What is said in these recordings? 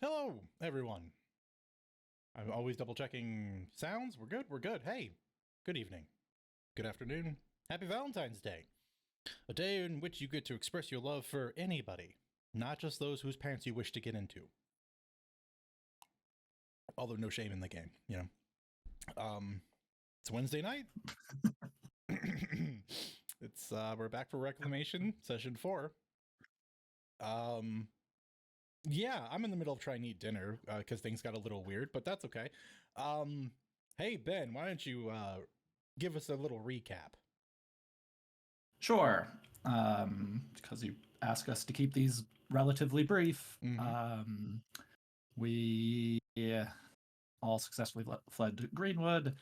Hello, everyone. I'm always double checking sounds. We're good. We're good. Hey, good evening. Good afternoon. Happy Valentine's Day. A day in which you get to express your love for anybody, not just those whose pants you wish to get into. Although no shame in the game, you know. It's Wednesday night. It's we're back for Reclamation session 4. Yeah, I'm in the middle of trying to eat dinner because things got a little weird, but that's okay. Hey Ben, why don't you give us a little recap? Sure. Because you ask us to keep these relatively brief. We all successfully fled to Greenwood.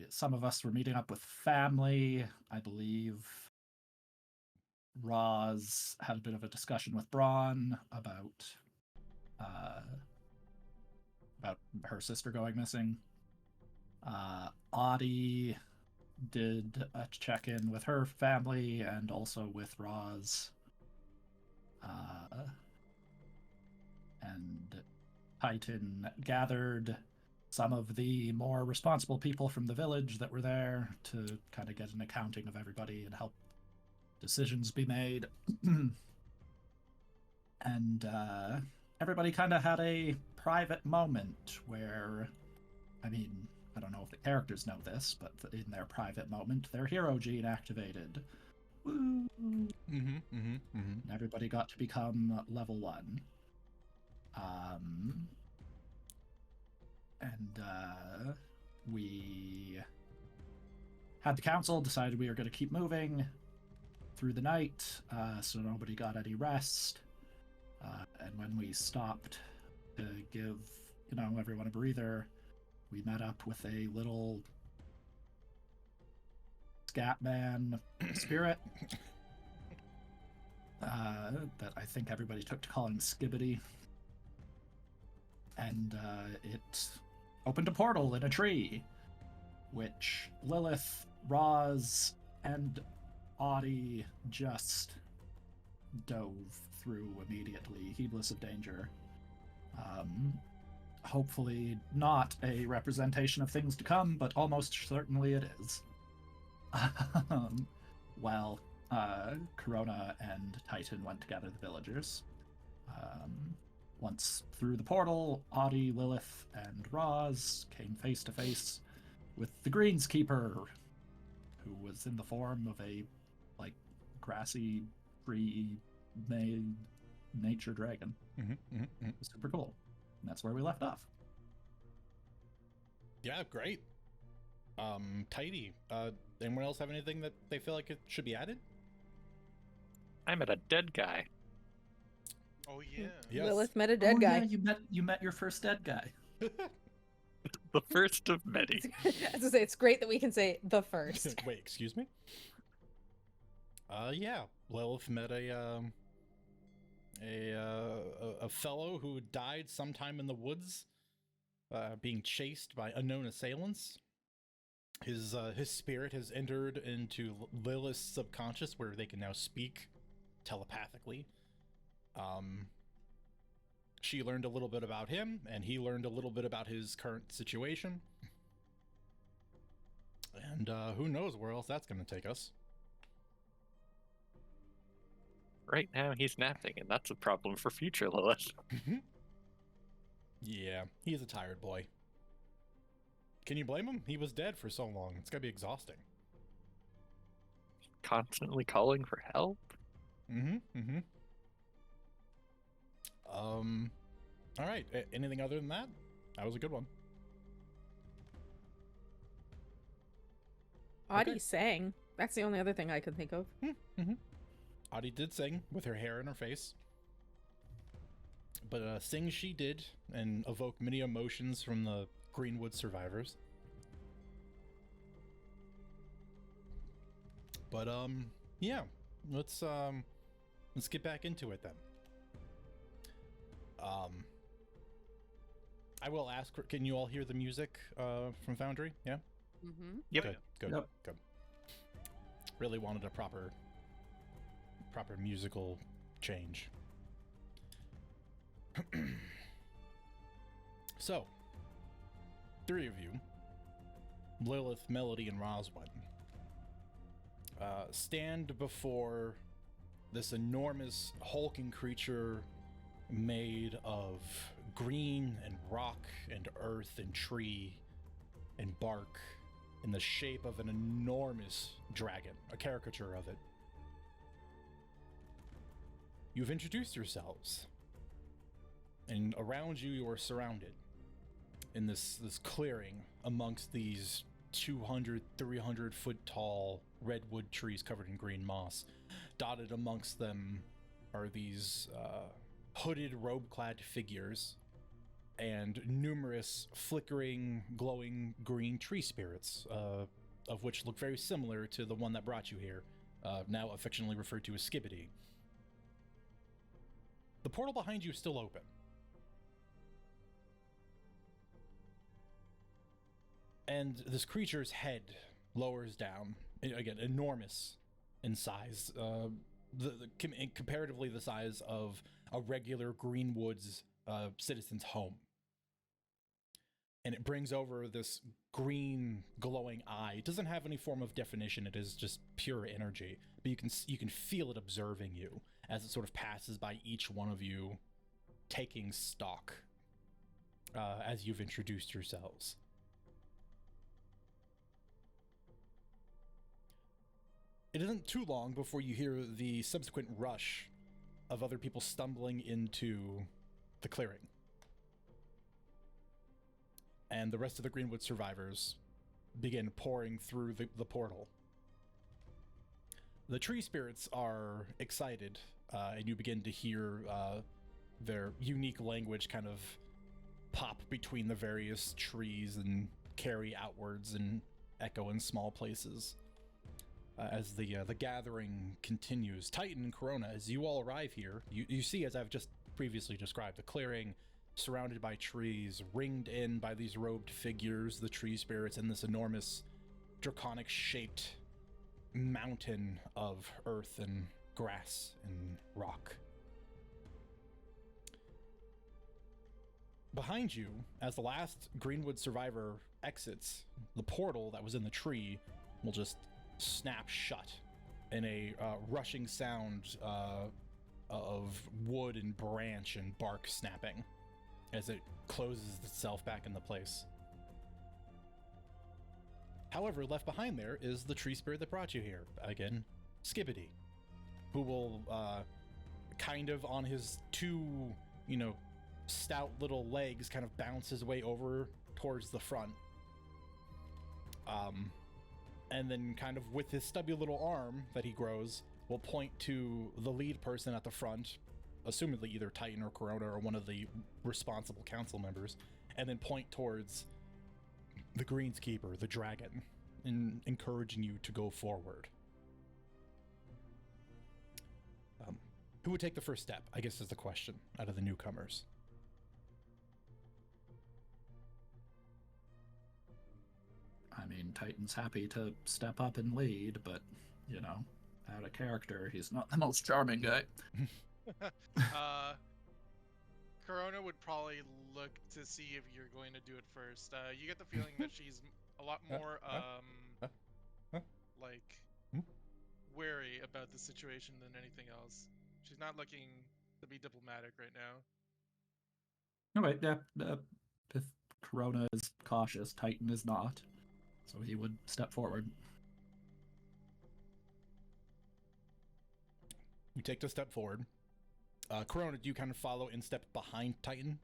Some of us were meeting up with family. I believe Roz had a bit of a discussion with Braun about her sister going missing. Audie did a check-in with her family and also with Roz. And Titan gathered some of the more responsible people from the village that were there to kind of get an accounting of everybody and help decisions be made. And everybody kind of had a private moment where, I mean, I don't know if the characters know this, but in their private moment, their hero gene activated. Woo! And everybody got to become level 1. We had the council, decided we were going to keep moving through the night, so nobody got any rest. And when we stopped to give, everyone a breather, we met up with a little Scatman spirit that I think everybody took to calling Skibbity. And it opened a portal in a tree, which Lilith, Roz, and Audie just dove through immediately, heedless of danger. Hopefully not a representation of things to come, but almost certainly it is. Well, Corona and Titan went to gather the villagers. Once through the portal, Audie, Lilith, and Roz came face to face with the Greenskeeper, who was in the form of a, grassy, tree-made nature dragon. It was super cool. And that's where we left off. Yeah, great. Tidy. Anyone else have anything that they feel like it should be added? I met a dead guy. Oh yeah. Yes. Lilith met a dead guy. Yeah, you met your first dead guy. The first of many. As I say, it's great that we can say the first. Wait, excuse me? Yeah. Lilith met a fellow who died sometime in the woods, being chased by unknown assailants. His spirit has entered into Lilith's subconscious, where they can now speak telepathically. She learned a little bit about him, and he learned a little bit about his current situation. And who knows where else that's going to take us. Right now he's napping, and that's a problem for future Lilith. Yeah, he's a tired boy. Can you blame him? He was dead for so long. It's gotta be exhausting. Constantly calling for help? Alright, anything other than that? That was a good one. Audie sang. That's the only other thing I could think of. Audie did sing with her hair in her face. But sing she did, and evoke many emotions from the Greenwood survivors. But yeah, let's get back into it then. I will ask, can you all hear the music from Foundry? Yeah? Yep. Good. Really wanted a proper musical change. So, three of you, Lilith, Melody, and Roswin, stand before this enormous hulking creature made of green and rock and earth and tree and bark in the shape of an enormous dragon, a caricature of it. You've introduced yourselves, and around you, you are surrounded in this clearing amongst these 200, 300 foot tall redwood trees covered in green moss. Dotted amongst them are these hooded, robe-clad figures and numerous flickering, glowing green tree spirits, of which look very similar to the one that brought you here, now affectionately referred to as Skibbity. The portal behind you is still open. And this creature's head lowers down, again, enormous in size, comparatively the size of a regular Greenwood's citizen's home. And it brings over this green glowing eye. It doesn't have any form of definition. It is just pure energy. But you can feel it observing you as it sort of passes by each one of you, taking stock as you've introduced yourselves. It isn't too long before you hear the subsequent rush of other people stumbling into the clearing. And the rest of the Greenwood survivors begin pouring through the portal. The tree spirits are excited, and you begin to hear their unique language kind of pop between the various trees and carry outwards and echo in small places. As the gathering continues, Titan and Corona, as you all arrive here, you see, as I've just previously described, the clearing surrounded by trees, ringed in by these robed figures, the tree spirits, and this enormous draconic-shaped mountain of earth and grass and rock. Behind you, as the last Greenwood survivor exits, the portal that was in the tree will just snap shut in a rushing sound of wood and branch and bark snapping as it closes itself back into place. However, left behind there is the tree spirit that brought you here. Again, Skibbity, who will kind of on his two, stout little legs kind of bounce his way over towards the front. And then kind of with his stubby little arm that he grows, will point to the lead person at the front, assumedly either Titan or Corona or one of the responsible council members, and then point towards the Greenskeeper, the dragon, encouraging you to go forward. Who would take the first step, I guess is the question, out of the newcomers? I mean, Titan's happy to step up and lead, but, out of character, he's not the most charming guy. Corona would probably look to see if you're going to do it first. You get the feeling that she's a lot more, wary about the situation than anything else. She's not looking to be diplomatic right now. Okay, yeah. If Corona is cautious, Titan is not. So he would step forward. You take a step forward. Corona, do you kind of follow in step behind Titan?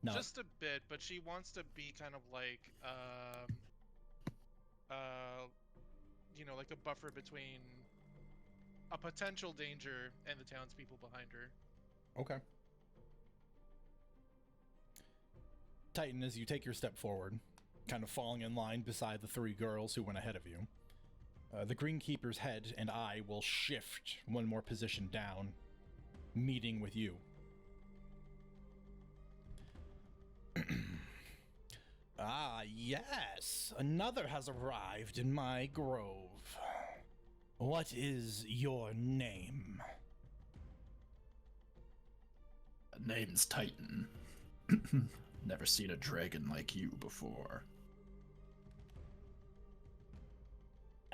No. Just a bit, but she wants to be kind of like, like a buffer between a potential danger and the townspeople behind her. Okay. Titan, as you take your step forward, kind of falling in line beside the three girls who went ahead of you, the Greenkeeper's head and eye will shift one more position down, meeting with you. Ah, yes, another has arrived in my grove. What is your name? Name's Titan. Never seen a dragon like you before.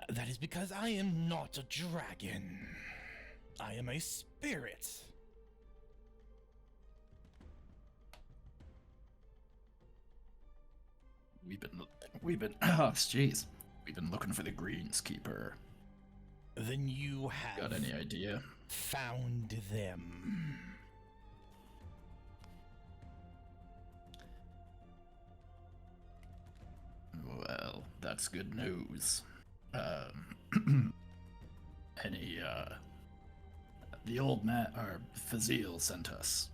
That is because I am not a dragon. I am a spirit. We've been oh jeez. We've been looking for the Greenskeeper. Then you have Got any idea? found them. Well, that's good news. The old man, or Fazil, sent us.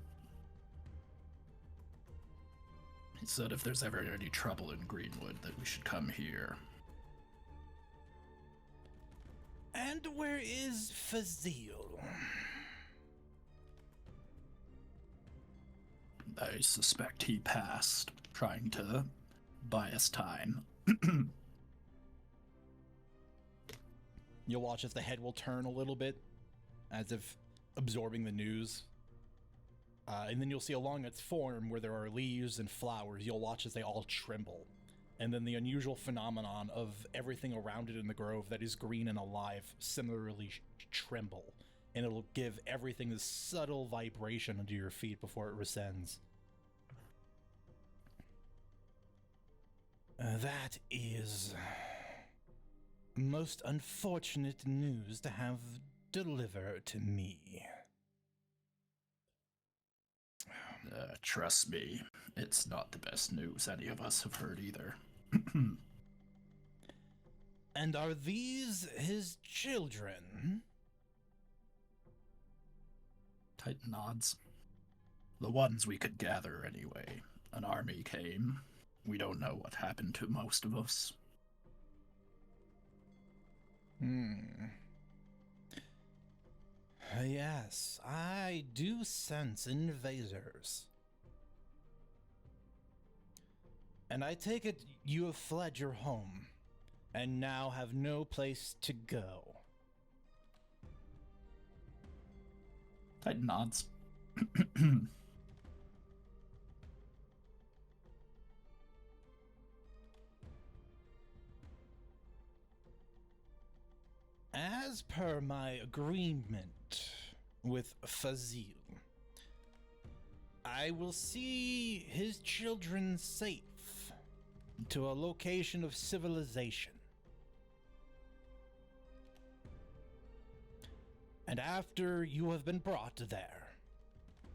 He said if there's ever any trouble in Greenwood, that we should come here. And where is Fazil? I suspect he passed, trying to buy us time. You'll watch as the head will turn a little bit, as if absorbing the news. And then you'll see along its form where there are leaves and flowers, you'll watch as they all tremble. And then the unusual phenomenon of everything around it in the grove that is green and alive similarly tremble. And it'll give everything this subtle vibration under your feet before it rescinds. That is most unfortunate news to have delivered to me. Trust me, it's not the best news any of us have heard either. And are these his children? Titan nods. The ones we could gather anyway. An army came. We don't know what happened to most of us. Yes, I do sense invaders. And I take it you have fled your home, and now have no place to go. Titan nods. As per my agreement with Fazil, I will see his children safe to a location of civilization. And after you have been brought there,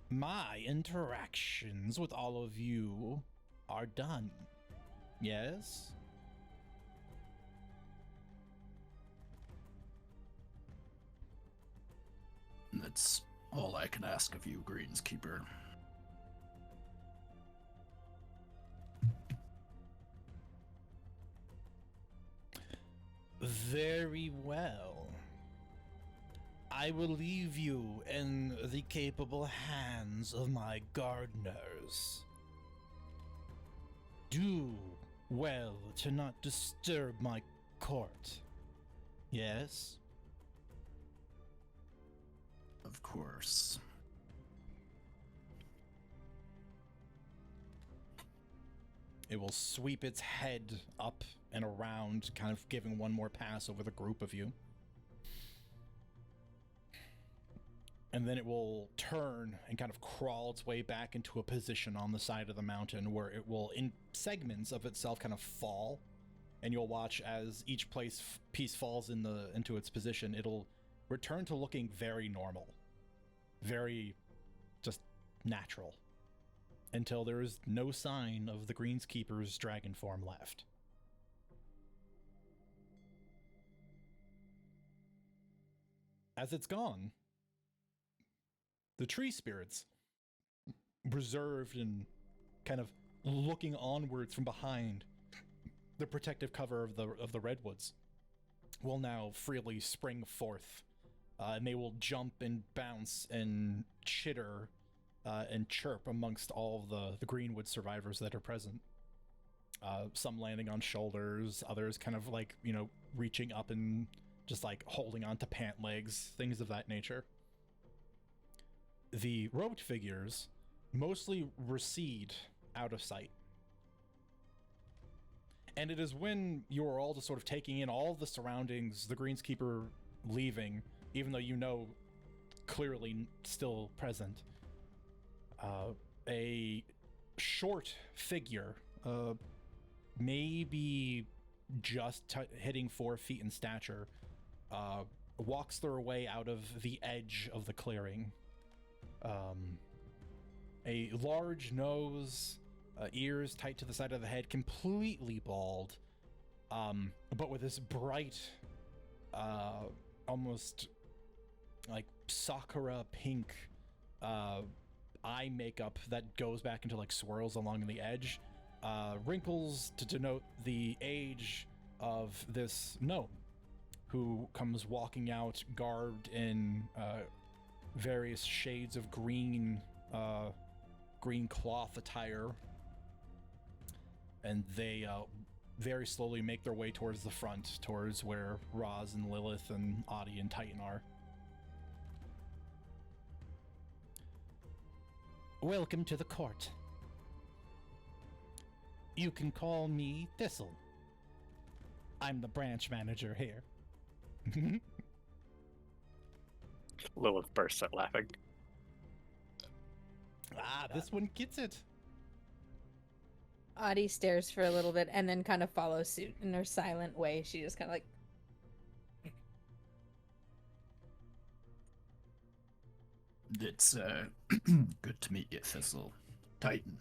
my interactions with all of you are done. Yes? That's all I can ask of you, Greenskeeper. Very well. I will leave you in the capable hands of my gardeners. Do well to not disturb my court. Yes? Of course. It will sweep its head up and around, kind of giving one more pass over the group of you. And then it will turn and kind of crawl its way back into a position on the side of the mountain where it will, in segments of itself, kind of fall. And you'll watch as each piece falls into its position. It'll return to looking very normal. Very just natural. Until there is no sign of the Greenskeeper's dragon form left. As it's gone, the tree spirits, reserved and kind of looking onwards from behind the protective cover of the redwoods, will now freely spring forth, and they will jump and bounce and chitter and chirp amongst all of the Greenwood survivors that are present. Some landing on shoulders, others kind of like, reaching up and just like holding onto pant legs, things of that nature. The robed figures mostly recede out of sight. And it is when you're all just sort of taking in all the surroundings, the Greenskeeper leaving, even though you know clearly still present, a short figure, maybe just hitting 4 feet in stature, walks their way out of the edge of the clearing. A large nose, ears tight to the side of the head, completely bald, but with this bright, almost like sakura pink eye makeup that goes back into like swirls along the edge, wrinkles to denote the age of this gnome, who comes walking out garbed in various shades of green cloth attire, and they very slowly make their way towards the front, towards where Roz and Lilith and Audie and Titan are. Welcome to the court. You can call me Thistle. I'm the branch manager here. Lilith bursts out laughing. This one gets it. Audie stares for a little bit and then kind of follows suit in her silent way. She just kind of like, It's good to meet you, Thistle. Titan.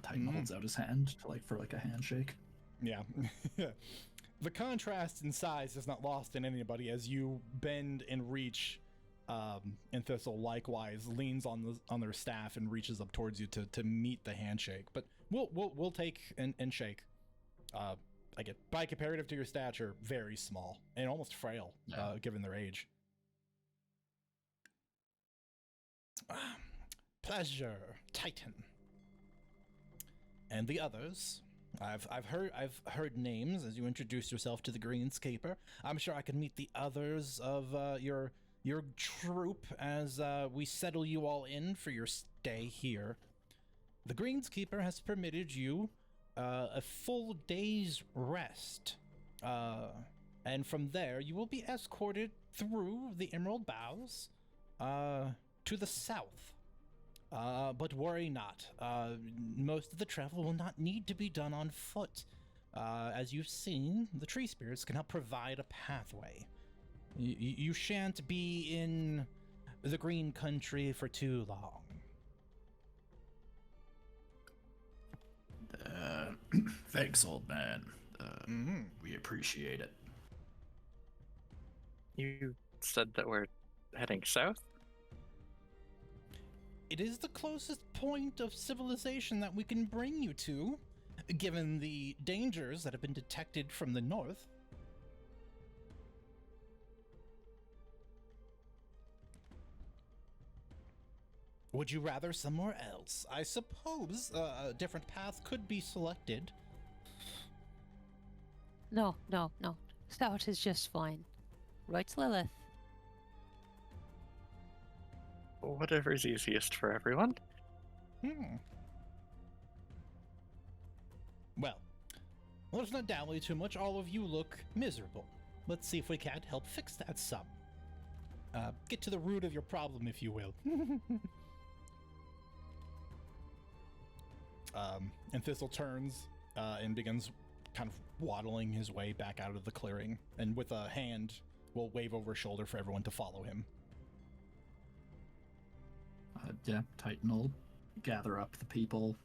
Titan holds out his hand for a handshake. Yeah. The contrast in size is not lost in anybody as you bend and reach, and Thistle likewise leans on their staff and reaches up towards you to meet the handshake. But we'll take and shake. Again, by comparative to your stature, very small and almost frail, given their age. Pleasure, Titan. And the others. I've heard names as you introduced yourself to the Greenskeeper. I'm sure I can meet the others of your troop as we settle you all in for your stay here. The Greenskeeper has permitted you a full day's rest, and from there you will be escorted through the Emerald Boughs to the south. But worry not. Most of the travel will not need to be done on foot. As you've seen, the tree spirits can help provide a pathway. You shan't be in the green country for too long. Thanks, old man. We appreciate it. You said that we're heading south? It is the closest point of civilization that we can bring you to, given the dangers that have been detected from the north. Would you rather somewhere else? I suppose a different path could be selected. No. South is just fine. Right, Lilith? Whatever's easiest for everyone. Well, let's not dally too much. All of you look miserable. Let's see if we can't help fix that some. Get to the root of your problem, if you will. And Thistle turns and begins kind of waddling his way back out of the clearing, and with a hand will wave over his shoulder for everyone to follow him. Titan will gather up the people,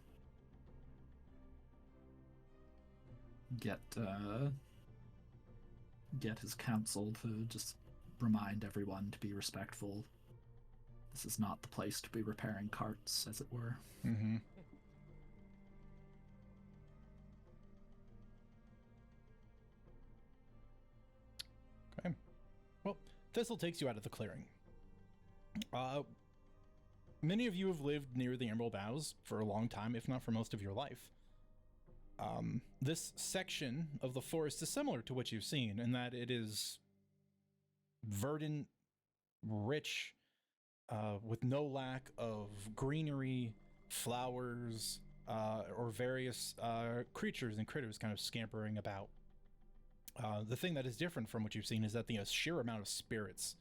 get his council to just remind everyone to be respectful. This is not the place to be repairing carts, as it were. Mm-hmm. Okay. Well, Thistle takes you out of the clearing. Many of you have lived near the Emerald Boughs for a long time, if not for most of your life. This section of the forest is similar to what you've seen in that it is verdant, rich, with no lack of greenery, flowers, or various creatures and critters kind of scampering about. The thing that is different from what you've seen is that the sheer amount of spirits,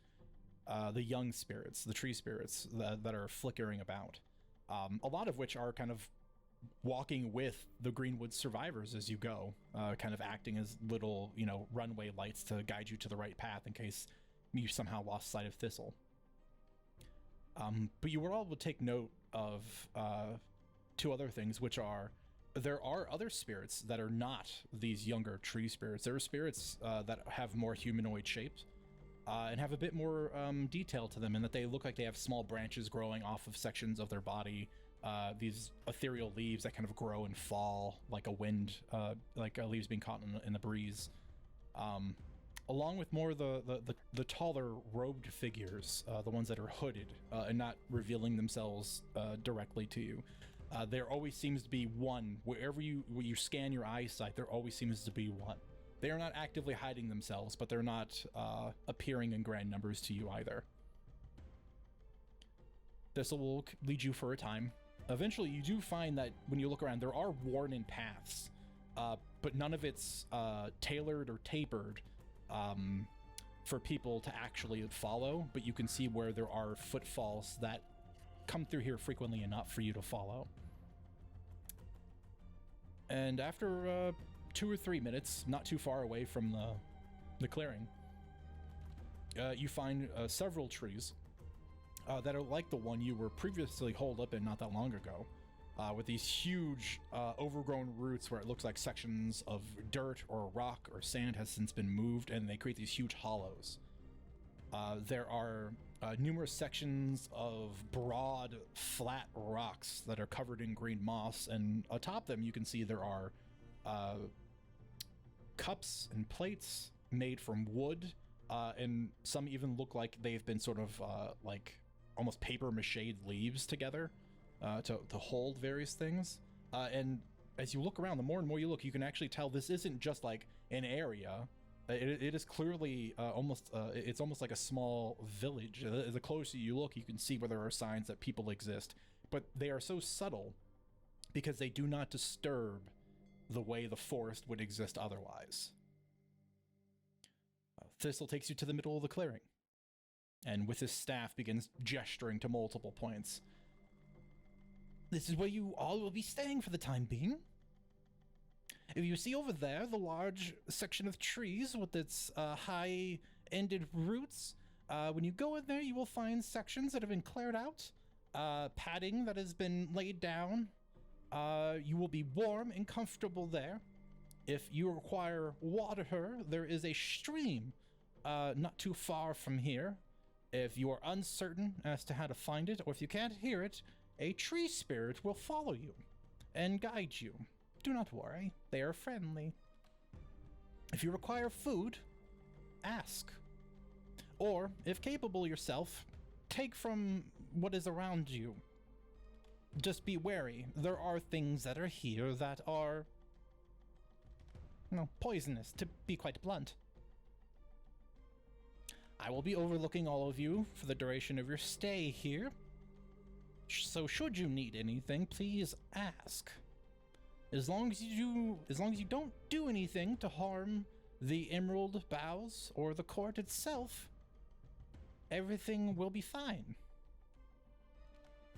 the young spirits, the tree spirits that are flickering about, a lot of which are kind of walking with the Greenwood survivors as you go, kind of acting as little, runway lights to guide you to the right path in case you somehow lost sight of Thistle. But you were all to take note of two other things, which are there are other spirits that are not these younger tree spirits. There are spirits that have more humanoid shapes and have a bit more detail to them, in that they look like they have small branches growing off of sections of their body. These ethereal leaves that kind of grow and fall like a wind, like leaves being caught in the breeze. Along with more the taller robed figures, the ones that are hooded and not revealing themselves directly to you. There always seems to be one. Wherever you scan your eyesight, there always seems to be one. They are not actively hiding themselves, but they're not appearing in grand numbers to you either. This will lead you for a time. Eventually, you do find that when you look around, there are worn-in paths, but none of it's tailored or tapered for people to actually follow. But you can see where there are footfalls that come through here frequently enough for you to follow. And after 2 or 3 minutes, not too far away from the clearing, you find several trees that are like the one you were previously holed up in not that long ago, with these huge overgrown roots where it looks like sections of dirt or rock or sand has since been moved, and they create these huge hollows. There are numerous sections of broad, flat rocks that are covered in green moss, and atop them you can see there are cups and plates made from wood, and some even look like they've been sort of like almost paper mache leaves together to hold various things. And as you look around, the more and more you look, you can actually tell this isn't just like an area. It is clearly it's almost like a small village. The closer you look, you can see where there are signs that people exist, but they are so subtle because they do not disturb the way the forest would exist otherwise. Thistle takes you to the middle of the clearing, and with his staff begins gesturing to multiple points. This is where you all will be staying for the time being. If you see over there the large section of trees with its high-ended roots, when you go in there you will find sections that have been cleared out, padding that has been laid down. You will be warm and comfortable there. If you require water, there is a stream not too far from here. If you are uncertain as to how to find it, or if you can't hear it, a tree spirit will follow you and guide you. Do not worry, they are friendly. If you require food, ask. Or, if capable yourself, take from what is around you. Just be wary. There are things that are here that are, poisonous, to be quite blunt. I will be overlooking all of you for the duration of your stay here. So should you need anything, please ask. As long as you don't do anything to harm the emerald boughs or the court itself, everything will be fine.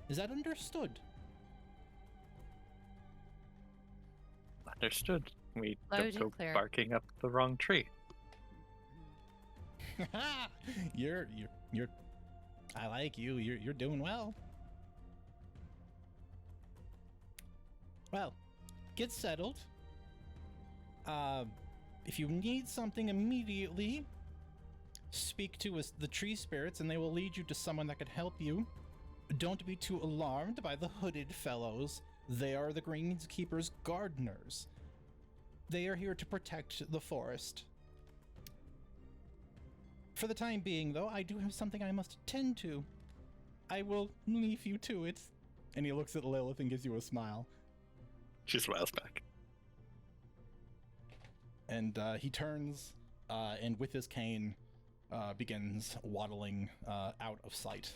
Is that understood? Understood. We Loud don't and go clear. barking up the wrong tree. you're I like you. You're doing well. Well, get settled. If you need something immediately, speak to the tree spirits and they will lead you to someone that can help you. Don't be too alarmed by the hooded fellows. They are the Greenskeeper's gardeners. They are here to protect the forest. For the time being, though, I do have something I must attend to. I will leave you to it. And he looks at Lilith and gives you a smile. She smiles back. And he turns and with his cane begins waddling out of sight.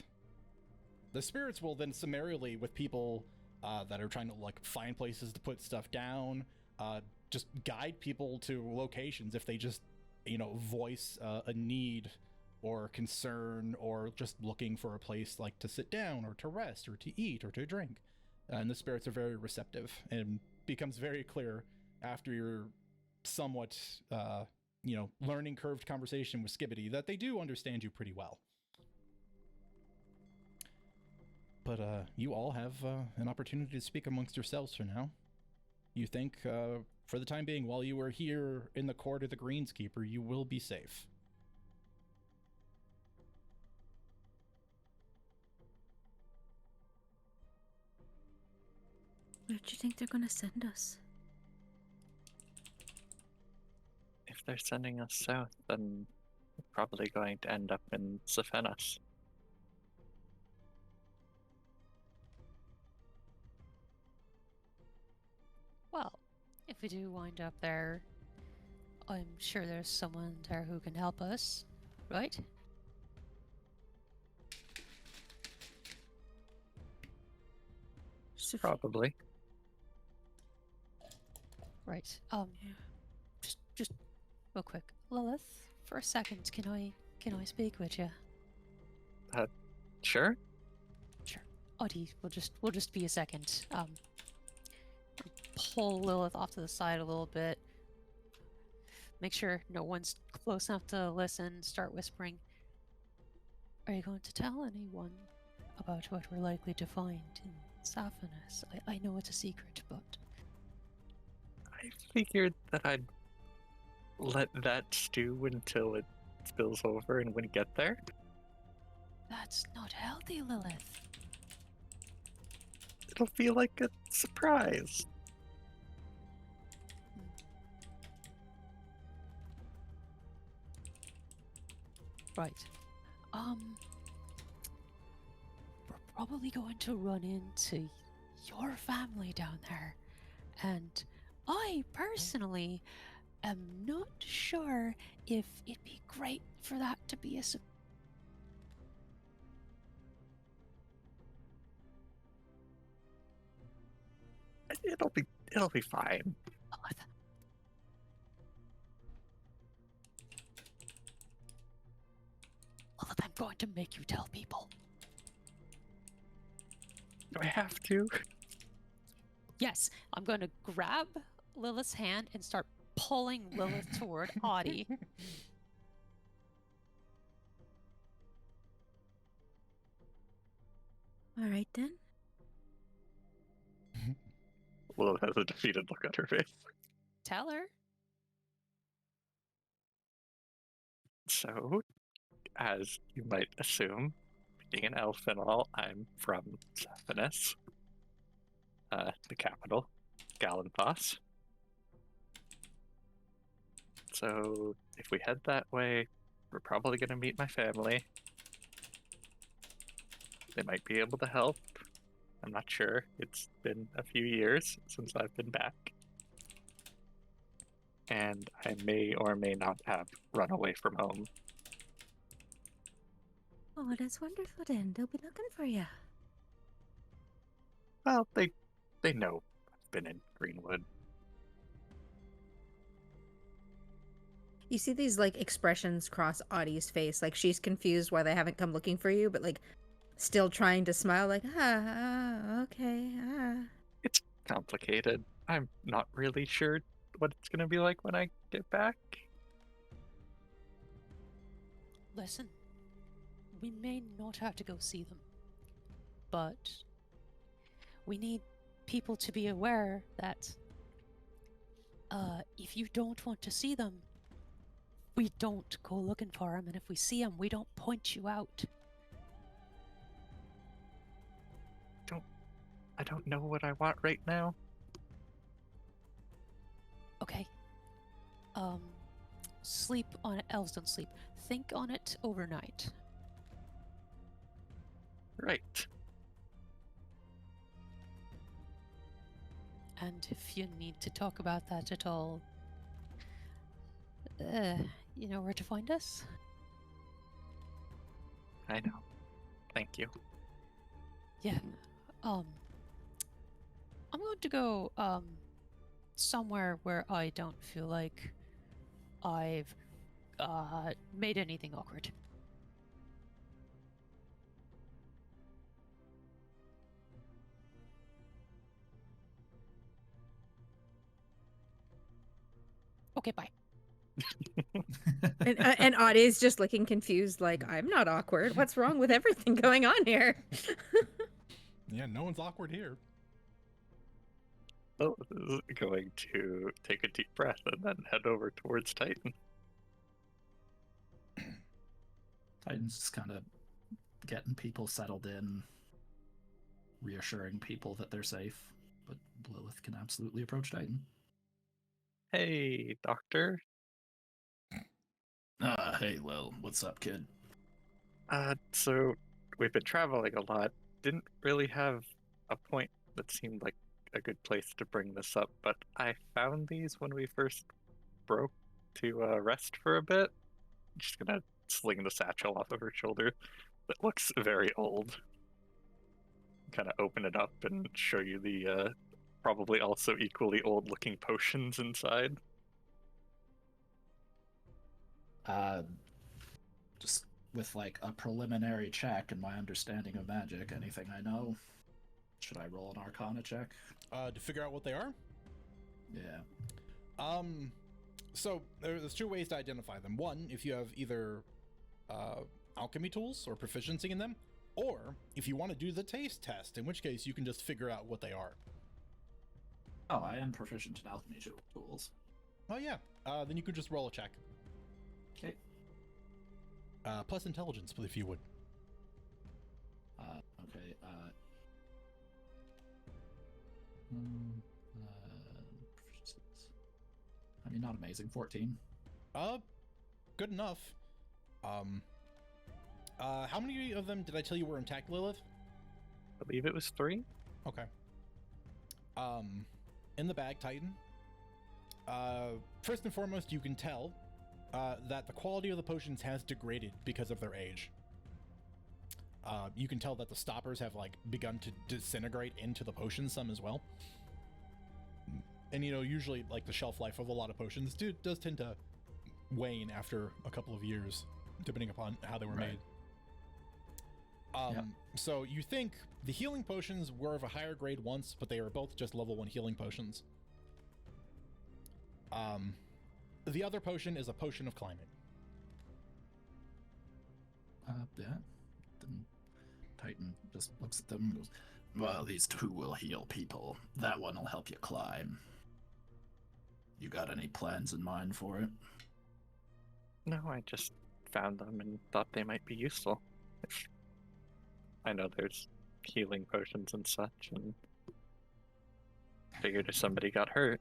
The spirits will then summarily, with people that are trying to like find places to put stuff down, just guide people to locations if they just, voice a need or concern, or just looking for a place like to sit down or to rest or to eat or to drink. And the spirits are very receptive, and becomes very clear after your somewhat, learning curved conversation with Skibbity that they do understand you pretty well. But you all have an opportunity to speak amongst yourselves for now. You think, for the time being, while you are here in the court of the Greenskeeper, you will be safe. Where do you think they're gonna send us? If they're sending us south, then we're probably going to end up in Safenas. Well, if we do wind up there, I'm sure there's someone there who can help us, right? Probably. Right. Yeah. Just real quick, Lilith. For a second, can I speak with you? Sure. Sure. Oddie, we'll just be a second. Pull Lilith off to the side a little bit. Make sure no one's close enough to listen. Start whispering. Are you going to tell anyone about what we're likely to find in Safenas? I know it's a secret, but I figured that I'd let that stew until it spills over and when we get there. that's not healthy, Lilith. It'll feel like a surprise. Right. We're probably going to run into your family down there. And I personally am not sure if it'd be great for that to be a It'll be fine. Lilith, I'm going to make you tell people. Do I have to? Yes, I'm going to grab Lilith's hand and start pulling Lilith toward Audie. All right then. Lilith has a defeated look on her face. Tell her. So, as you might assume, being an elf and all, I'm from Safenas, the capital, Galanthos. So, if we head that way, we're probably going to meet my family. They might be able to help. I'm not sure. It's been a few years since I've been back. And I may or may not have run away from home. Oh, that's wonderful then. They'll be looking for you. Well, they know I've been in Greenwood. You see these like expressions cross Audie's face, like she's confused why they haven't come looking for you, but like still trying to smile, like okay. It's complicated. I'm not really sure what it's going to be like when I get back. Listen, we may not have to go see them, but we need people to be aware that if you don't want to see them, we don't go looking for them, and if we see them, we don't point you out. I don't know what I want right now. Okay. Sleep on it. Elves don't sleep. Think on it overnight. Right. And if you need to talk about that at all, you know where to find us? I know. Thank you. Yeah. want to go somewhere where I don't feel like I've made anything awkward. Okay, bye. And Audie's just looking confused, like, I'm not awkward. What's wrong with everything going on here? Yeah, no one's awkward here. Oh, going to take a deep breath and then head over towards Titan. Titan's just kind of getting people settled in, reassuring people that they're safe. But Lilith can absolutely approach Titan. Hey, Doctor. Hey, Lil. What's up, kid? So we've been traveling a lot. Didn't really have a point that seemed like a good place to bring this up, but I found these when we first broke to rest for a bit. I'm just gonna sling the satchel off of her shoulder. That looks very old. Kind of open it up and show you the probably also equally old-looking potions inside. Just with like a preliminary check and my understanding of magic, anything I know, should I roll an Arcana check? To figure out what they are? Yeah. So there's two ways to identify them. One, if you have either alchemy tools or proficiency in them, or if you want to do the taste test, in which case you can just figure out what they are. Oh, I am proficient in alchemy tools. Oh yeah, then you could just roll a check. Okay. Plus intelligence, if you would. Okay. I mean, not amazing. 14. Good enough. How many of them did I tell you were intact, Lilith? I believe it was 3. Okay. In the bag, Titan. First and foremost, you can tell that the quality of the potions has degraded because of their age. You can tell that the stoppers have like begun to disintegrate into the potions, some as well. And you know, usually like the shelf life of a lot of potions does tend to wane after a couple of years, depending upon how they were made. So you think the healing potions were of a higher grade once, but they are both just level 1 healing potions. The other potion is a potion of climate. Yeah. Then Titan just looks at them and goes, well, these two will heal people. That one will help you climb. You got any plans in mind for it? No, I just found them and thought they might be useful. I know there's healing potions and such, and figured if somebody got hurt.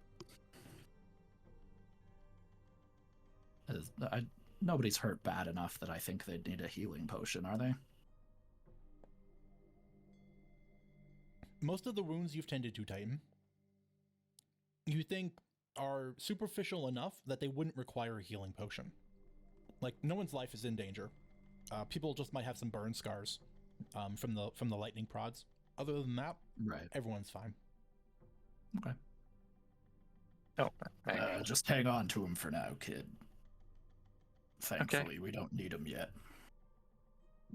Nobody's hurt bad enough that I think they'd need a healing potion, are they? Most of the wounds you've tended to, Titan, you think are superficial enough that they wouldn't require a healing potion. Like, no one's life is in danger. People just might have some burn scars from the lightning prods. Other than that, right, everyone's fine. Okay. Oh, just hang on to him for now, kid. Thankfully, we don't need him yet.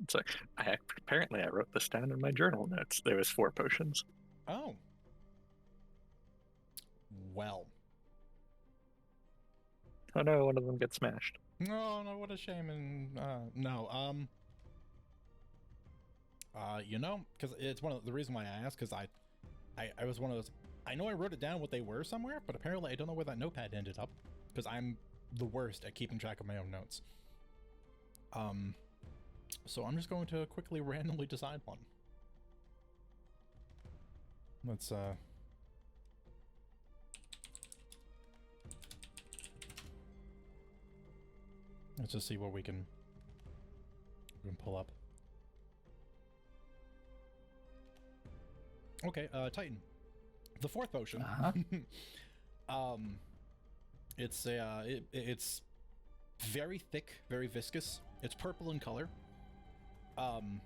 So apparently I wrote this down in my journal notes. There was 4 potions. Oh. Well. Oh no, one of them gets smashed. No, what a shame. And no. You know, because it's one of the reason why I asked, because I was one of those. I know I wrote it down what they were somewhere, but apparently I don't know where that notepad ended up, because I'm the worst at keeping track of my own notes. So I'm just going to quickly randomly decide one. Let's just see what we can pull up. Okay, Titan. The 4th potion. It's very thick, very viscous. It's purple in color. And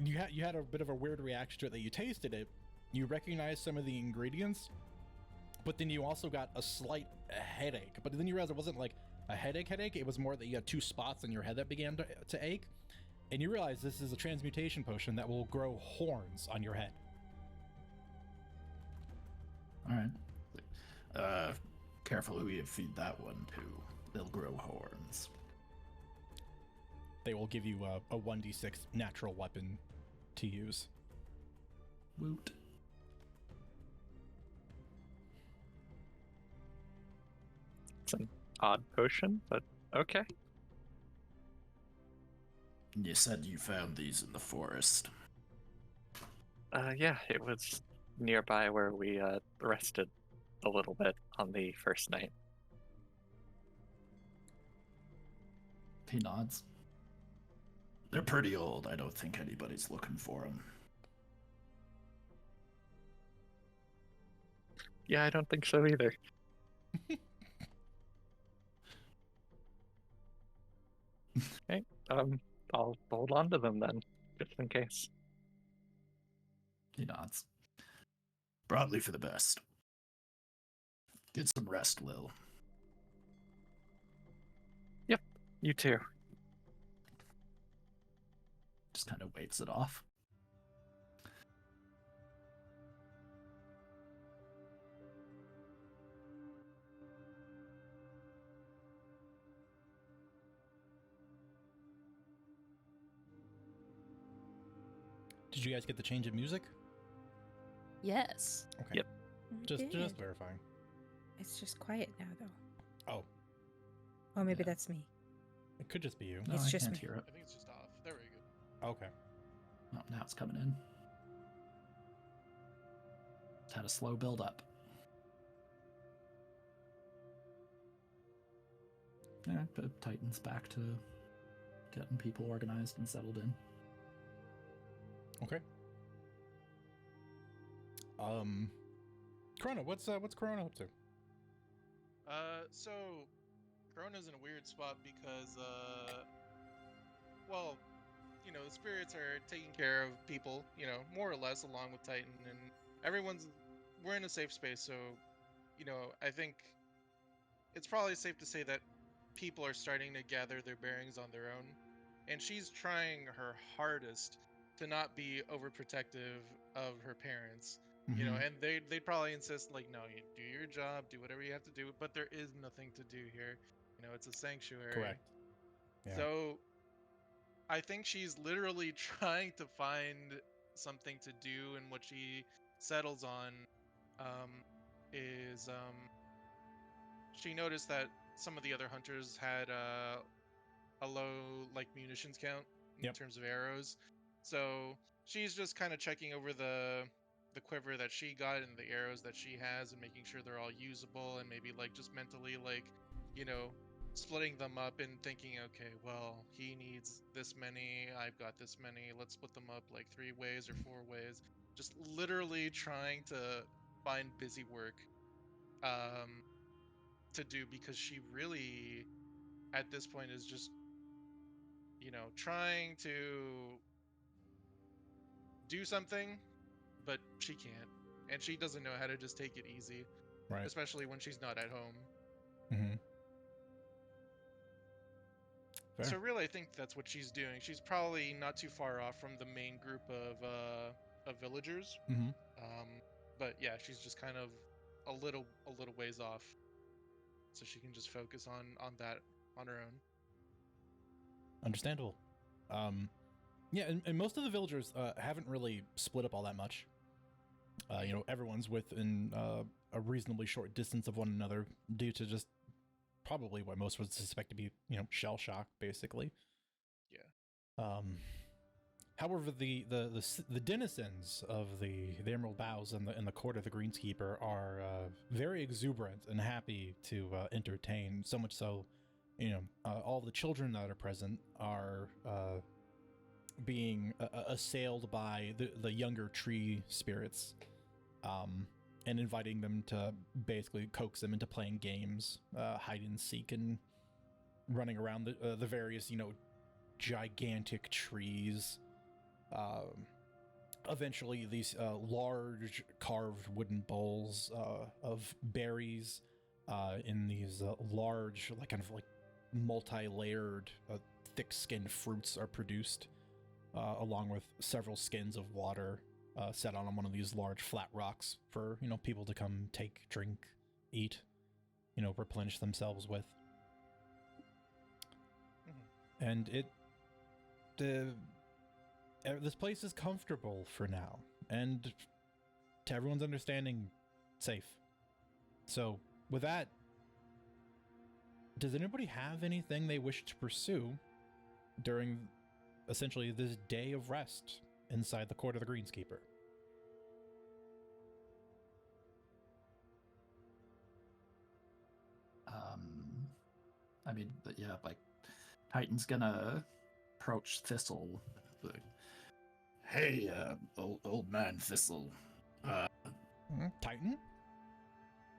you had a bit of a weird reaction to it that you tasted it. You recognize some of the ingredients, but then you also got a slight headache. But then you realize it wasn't like a headache, it was more that you had 2 spots in your head that began to ache. And you realize this is a transmutation potion that will grow horns on your head. Alright. Careful who you feed that one to. They'll grow horns. They will give you a 1d6 natural weapon to use. Woot. It's an odd potion, but okay. You said you found these in the forest. Yeah, it was nearby where we rested a little bit on the first night. He nods. They're pretty old. I don't think anybody's looking for them. Yeah, I don't think so either. Okay, I'll hold on to them then, just in case. He nods. Broadly for the best. Get some rest, Lil. You too. Just kind of waves it off. Did you guys get the change of music? Yes. Okay. Yep. Just verifying. It's just quiet now, though. Oh, Oh, maybe Yeah. that's me. it could just be you. No, It's I just can't me. hear it. I think it's just off. There we go. Okay. Oh, now it's coming in. It's had a slow build up. Yeah, but Titan's back to getting people organized and settled in. Okay. Corona, what's Corona up to? So Corona's in a weird spot because, well, you know, the spirits are taking care of people, you know, more or less, along with Titan, and we're in a safe space, so, you know, I think it's probably safe to say that people are starting to gather their bearings on their own, and she's trying her hardest to not be overprotective of her parents. You know, and they'd probably insist, like, no, you do your job, do whatever you have to do, but there is nothing to do here. You know, it's a sanctuary. Correct. Yeah. So I think she's literally trying to find something to do, and what she settles on is she noticed that some of the other hunters had a low, like, munitions count in Yep. terms of arrows. So she's just kind of checking over the quiver that she got and the arrows that she has, and making sure they're all usable, and maybe, like, just mentally, like, you know, splitting them up and thinking, okay, well, he needs this many, I've got this many, let's split them up like 3 ways or 4 ways. Just literally trying to find busy work to do, because she really at this point is just, you know, trying to do something, but she can't, and she doesn't know how to just take it easy, Right. especially when she's not at home. Mm-hmm. Fair. So really, I think that's what she's doing. She's probably not too far off from the main group of villagers. Mm-hmm. But yeah, she's just kind of a little ways off, so she can just focus on that on her own. Understandable. Yeah, and most of the villagers haven't really split up all that much. You know, everyone's within a reasonably short distance of one another due to just probably what most would suspect to be, you know, shell shock, basically. Yeah. However, the denizens of the Emerald Boughs and the court of the Greenskeeper are very exuberant and happy to entertain. So much so, you know, all the children that are present are being assailed by the younger tree spirits, and inviting them to basically coax them into playing games, hide and seek, and running around the various, you know, gigantic trees. eventually these large carved wooden bowls of berries in these large, like kind of like multi-layered, thick-skinned fruits are produced, along with several skins of water set on one of these large flat rocks for people to come take, drink, eat, replenish themselves with. And this place is comfortable for now, and to everyone's understanding, safe. So, with that, does anybody have anything they wish to pursue during essentially this day of rest inside the court of the Greenskeeper? I mean, but yeah, like, Titan's gonna approach Thistle. Like, hey, old man Thistle. Titan?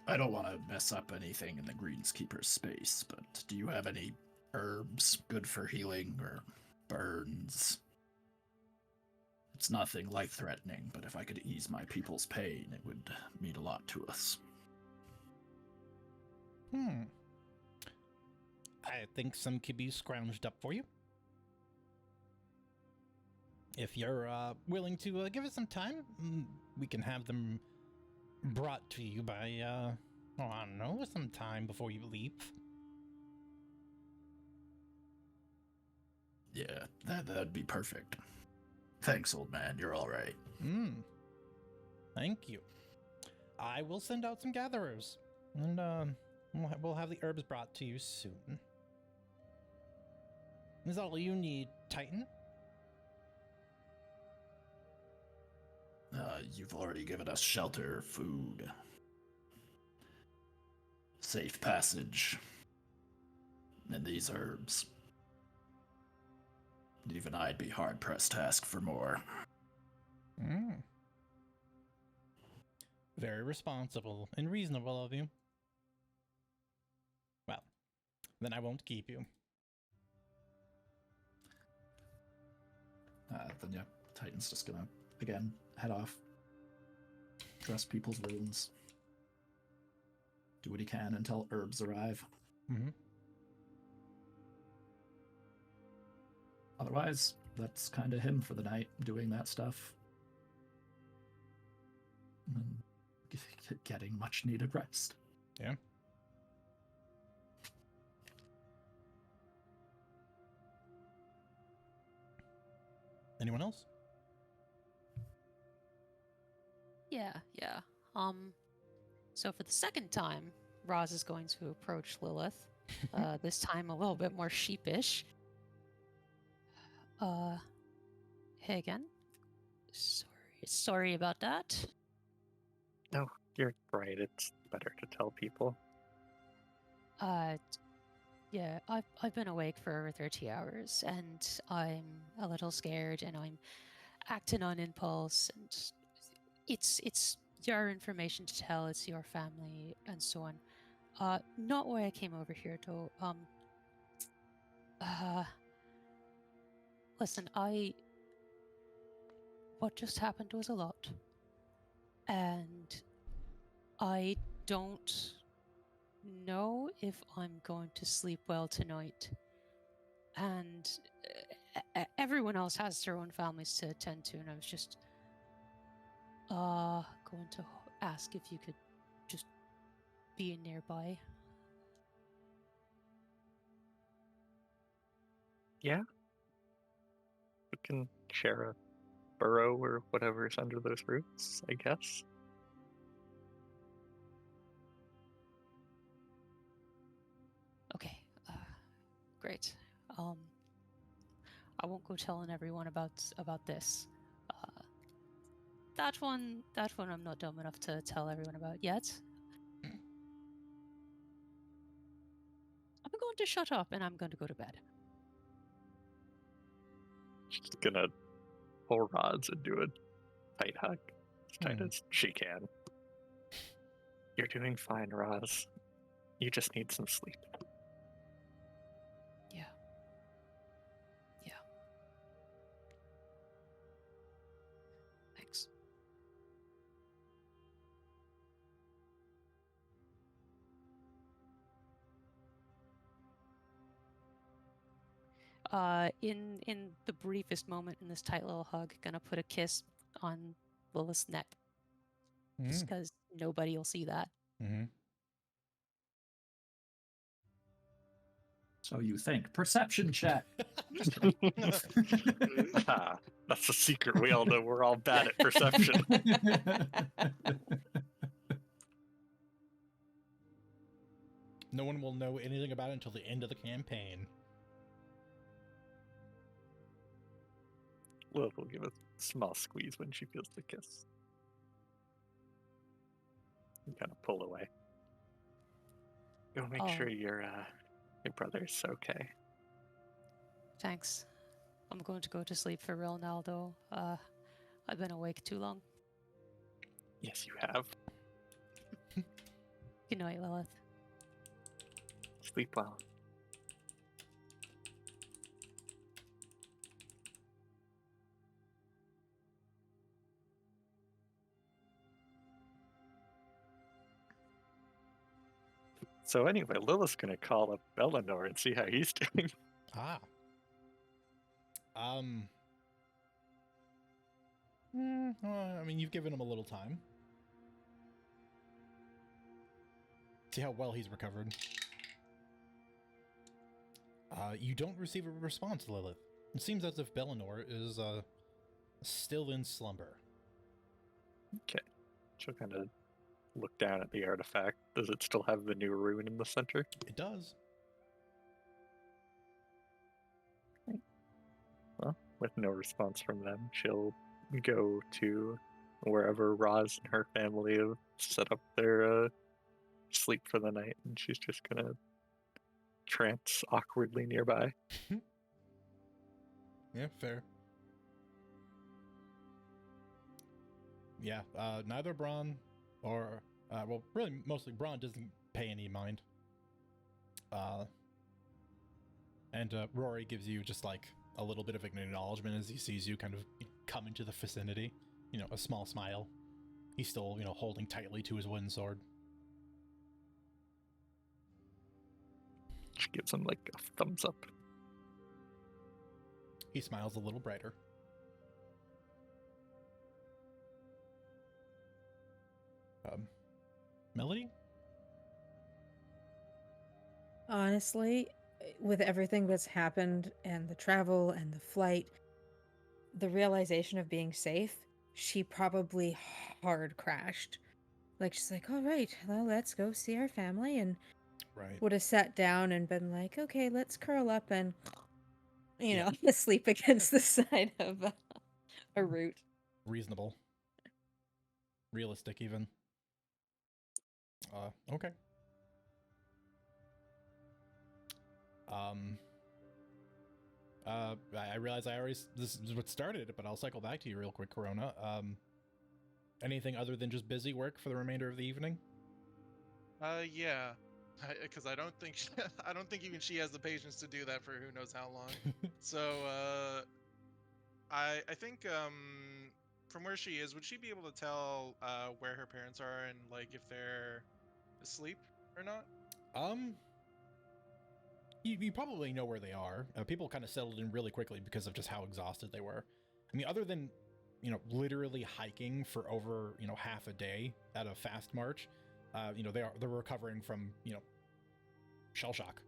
I don't want to mess up anything in the Greenskeeper's space, but do you have any herbs good for healing or burns? It's nothing life-threatening, but if I could ease my people's pain, it would mean a lot to us. I think some could be scrounged up for you. If you're willing to give it some time, we can have them brought to you by, I don't know, some time before you leave. Yeah, that'd be perfect. Thanks, old man. You're all right. Thank you. I will send out some gatherers, and we'll have the herbs brought to you soon. Is that all you need, Titan? You've already given us shelter, food, safe passage, and these herbs. Even I'd be hard-pressed to ask for more. Very responsible and reasonable of you. Well, then I won't keep you. Then yeah, Titan's just gonna, again, head off. Dress people's wounds. Do what he can until herbs arrive. Otherwise, that's kind of him for the night, doing that stuff. And getting much needed rest. Yeah. Anyone else? Yeah. So for the second time, Roz is going to approach Lilith. This time a little bit more sheepish. Hey again. Sorry about that. No, you're right. It's better to tell people. Yeah, I've been awake for over 30 hours, and I'm a little scared, and I'm acting on impulse, and it's your information to tell. It's your family, and so on. Not why I came over here, though. Listen, what just happened was a lot, and I don't know if I'm going to sleep well tonight. And everyone else has their own families to attend to, and I was just going to ask if you could just be nearby. Yeah. We can share a burrow or whatever's under those roots, I guess. Okay, great. I won't go telling everyone about this. That one I'm not dumb enough to tell everyone about yet. I'm going to shut up and I'm going to go to bed. She's gonna pull rods and do a tight hug as tight as she can. You're doing fine, Roz. You just need some sleep. in the briefest moment in this tight little hug, gonna put a kiss on Lilith's neck, just because nobody will see that. Mm-hmm. So you think. Perception check. That's a secret. We all know we're all bad at perception. No one will know anything about it until the end of the campaign. Lilith will give a small squeeze when she feels the kiss. And kind of pull away. Go make sure your brother's okay. Thanks. I'm going to go to sleep for real now, though. I've been awake too long. Yes, you have. Good night, Lilith. Sleep well. So anyway, Lilith's gonna call up Eleanor and see how he's doing. Ah. I mean, you've given him a little time. See how well he's recovered. You don't receive a response, Lilith. It seems as if Bellinor is still in slumber. Okay. She'll kind of look down at the artifact. Does it still have the new rune in the center? It does. Well, with no response from them, she'll go to wherever Roz and her family have set up their sleep for the night, and she's just gonna trance awkwardly nearby. Yeah, fair. Yeah, neither Braun or, well, really mostly Braun doesn't pay any mind. And Rory gives you just like a little bit of an acknowledgement as he sees you kind of come into the vicinity. You know, a small smile. He's still, you know, holding tightly to his wooden sword. She gives him like a thumbs up. He smiles a little brighter. Melody? Honestly, with everything that's happened and the travel and the flight, the realization of being safe, she probably hard crashed. Like, she's like, all right, well, let's go see our family, and Right. would have sat down and been like, okay, let's curl up and, you Yeah. know, sleep against the side of a root. Reasonable. Realistic, even. Okay. I realize this is what started it, but I'll cycle back to you real quick, Corona. Anything other than just busy work for the remainder of the evening? Yeah, because I don't think I don't think even she has the patience to do that for who knows how long. So, I think from where she is, would she be able to tell where her parents are and like if they're asleep or not? You probably know where they are. People kind of settled in really quickly because of just how exhausted they were. I mean, other than, you know, literally hiking for over, you know, half a day at a fast march, you know, they're recovering from, you know, shell shock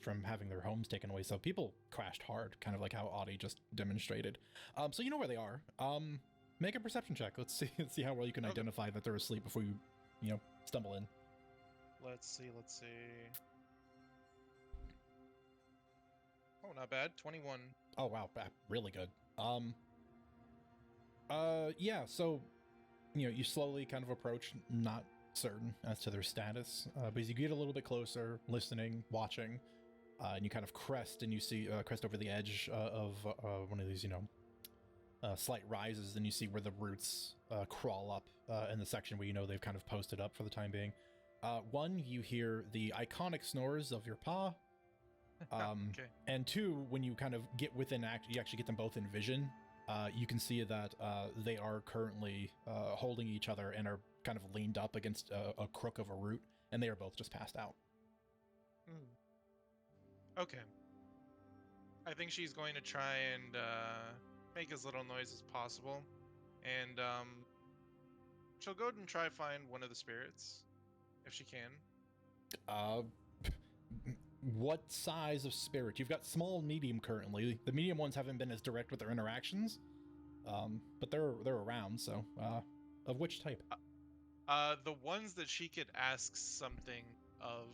from having their homes taken away. So people crashed hard, kind of like how Audie just demonstrated. So you know where they are. Make a perception check. Let's see how well you can identify that they're asleep before you know, stumble in. Let's see. Oh, not bad. 21. Oh wow, really good. Yeah, so, you know, you slowly kind of approach, not certain as to their status, but as you get a little bit closer, listening, watching, and you kind of crest, and you see crest over the edge of one of these, you know, slight rises, and you see where the roots crawl up in the section where you know they've kind of posted up for the time being. One, you hear the iconic snores of your pa. Okay. And two, when you kind of get within you actually get them both in vision. You can see that they are currently holding each other and are kind of leaned up against a crook of a root, and they are both just passed out. Okay. I think she's going to try and make as little noise as possible, and she'll go and try find one of the spirits if she can. What size of spirit? You've got small, medium currently. The medium ones haven't been as direct with their interactions, but they're around. So, of which type? The ones that she could ask something of.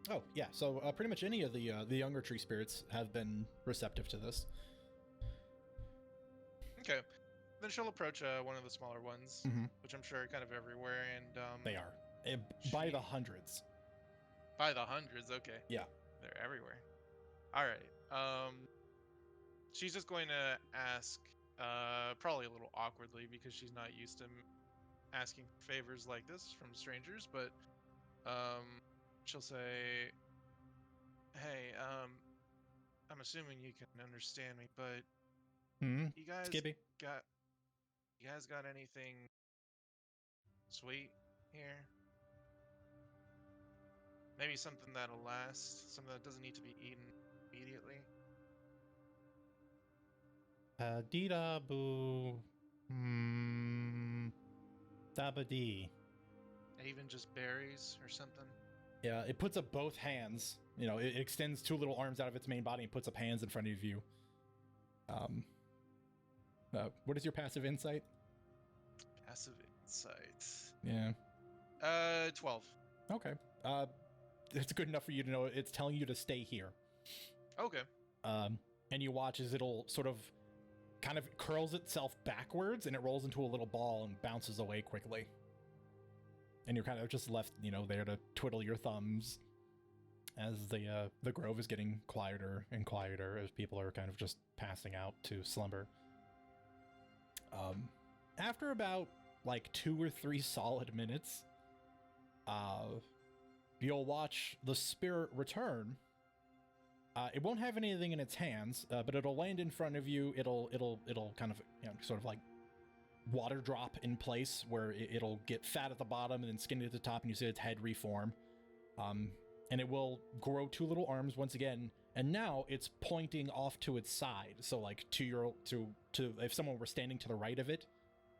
Oh, yeah. So pretty much any of the younger tree spirits have been receptive to this. Okay, then she'll approach one of the smaller ones, Mm-hmm. which I'm sure are kind of everywhere, and They are by the hundreds. By the hundreds, okay. Yeah. They're everywhere. All right. She's just going to ask, probably a little awkwardly because she's not used to asking favors like this from strangers, but she'll say, "Hey, I'm assuming you can understand me, but you guys Skippy. got anything sweet here? Maybe something that'll last, something that doesn't need to be eaten immediately." Dida boo. Dabadi. Even just berries or something. Yeah, it puts up both hands. You know, it extends two little arms out of its main body and puts up hands in front of you. What is your passive insight? Passive insight. Yeah. 12. Okay. It's good enough for you to know it's telling you to stay here. Okay. And you watch as it'll sort of kind of curls itself backwards and it rolls into a little ball and bounces away quickly. And you're kind of just left, you know, there to twiddle your thumbs as the grove is getting quieter and quieter as people are kind of just passing out to slumber. After about like 2 or 3 solid minutes, you'll watch the spirit return. It won't have anything in its hands, but it'll land in front of you. It'll kind of, you know, sort of like water drop in place where it'll get fat at the bottom and then skinny at the top, and you see its head reform. And it will grow 2 little arms once again, and now it's pointing off to its side. So like to if someone were standing to the right of it,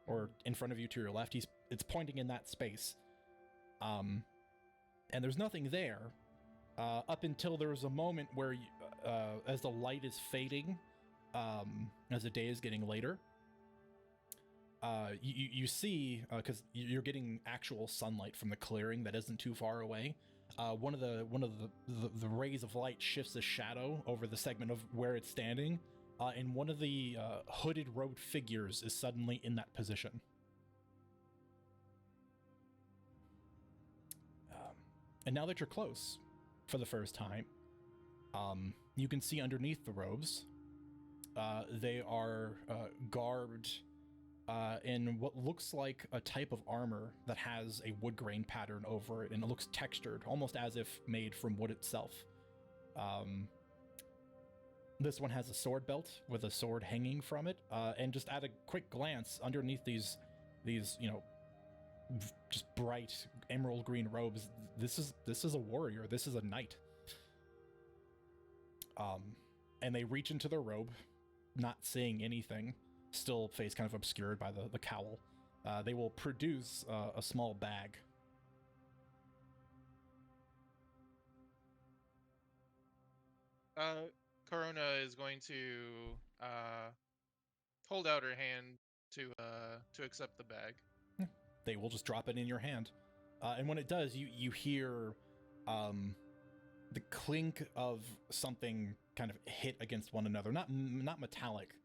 or in front of you to your left, it's pointing in that space. And there's nothing there. Up until there's a moment where, as the light is fading, as the day is getting later, you see, because you're getting actual sunlight from the clearing that isn't too far away. One of the rays of light shifts a shadow over the segment of where it's standing, and one of the hooded robed figures is suddenly in that position. And now that you're close, for the first time, you can see underneath the robes, they are garbed in what looks like a type of armor that has a wood grain pattern over it, and it looks textured, almost as if made from wood itself. This one has a sword belt with a sword hanging from it, and just at a quick glance underneath these you know, just bright emerald green robes, this is a warrior. This is a knight. And they reach into their robe, not seeing anything, still face kind of obscured by the cowl. They will produce a small bag. Corona is going to hold out her hand to accept the bag. They will just drop it in your hand. And when it does, you hear the clink of something kind of hit against one another. Not metallic,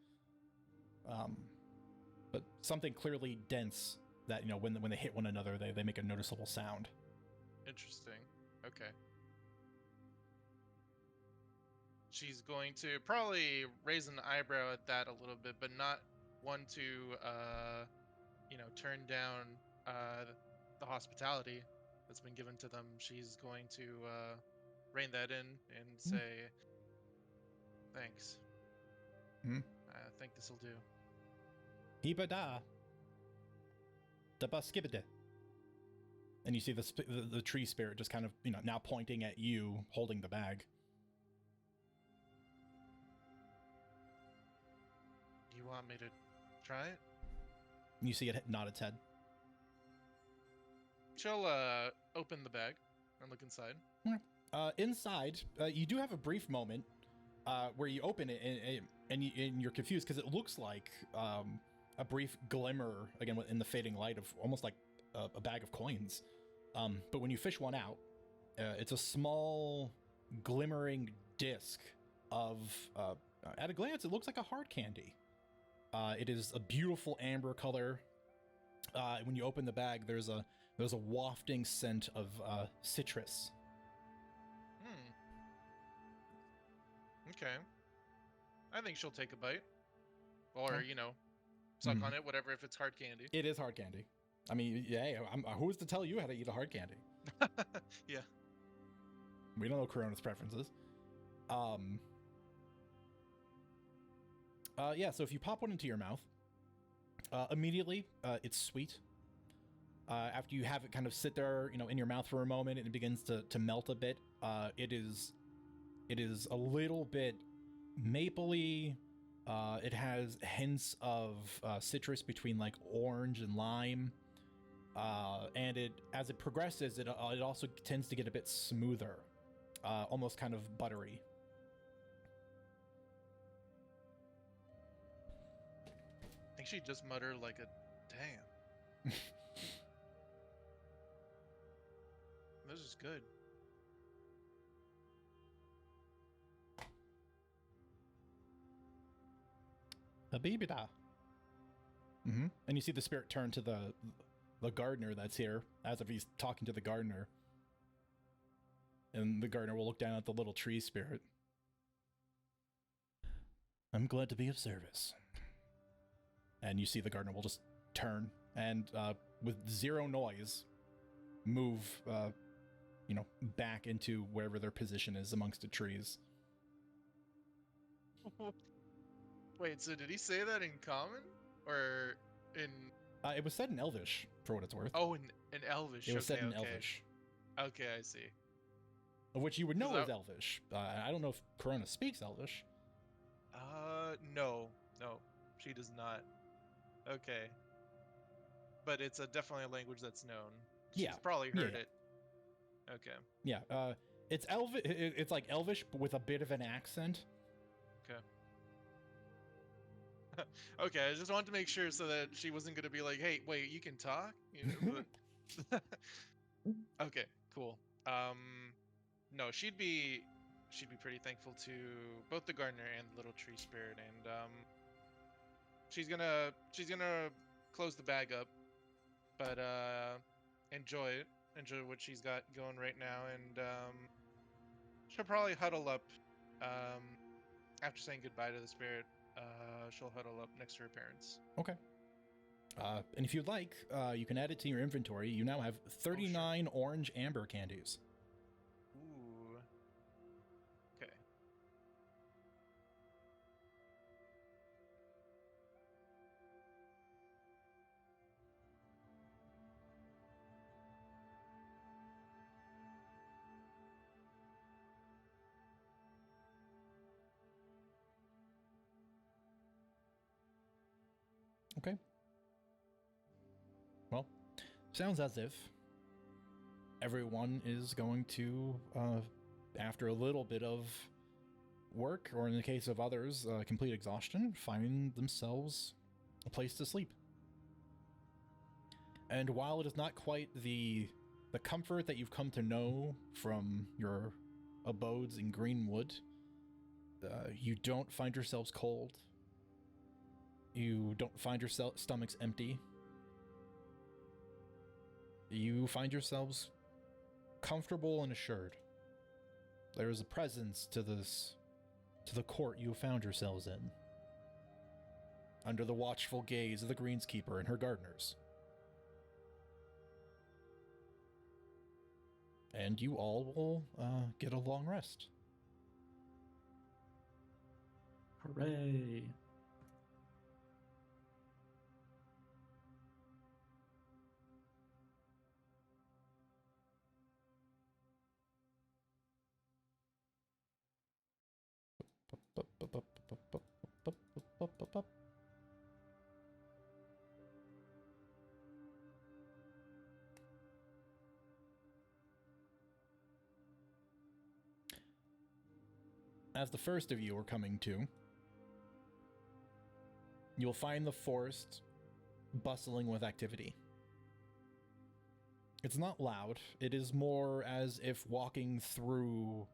but something clearly dense that, you know, when they hit one another, they make a noticeable sound. Interesting. Okay. She's going to probably raise an eyebrow at that a little bit, but not one to, you know, turn down the hospitality that's been given to them. She's going to rein that in and say, "Thanks. I think this will do." Ibada. Dabaskibide. And you see the tree spirit just kind of, you know, now pointing at you, holding the bag. You want me to try it? You see it nod its head. She'll open the bag and look inside. Inside, you do have a brief moment where you open it and you're confused because it looks like a brief glimmer, again, in the fading light of almost like a bag of coins. But when you fish one out, it's a small glimmering disc of, at a glance, it looks like a hard candy. It is a beautiful amber color. When you open the bag, there's a wafting scent of citrus. Okay. I think she'll take a bite. Or, suck on it, whatever, if it's hard candy. It is hard candy. I mean, yeah, who's to tell you how to eat a hard candy? Yeah. We don't know Corona's preferences. Yeah, so if you pop one into your mouth, immediately, it's sweet. After you have it kind of sit there, in your mouth for a moment, and it begins to melt a bit, it is a little bit mapley. It has hints of citrus between like orange and lime. And as it progresses, it also tends to get a bit smoother, almost kind of buttery. I think she just muttered like a damn. This is good. Habibida. Mm-hmm. And you see the spirit turn to the gardener that's here, as if he's talking to the gardener. And the gardener will look down at the little tree spirit. I'm glad to be of service. And you see the gardener will just turn and, with zero noise, move, back into wherever their position is amongst the trees. Wait, so did he say that in common? Or in... It was said in Elvish, for what it's worth. Oh, in Elvish. It was said in okay. Elvish. Okay, I see. Of which you would know Is is Elvish. I don't know if Corona speaks Elvish. No, she does not. Okay. But it's definitely a language that's known. She's probably heard it. Okay. Yeah, it's it's like Elvish, but with a bit of an accent. Okay. Okay, I just wanted to make sure so that she wasn't gonna be like, "Hey, wait, you can talk?" Okay, cool. No, she'd be pretty thankful to both the gardener and the little tree spirit, and she's gonna close the bag up, but enjoy what she's got going right now, and she'll probably huddle up after saying goodbye to the spirit. She'll huddle up next to her parents. Okay. And if you'd like, you can add it to your inventory. You now have 39 orange amber candies. Ooh. Okay. Okay. Well, sounds as if everyone is going to, after a little bit of work, or in the case of others, complete exhaustion, find themselves a place to sleep. And while it is not quite the comfort that you've come to know from your abodes in Greenwood, you don't find yourselves cold. You don't find your stomachs empty. You find yourselves comfortable and assured. There is a presence to the court you have found yourselves in, under the watchful gaze of the Greenskeeper and her gardeners. And you all will get a long rest. Hooray! as the first of you are coming to, you'll find the forest bustling with activity. It's not loud. It is more as if walking through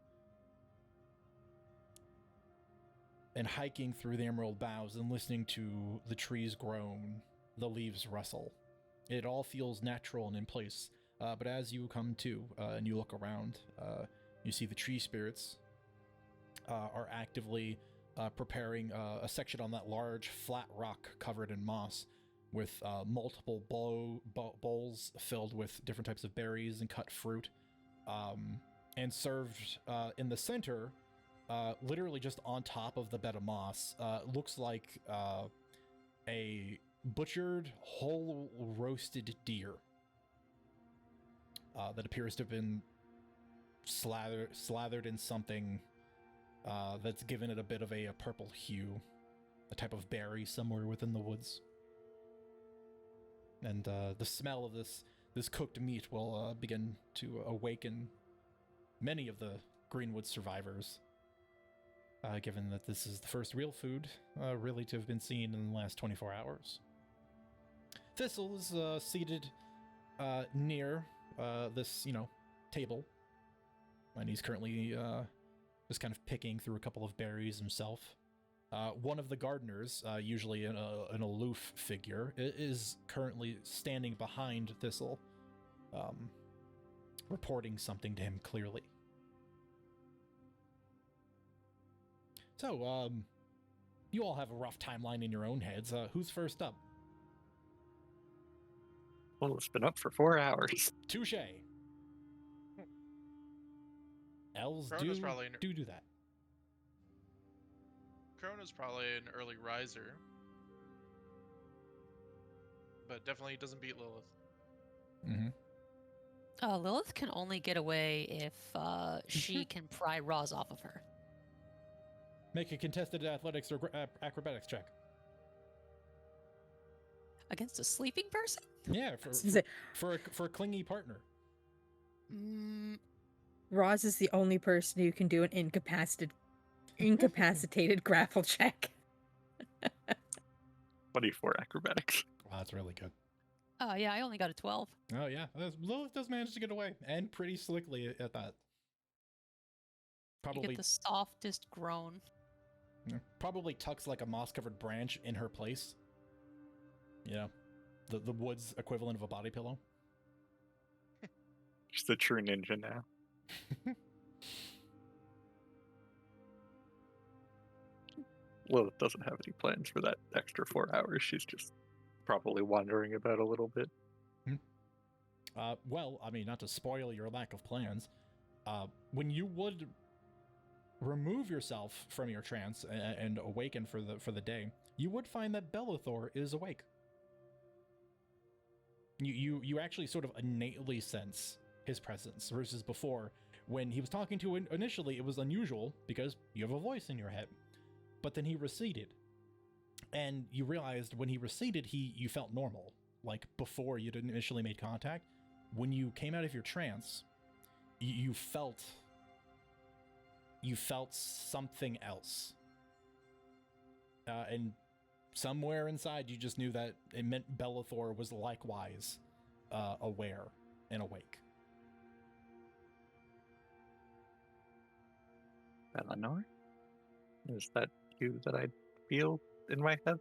and hiking through the emerald boughs and listening to the trees groan, the leaves rustle. It all feels natural and in place. But as you come to and you look around, you see the tree spirits are actively preparing a section on that large flat rock covered in moss with multiple bowls filled with different types of berries and cut fruit, and served in the center, literally just on top of the bed of moss, looks like a butchered, whole roasted deer that appears to have been slathered in something that's given it a bit of a purple hue, a type of berry somewhere within the woods. And the smell of this cooked meat will begin to awaken many of the Greenwood survivors, given that this is the first real food really to have been seen in the last 24 hours. Thistle is seated near this, table, and he's currently just kind of picking through a couple of berries himself. One of the gardeners, usually an aloof figure, is currently standing behind Thistle, reporting something to him clearly. So, you all have a rough timeline in your own heads. Who's first up? Well, it's been up for 4 hours. Touche. Elves Krona's probably an- do that. Krona's probably an early riser, but definitely doesn't beat Lilith. Mm-hmm. Lilith can only get away if she can pry Roz off of her. Make a contested athletics or acrobatics check. Against a sleeping person? Yeah, for a clingy partner. Roz is the only person who can do an incapacitated grapple check. 24 acrobatics. Wow, that's really good. Oh, yeah, I only got a 12. Oh, yeah. Lilith does manage to get away, and pretty slickly at that. You Probably get the softest groan. probably tucks like a moss-covered branch in her place. The woods equivalent of a body pillow. She's a true ninja now. Lilith doesn't have any plans for that extra 4 hours. She's just probably wandering about a little bit. Well, I mean, not to spoil your lack of plans, when you would remove yourself from your trance and awaken for the day, you would find that Bellathor is awake. You actually sort of innately sense his presence versus before when he was talking to you initially. It was unusual because you have a voice in your head, but then he receded, and you realized when he receded, you felt normal, like before you'd initially made contact. When you came out of your trance, you felt something else, and somewhere inside you just knew that it meant Bellathor was likewise aware and awake. Eleanor? Is that you that I feel in my head?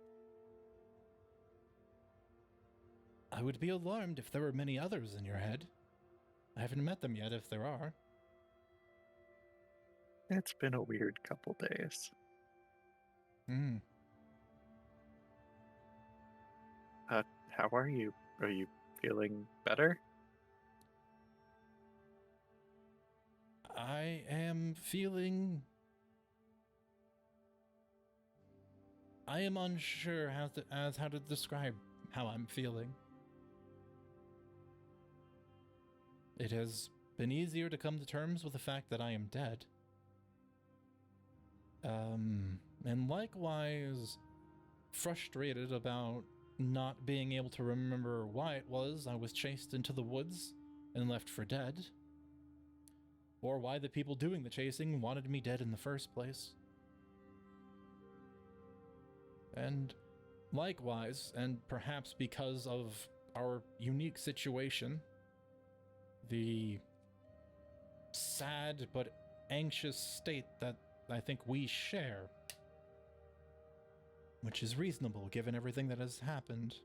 I would be alarmed if there were many others in your head. I haven't met them yet, if there are. It's been a weird couple days. How are you? Are you feeling better? I am feeling... I am unsure how to describe how I'm feeling. It has been easier to come to terms with the fact that I am dead. And likewise, frustrated about not being able to remember why it was I was chased into the woods and left for dead. or why the people doing the chasing wanted me dead in the first place. And likewise, and perhaps because of our unique situation, the sad but anxious state that I think we share, which is reasonable given everything that has happened.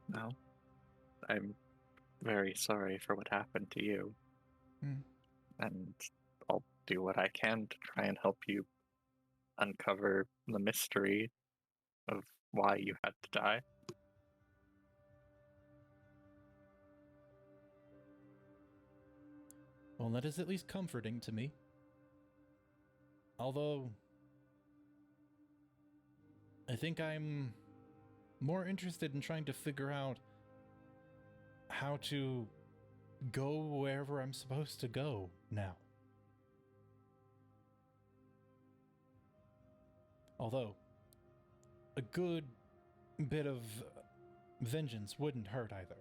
No, I'm very sorry for what happened to you. And I'll do what I can to try and help you uncover the mystery of why you had to die. Well, that is at least comforting to me. Although, I think I'm more interested in trying to figure out how to go wherever I'm supposed to go now. Although, a good bit of vengeance wouldn't hurt either.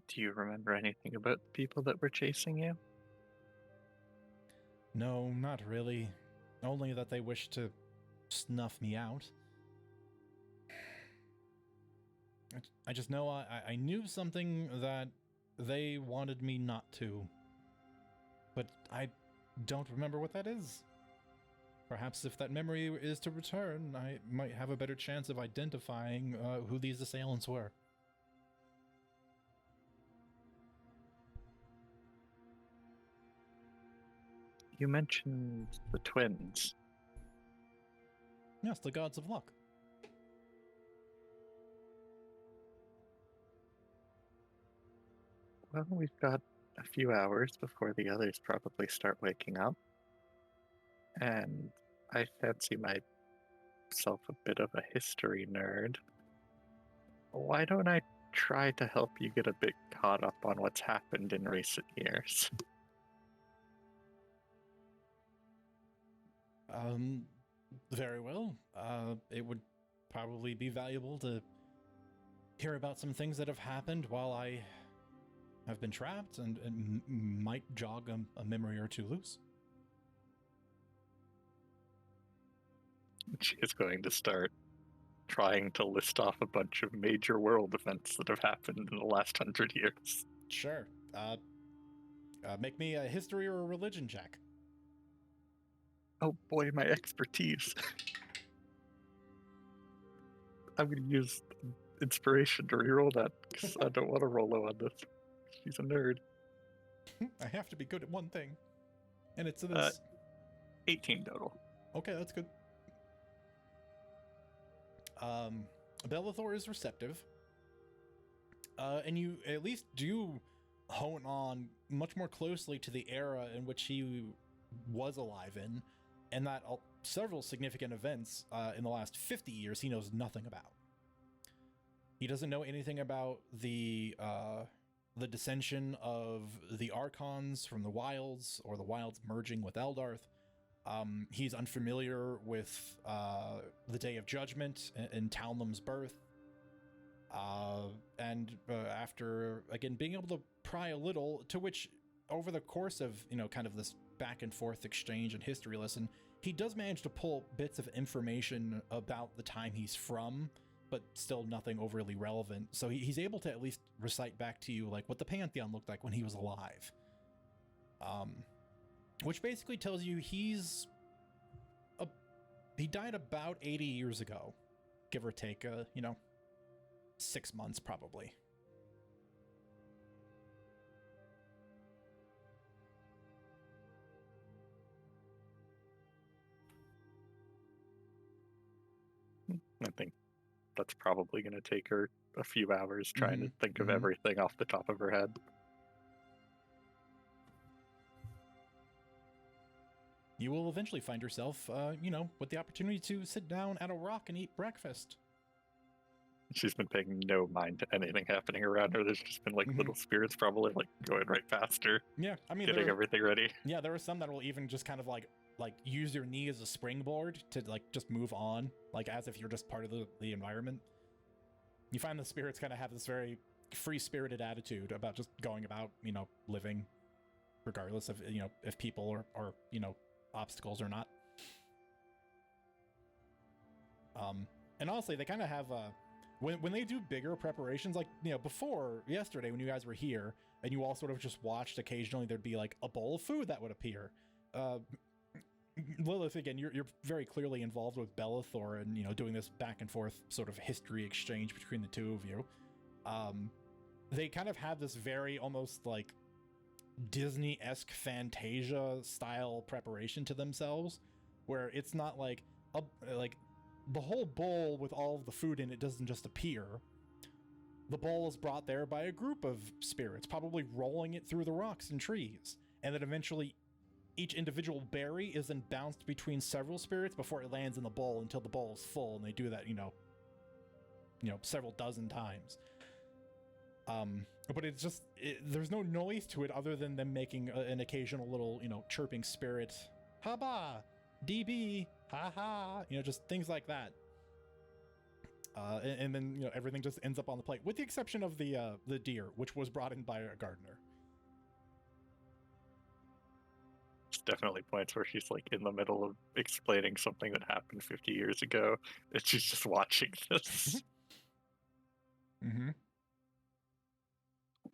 Do you remember anything about the people that were chasing you? No, not really. Only that they wished to snuff me out. I just know I knew something that they wanted me not to. But I don't remember what that is. Perhaps if that memory is to return, I might have a better chance of identifying who these assailants were. You mentioned the twins. Yes, the gods of luck. Well, we've got a few hours before the others probably start waking up. And I fancy myself a bit of a history nerd. Why don't I try to help you get a bit caught up on what's happened in recent years? Very well. It would probably be valuable to hear about some things that have happened while I have been trapped and might jog a memory or two loose. She is going to start trying to list off a bunch of major world events that have happened in the last 100 years. Sure. Make me a history or a religion check. Oh boy, my expertise. I'm going to use inspiration to reroll that because I don't want to roll low on this. She's a nerd. I have to be good at one thing. And it's this. 18 total. Okay, that's good. Bellathor is receptive. And you at least do hone on much more closely to the era in which he was alive in, and that several significant events in the last 50 years he knows nothing about. He doesn't know anything about the dissension of the Archons from the Wilds, or the Wilds merging with Eldarth. He's unfamiliar with the Day of Judgment and Talnum's birth. And after, again, being able to pry a little, to which, over the course of, kind of this back and forth exchange and history lesson, he does manage to pull bits of information about the time he's from, but still nothing overly relevant. So he's able to at least recite back to you, like, what the Pantheon looked like when he was alive. Which basically tells you he died about 80 years ago, give or take, 6 months probably. I think that's probably going to take her a few hours trying to think of everything off the top of her head. You will eventually find yourself, with the opportunity to sit down at a rock and eat breakfast. She's been paying no mind to anything happening around her. There's just been little spirits probably going right past her. Yeah, I mean, getting everything ready. Yeah, there are some that will even just kind of like use your knee as a springboard to like just move on, like as if you're just part of the environment. You find the spirits kind of have this very free-spirited attitude about just going about, living, regardless of, if people are obstacles or not. And honestly, they kind of have when they do bigger preparations, like before yesterday when you guys were here and you all sort of just watched, occasionally there'd be like a bowl of food that would appear. Lilith, again, you're very clearly involved with Bellathor and doing this back and forth sort of history exchange between the two of you. They kind of have this very almost like Disney-esque Fantasia style preparation to themselves, where it's not like the whole bowl with all of the food in it doesn't just appear. The bowl is brought there by a group of spirits, probably rolling it through the rocks and trees, and then eventually each individual berry is then bounced between several spirits before it lands in the bowl until the bowl is full, and they do that, several dozen times. But it's just, there's no noise to it other than them making an occasional little, chirping spirit, haba, DB, haha, just things like that. And then, everything just ends up on the plate, with the exception of the deer, which was brought in by a gardener. It's definitely points where she's like in the middle of explaining something that happened 50 years ago, and she's just watching this. Mm-hmm.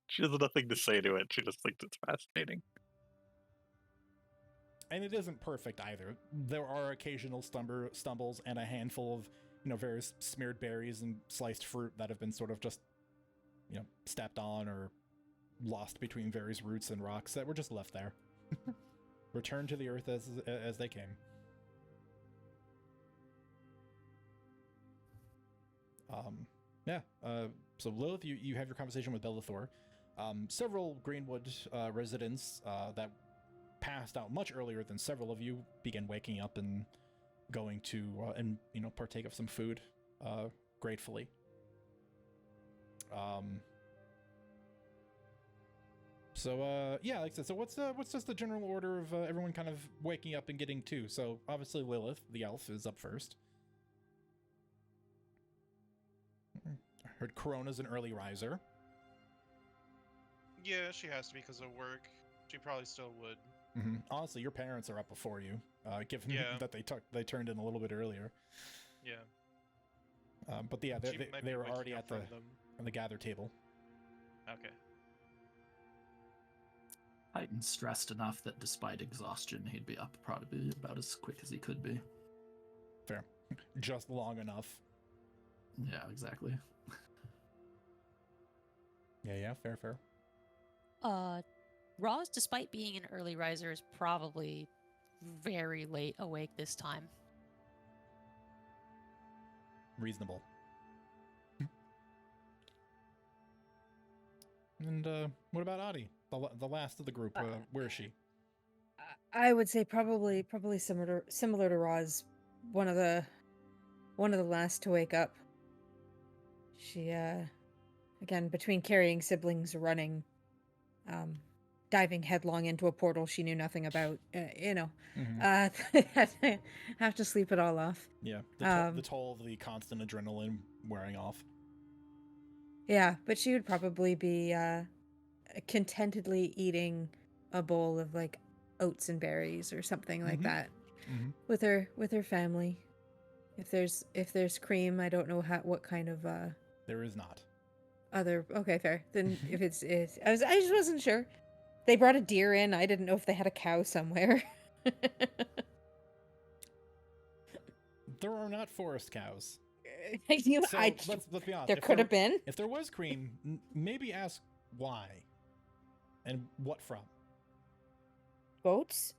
She has nothing to say to it. She just thinks it's fascinating. And it isn't perfect either. There are occasional stumbles and a handful of, various smeared berries and sliced fruit that have been sort of just, stepped on or lost between various roots and rocks that were just left there. Returned to the earth as they came. So Lilith, you have your conversation with Bellathor. Several Greenwood residents that passed out much earlier than several of you began waking up and going to partake of some food gratefully. Like I said, so what's just the general order of everyone kind of waking up and getting to? So obviously Lilith, the elf, is up first. I heard Corona's an early riser. Yeah, she has to be because of work. She probably still would. Mm-hmm. Honestly, your parents are up before you, given that they turned in a little bit earlier. Yeah. But yeah, they were already at the gather table. Okay. Titan's stressed enough that despite exhaustion, he'd be up probably about as quick as he could be. Fair. Just long enough. Yeah, exactly. Yeah, fair. Roz, despite being an early riser, is probably very late awake this time. Reasonable. And what about Adi, the last of the group? Where is she? I would say probably similar to Roz, one of the last to wake up. She again, between carrying siblings, running, diving headlong into a portal she knew nothing about, have to sleep it all off. Yeah, the toll of the constant adrenaline wearing off. Yeah, but she would probably be contentedly eating a bowl of like oats and berries or something like that with her family. If there's cream, I don't know what kind of There is not. Okay, fair. Then if it's I just wasn't sure. They brought a deer in. I didn't know if they had a cow somewhere. There are not forest cows. Let's be honest. There could have been. If there was cream, maybe ask why and what from. Boats?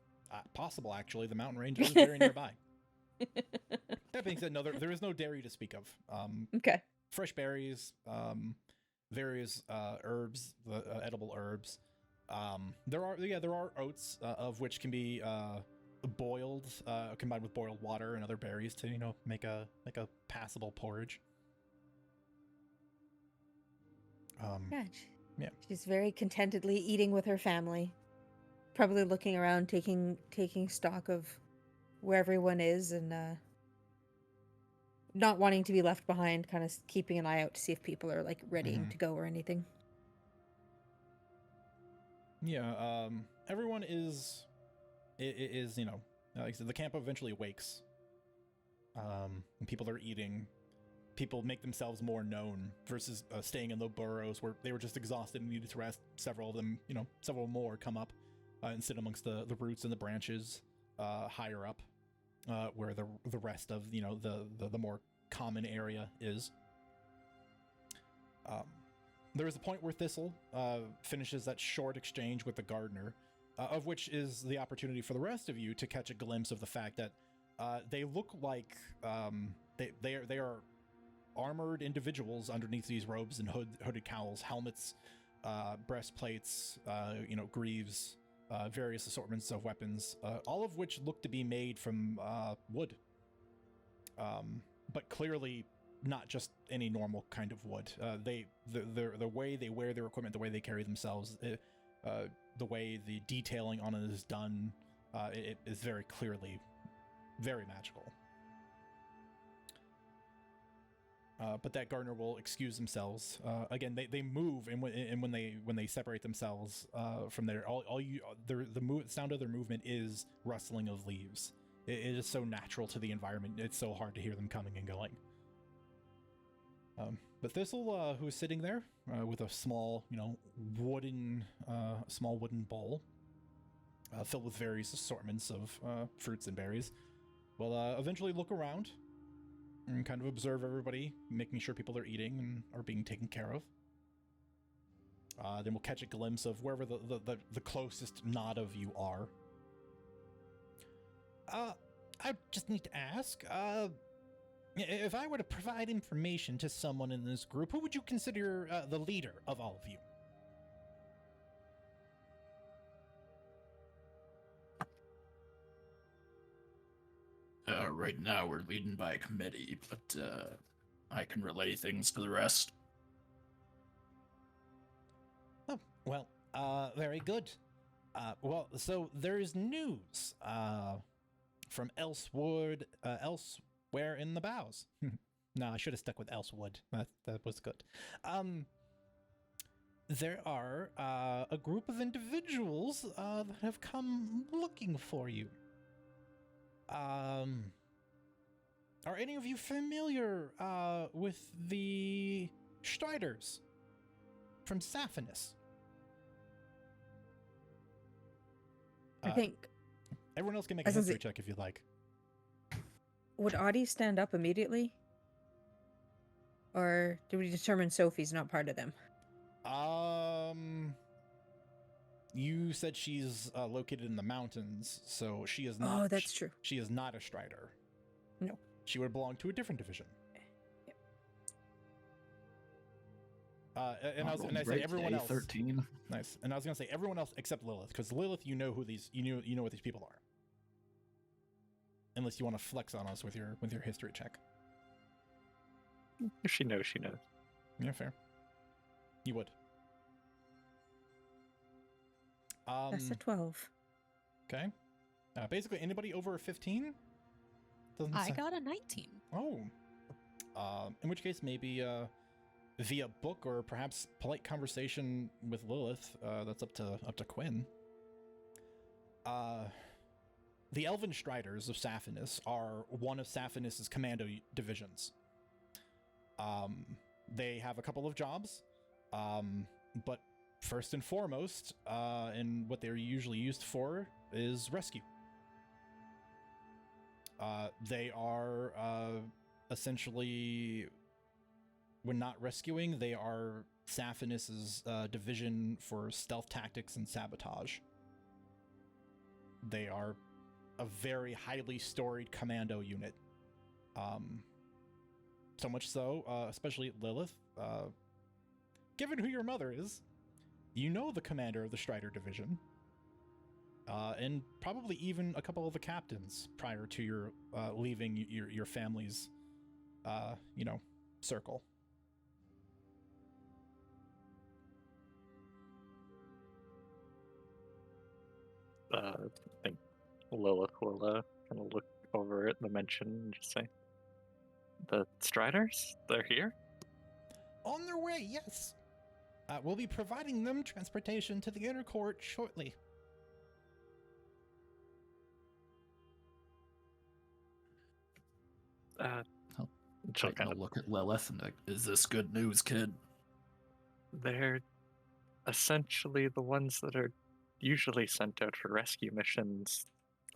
Possible, actually. The mountain range is very nearby. That being said, no, there is no dairy to speak of. Okay. Fresh berries, various herbs, edible herbs. There are oats, of which can be boiled, combined with boiled water and other berries to make a passable porridge. Yeah. She's very contentedly eating with her family, probably looking around, taking stock of where everyone is and not wanting to be left behind, kind of keeping an eye out to see if people are like readying Mhm. to go or anything. Yeah, everyone is you know, like I said, the camp eventually wakes. And people are eating. People make themselves more known versus staying in the burrows where they were just exhausted and needed to rest. Several of them, you know, several more come up and sit amongst the roots and the branches higher up, where the rest of, you know, the more common area is. There is a point where Thistle finishes that short exchange with the gardener, of which is the opportunity for the rest of you to catch a glimpse of the fact that they look like they are armored individuals underneath these robes and hooded cowls, helmets, breastplates, you know, greaves, various assortments of weapons, all of which look to be made from wood, but clearly not just any normal kind of wood. The way they wear their equipment, the way they carry themselves, the way the detailing on it is done, it is very clearly very magical. But that gardener will excuse themselves. Again, they move, and when they separate themselves from there, the sound of their movement is rustling of leaves. It is so natural to the environment. It's so hard to hear them coming and going. But Thistle, who is sitting there with a small, you know, wooden bowl filled with various assortments of fruits and berries, will eventually look around and kind of observe everybody, making sure people are eating and are being taken care of. Then we'll catch a glimpse of wherever the closest knot of you are. I just need to ask, if I were to provide information to someone in this group, who would you consider the leader of all of you? Right now we're leading by a committee, but I can relay things to the rest. Oh, well, very good. Well, so there's news from elsewhere in the bows. No, I should have stuck with Elsewood. That was good. There are a group of individuals that have come looking for you. Are any of you familiar with the Striders from Saphinus? I think. Everyone else can make a history check if you'd like. Would Audie stand up immediately? Or did we determine Sophie's not part of them? You said she's located in the mountains, so she is not. Oh, that's true. She is not a Strider. No. She would belong to a different division. And I say everyone else. 13. Nice. And I was gonna say everyone else except Lilith, because Lilith, you know what these people are. Unless you want to flex on us with your history check. If she knows, she knows. Yeah, fair. You would. That's a 12. Okay. Basically, anybody over a 15? I got a 19. Oh. In which case, maybe via book or perhaps polite conversation with Lilith. That's up to Quinn. The Elven Striders of Saphinus are one of Saphinus's commando divisions. They have a couple of jobs, but first and foremost, and what they're usually used for is rescue. They are essentially, when not rescuing, they are Saphinus's division for stealth tactics and sabotage. They are a very highly storied commando unit. So much so, especially Lilith, given who your mother is, you know the commander of the Strider division, and probably even a couple of the captains prior to your leaving your family's, circle. I think Lilith will kind of look over at the mention and just say, "The Striders? They're here?" On their way, yes. We'll be providing them transportation to the inner court shortly. She'll Titan kind will of. look at Lilith and like, is this good news, kid? They're essentially the ones that are usually sent out for rescue missions,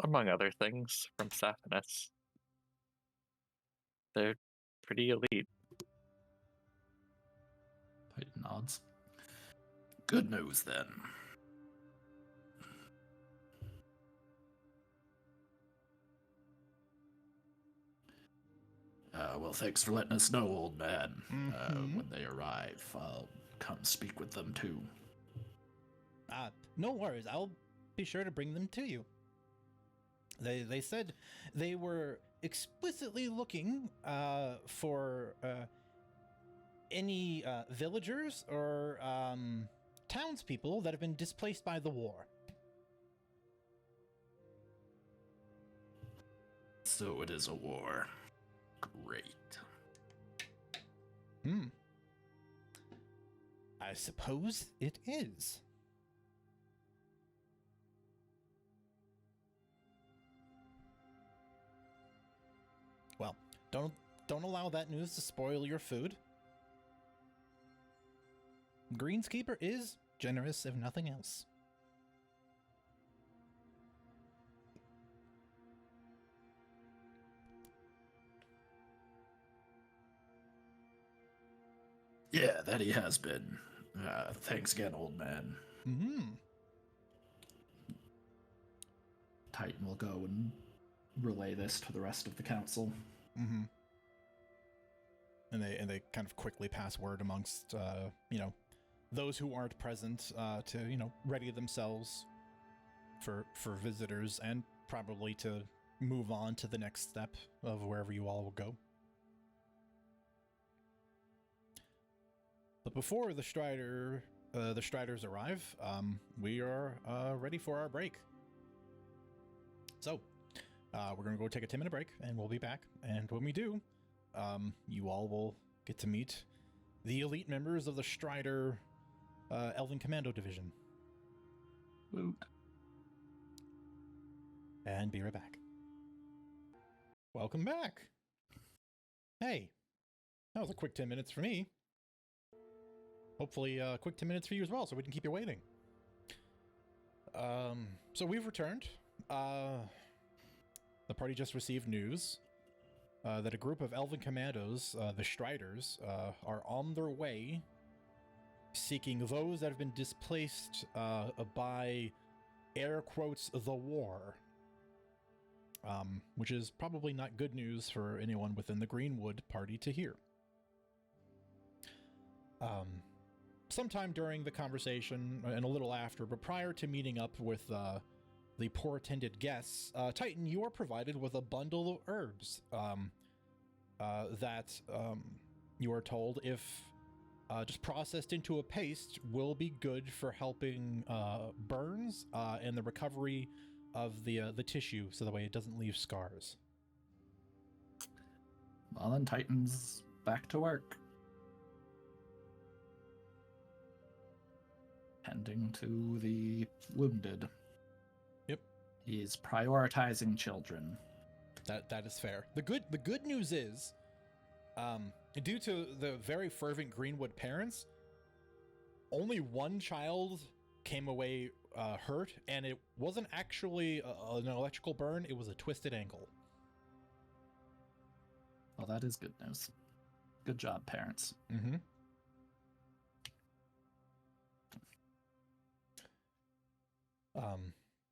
among other things, from Saphinus. They're pretty elite. Titan nods. Good news, then. Well, thanks for letting us know, old man. When they arrive, I'll come speak with them, too. No worries. I'll be sure to bring them to you. They said they were explicitly looking for any villagers or townspeople that have been displaced by the war. So it is a war. Great. I suppose it is. Well, don't allow that news to spoil your food. Greenskeeper is generous, if nothing else. Yeah, that he has been. Thanks again, old man. Titan will go and relay this to the rest of the council. And they kind of quickly pass word amongst those who aren't present to ready themselves for visitors and probably to move on to the next step of wherever you all will go. But before the Striders arrive, we are ready for our break. So, we're going to go take a 10-minute break, and we'll be back. And when we do, you all will get to meet the elite members of the Strider Elven Commando Division. Woot. And be right back. Welcome back. Hey, that was a quick 10 minutes for me. Hopefully a quick 10 minutes for you as well, so we can keep you waiting. So we've returned. The party just received news that a group of Elven Commandos, the Striders, are on their way seeking those that have been displaced by, air quotes, the war. Which is probably not good news for anyone within the Greenwood party to hear. Sometime during the conversation, and a little after, but prior to meeting up with the portended guests, Titan, you are provided with a bundle of herbs that you are told, if just processed into a paste, will be good for helping burns and the recovery of the tissue, so that way it doesn't leave scars. Well, then Titan's back to work. Tending to the wounded. Yep. He's prioritizing children. That is fair. The good news is, due to the very fervent Greenwood parents, only one child came away hurt, and it wasn't actually an electrical burn, it was a twisted ankle. Well, that is good news. Good job, parents. Mm-hmm.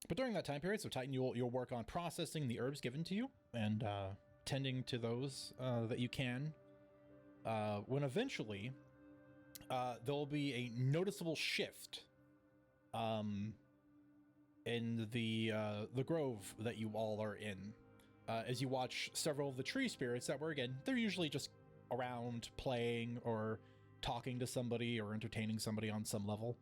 But during that time period, so Titan, you'll work on processing the herbs given to you and tending to those that you can. When eventually there'll be a noticeable shift in the grove that you all are in, as you watch several of the tree spirits that were, again, they're usually just around playing or talking to somebody or entertaining somebody on some level.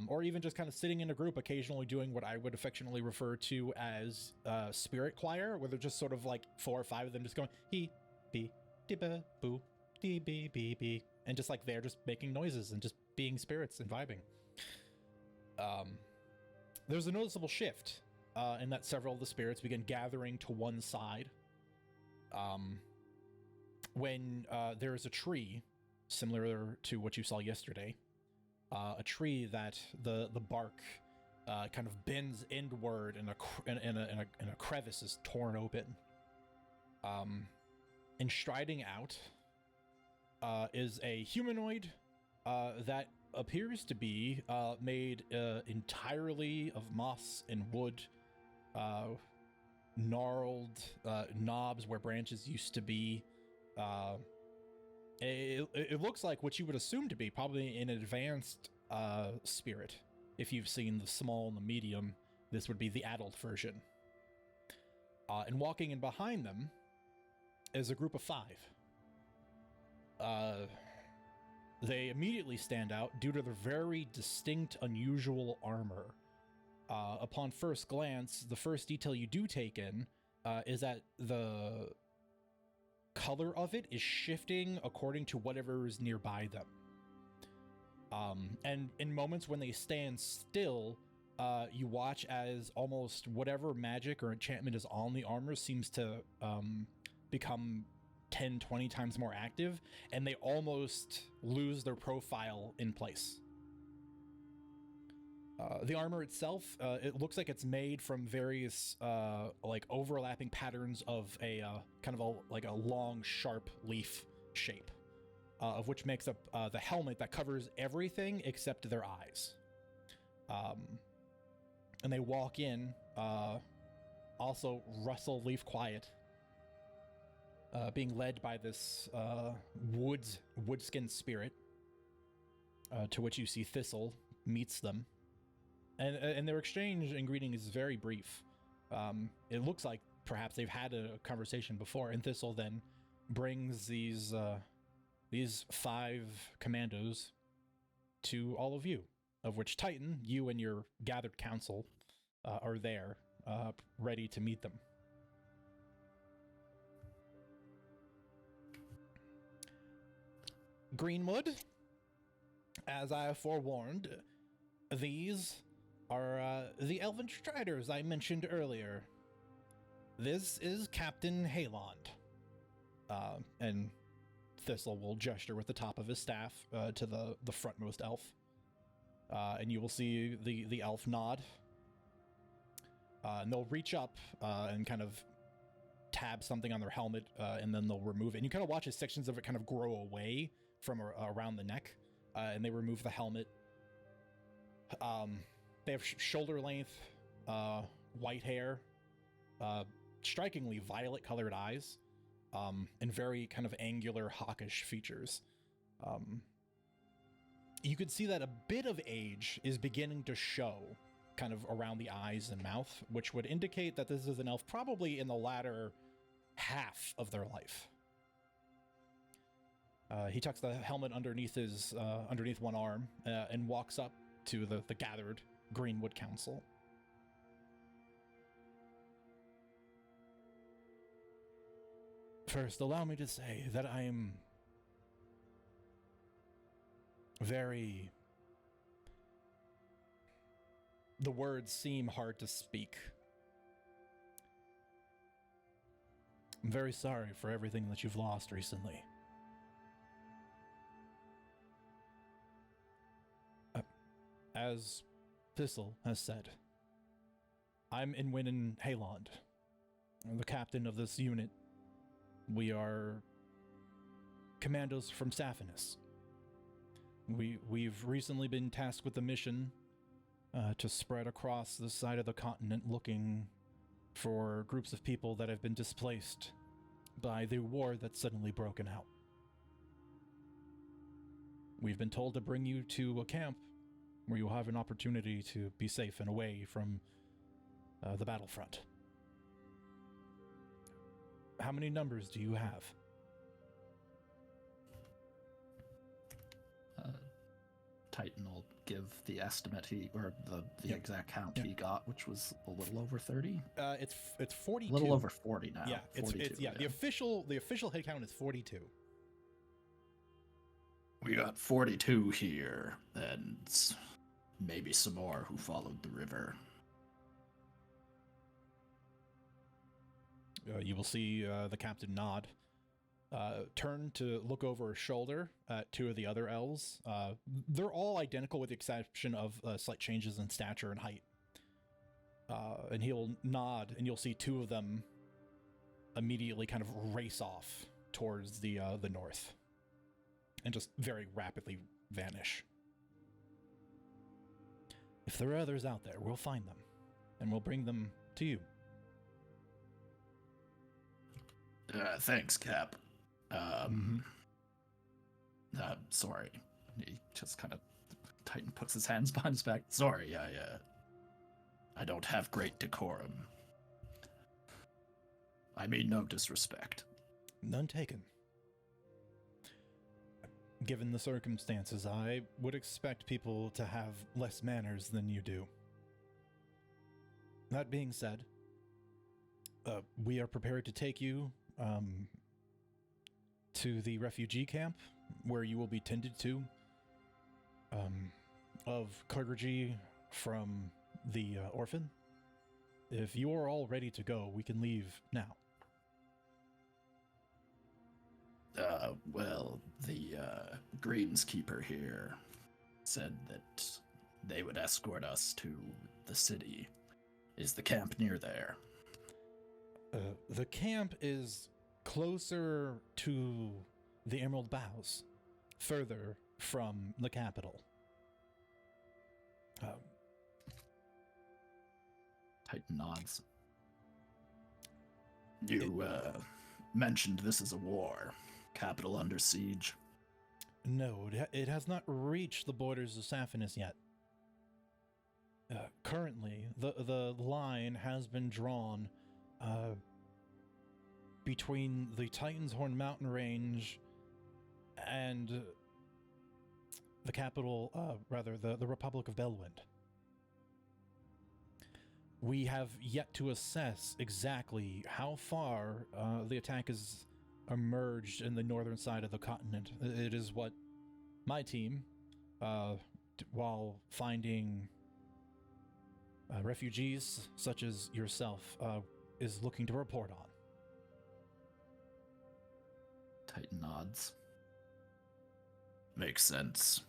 or even just kind of sitting in a group, occasionally doing what I would affectionately refer to as spirit choir, where they're just sort of like 4 or 5 of them just going he, be, di ba, boo, di be, be, and just like they're just making noises and just being spirits and vibing. There's a noticeable shift in that several of the spirits begin gathering to one side. When there is a tree similar to what you saw yesterday, a tree that the bark kind of bends inward and a crevice is torn open. And striding out is a humanoid that appears to be made entirely of moss and wood, gnarled knobs where branches used to be. It looks like what you would assume to be probably an advanced spirit. If you've seen the small and the medium, this would be the adult version. And walking in behind them is a group of 5. They immediately stand out due to their very distinct, unusual armor. Upon first glance, the first detail you do take in is that the color of it is shifting according to whatever is nearby them. And in moments when they stand still, you watch as almost whatever magic or enchantment is on the armor seems to become 10, 20 times more active, and they almost lose their profile in place. The armor itself, it looks like it's made from various like overlapping patterns of a kind of a long, sharp leaf shape, of which makes up the helmet that covers everything except their eyes. And they walk in, also rustle leaf quiet, being led by this woodskin spirit, to which you see Thistle meets them. And their exchange and greeting is very brief. It looks like perhaps they've had a conversation before, and Thistle then brings these 5 commandos to all of you, of which Titan, you and your gathered council are there, ready to meet them. Greenwood, as I have forewarned, these are the elven striders I mentioned earlier. This is Captain Haylond. And Thistle will gesture with the top of his staff to the frontmost elf. And you will see the elf nod. And they'll reach up and kind of tab something on their helmet, and then they'll remove it. And you kind of watch as sections of it kind of grow away from around the neck, and they remove the helmet. They have shoulder length, white hair, strikingly violet colored eyes, and very kind of angular, hawkish features. You could see that a bit of age is beginning to show kind of around the eyes and mouth, which would indicate that this is an elf probably in the latter half of their life. He tucks the helmet underneath his underneath one arm and walks up to the gathered Greenwood Council. First, allow me to say that I am very... The words seem hard to speak. I'm very sorry for everything that you've lost recently. As Thistle has said, I'm Inwin Haylond. I'm the captain of this unit. We are commandos from Saphinus. We've recently been tasked with the mission to spread across the side of the continent looking for groups of people that have been displaced by the war that's suddenly broken out. We've been told to bring you to a camp where you'll have an opportunity to be safe and away from the battlefront. How many numbers do you have? Titan will give the estimate the Yep. exact count Yep. he got, which was a little over 30. It's 42. A little over 40 now. Yeah, it's 42, the official head count is 42. We got 42 here, and maybe some more who followed the river. You will see the captain nod, turn to look over his shoulder at two of the other elves. They're all identical with the exception of slight changes in stature and height. And he'll nod, and you'll see two of them immediately kind of race off towards the north, and just very rapidly vanish. If there are others out there, we'll find them, and we'll bring them to you. Thanks, Cap. Sorry. He just kind of Titan puts his hands behind his back. Sorry, I don't have great decorum. I mean no disrespect. None taken. Given the circumstances, I would expect people to have less manners than you do. That being said, we are prepared to take you to the refugee camp, where you will be tended to, of clergy from the orphan. If you are all ready to go, we can leave now. Well, the Greenskeeper here said that they would escort us to the city. Is the camp near there? The camp is closer to the Emerald Boughs, further from the capital. Titan nods. You mentioned this is a war. Capital under siege. No, it has not reached the borders of Saphinus yet. Currently, the line has been drawn between the Titan's Horn mountain range and the capital, the Republic of Belwind. We have yet to assess exactly how far the attack has emerged in the northern side of the continent. It is what my team, while finding refugees such as yourself, is looking to report on. Titan nods. Makes sense.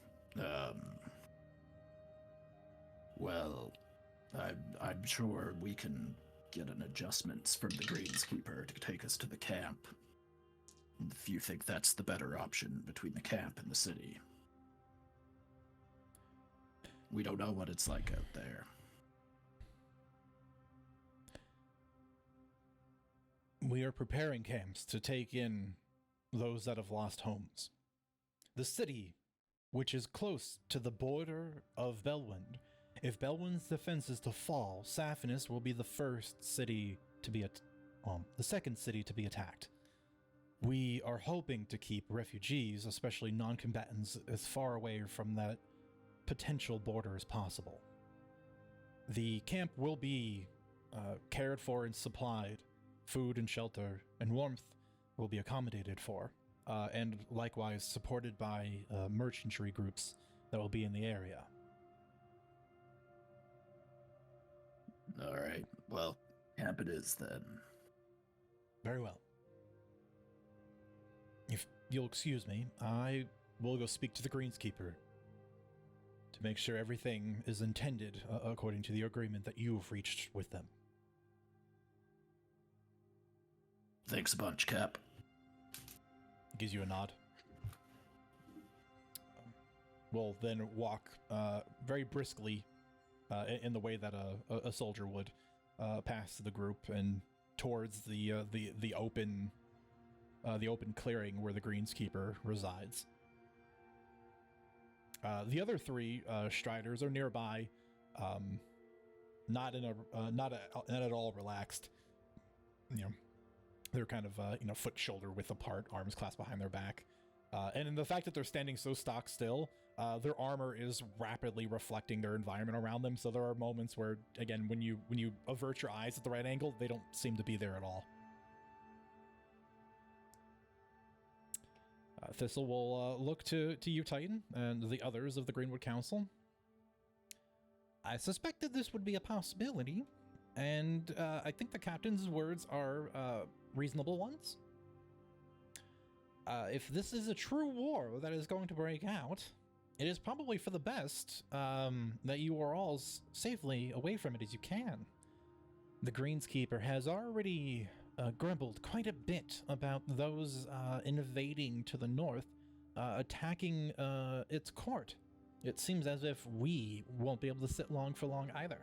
Well, I'm sure we can get an adjustment from the Greenskeeper to take us to the camp. If you think that's the better option between the camp and the city. We don't know what it's like out there. We are preparing camps to take in those that have lost homes. The city, which is close to the border of Belwind, if Belwind's defense is to fall, Saphinus will be the first city to be the second city to be attacked. We are hoping to keep refugees, especially non-combatants, as far away from that potential border as possible. The camp will be cared for and supplied. Food and shelter and warmth will be accommodated for, and likewise supported by merchantry groups that will be in the area. All right. Well, camp it is then. Very well. If you'll excuse me, I will go speak to the Greenskeeper to make sure everything is intended according to the agreement that you've reached with them. Thanks a bunch, Cap. Gives you a nod. We'll then walk very briskly in the way that a soldier would past the group and towards the open clearing where the Greenskeeper resides. The other three Striders are nearby, not at all relaxed. They're kind of foot shoulder width apart, arms clasped behind their back, and in the fact that they're standing so stock still, Their armor is rapidly reflecting their environment around them, so there are moments where, again, when you avert your eyes at the right angle, they don't seem to be there at all. Thistle will look to you, Titan, and the others of the Greenwood Council. I suspected this would be a possibility, and I think the captain's words are reasonable ones. If this is a true war that is going to break out, it is probably for the best that you are all safely away from it as you can. The Greenskeeper has already grumbled quite a bit about those invading to the north, attacking its court. It seems as if we won't be able to sit long for long either.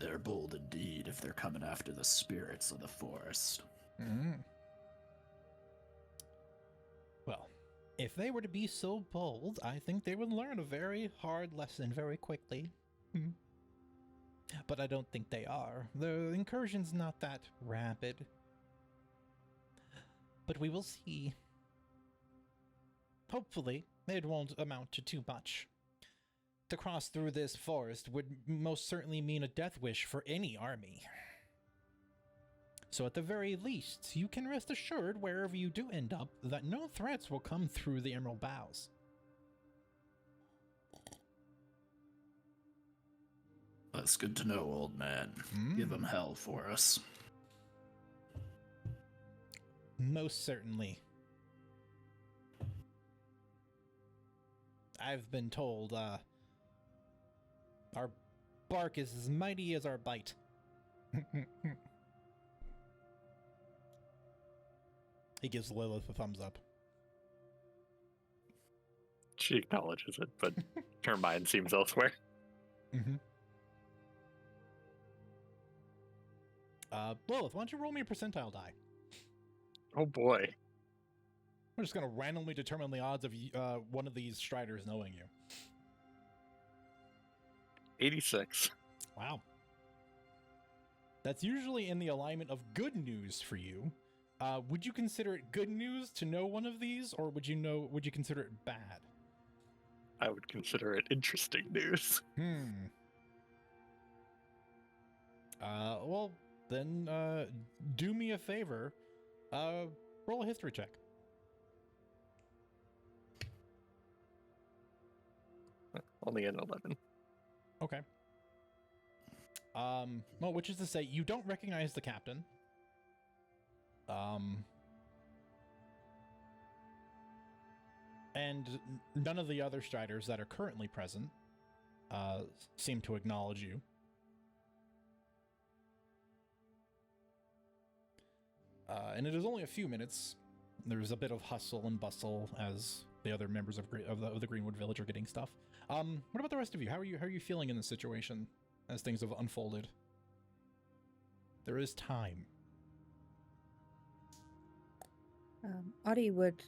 They're bold indeed if they're coming after the spirits of the forest. Well, if they were to be so bold, I think they would learn a very hard lesson very quickly. But I don't think they are. The incursion's not that rapid. But we will see. Hopefully, it won't amount to too much. To cross through this forest would most certainly mean a death wish for any army. So at the very least, you can rest assured wherever you do end up that no threats will come through the Emerald Boughs. That's good to know, old man. Give them hell for us. Most certainly. I've been told, our bark is as mighty as our bite. He gives Lilith a thumbs up. She acknowledges it, but her mind seems elsewhere. Lilith, why don't you roll me a percentile die? Oh boy. We're just going to randomly determine the odds of one of these Striders knowing you. 86. Wow. That's usually in the alignment of good news for you. Would you consider it good news to know one of these, or would you consider it bad? I would consider it interesting news. Well, then, do me a favor. Roll a history check. Only an 11. Okay. Well, which is to say, you don't recognize the captain. And none of the other Striders that are currently present, seem to acknowledge you. And it is only a few minutes. There's a bit of hustle and bustle as the other members of the Greenwood village are getting stuff. What about the rest of you? How are you feeling in this situation as things have unfolded? There is time. Audie would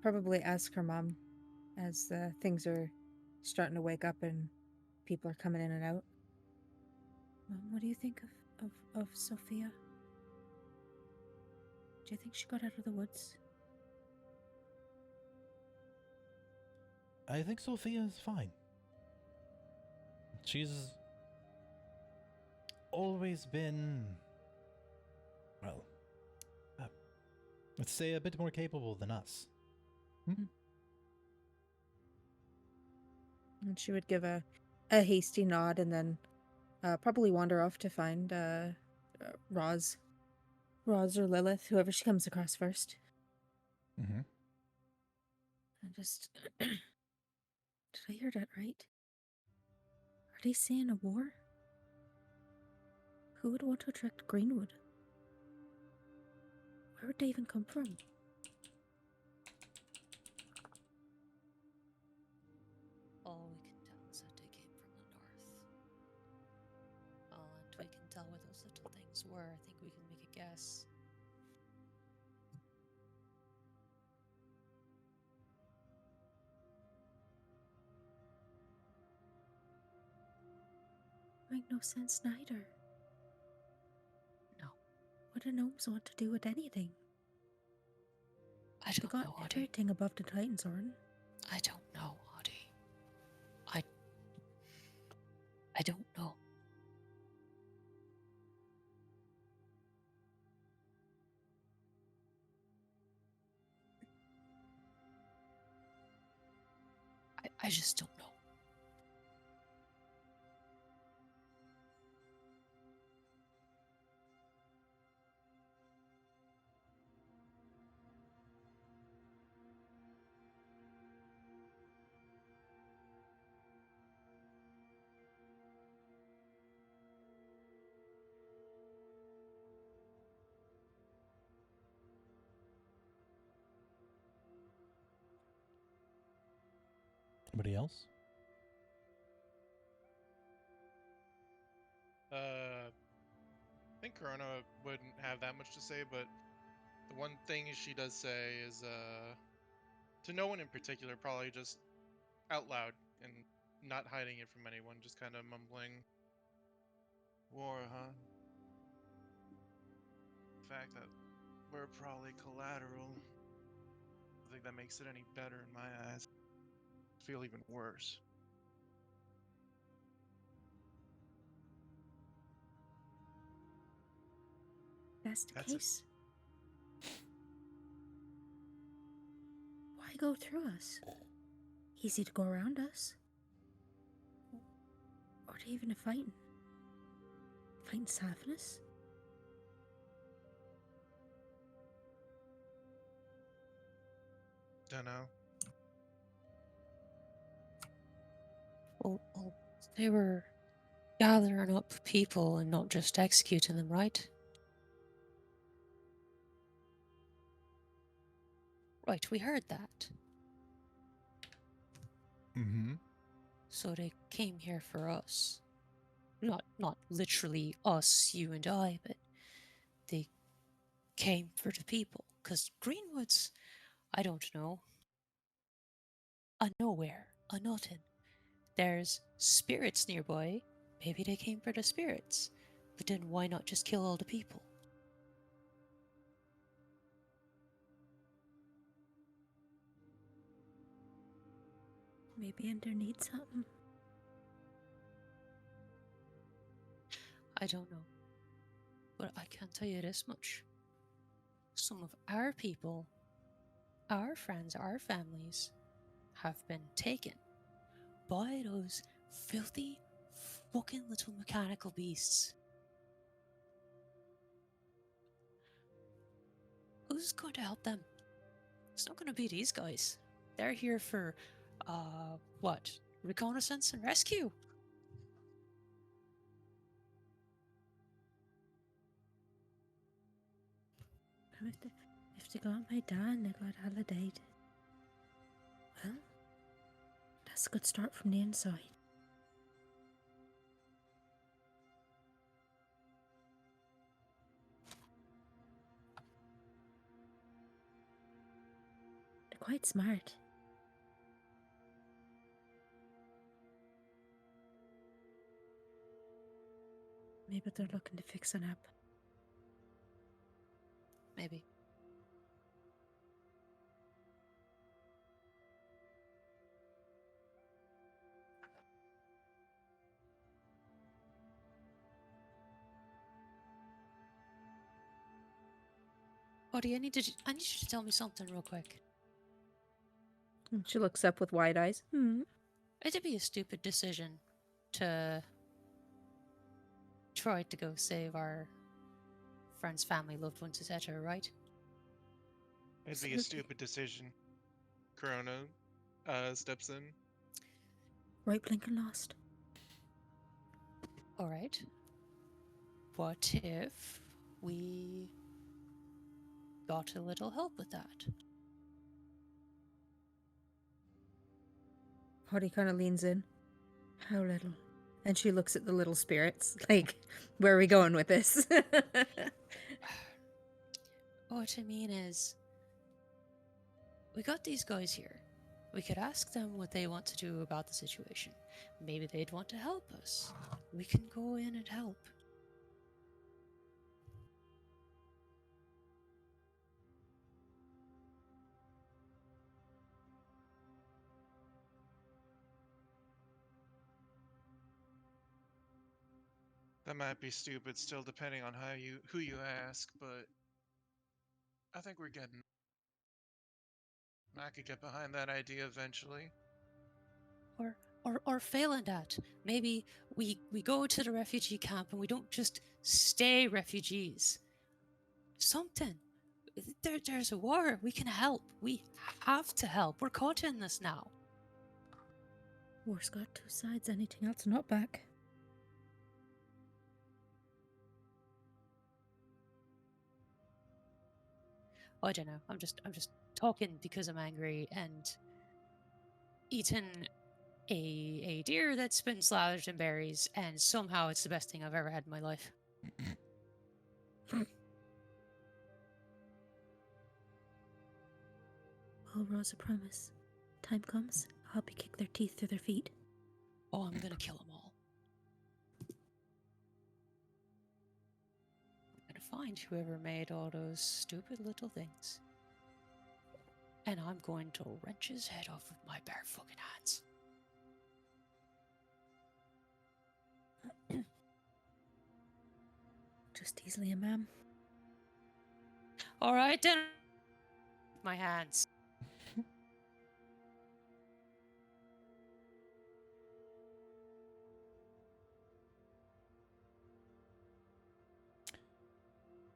probably ask her mom as things are starting to wake up and people are coming in and out. Mom, what do you think of Sophia? Do you think she got out of the woods? I think Sophia is fine. She's always been, well, let's say a bit more capable than us. And she would give a hasty nod and then probably wander off to find Roz or Lilith, whoever she comes across first. Mm-hmm. And just... Did I hear that right? Are they saying a war? Who would want to attract Greenwood? Where would they even come from? All we can tell is that they came from the north. And we can tell where those little things were. I think we can make a guess. Make no sense neither. do gnomes want to do with anything? I They don't got know, Audie. everything above the Titan's Horn. I don't know, Audie. I don't know. I just don't know. Anybody else? I think Corona wouldn't have that much to say, but the one thing she does say is, to no one in particular, probably just out loud and not hiding it from anyone, just kind of mumbling, "War, huh? The fact that we're probably collateral. I think that makes it any better in my eyes. I feel even worse." That's the That's it. case. Why go through us? Easy to go around us. Or even a fighting. Fighting Saphinus? Dunno. Well, they were gathering up people and not just executing them, right? Right, we heard that. Mm-hmm. So they came here for us. Not literally us, you and I, but they came for the people. 'Cause Greenwood's, I don't know, a nowhere, a nothing. There's spirits nearby. Maybe they came for the spirits. But then why not just kill all the people? Maybe Ender needs something. I don't know. But I can tell you this much. Some of our people, our friends, our families, have been taken by those filthy fucking little mechanical beasts. Who's going to help them? It's not going to be these guys. They're here for, what? Reconnaissance and rescue? If they got my dad and they got Holiday, well, that's a good start from the inside. They're quite smart. Maybe they're looking to fix an app. Maybe. Buddy, I need you to tell me something real quick. And she looks up with wide eyes. It'd be a stupid decision to try to go save our friends, family, loved ones, etc., right? It'd be a stupid decision. Corona steps in. Right blinking lost. Alright. What if we got a little help with that? Hottie kind of leans in. How little? And she looks at the little spirits. Like, where are we going with this? What I mean is, we got these guys here. We could ask them what they want to do about the situation. Maybe they'd want to help us. We can go in and help. That might be stupid still, depending on who you ask, but I think we're getting. I could get behind that idea eventually. Or failing that, maybe we go to the refugee camp and we don't just stay refugees. Something. There's a war. We can help. We have to help. We're caught in this now. War's got two sides. Anything else not back. I don't know. I'm just talking because I'm angry and eating a deer that's been slathered in berries, and somehow it's the best thing I've ever had in my life. Well, Rosa, promise. Time comes, I'll help you kick their teeth through their feet. Oh, I'm gonna kill them all. I'm gonna find whoever made all those stupid little things. And I'm going to wrench his head off with my bare fucking hands. Just easily, ma'am. Alright then. My hands.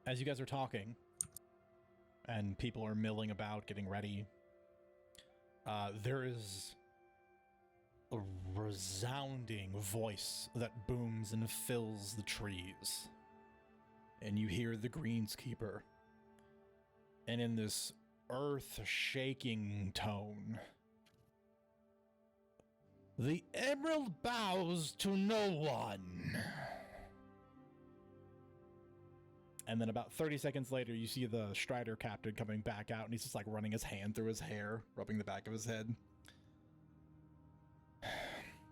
As you guys are talking, and people are milling about, getting ready, there is a resounding voice that booms and fills the trees. And you hear the Greenskeeper. And in this earth-shaking tone, "The Emerald bows to no one." And then about 30 seconds later, you see the Strider captain coming back out, and he's just like running his hand through his hair, rubbing the back of his head.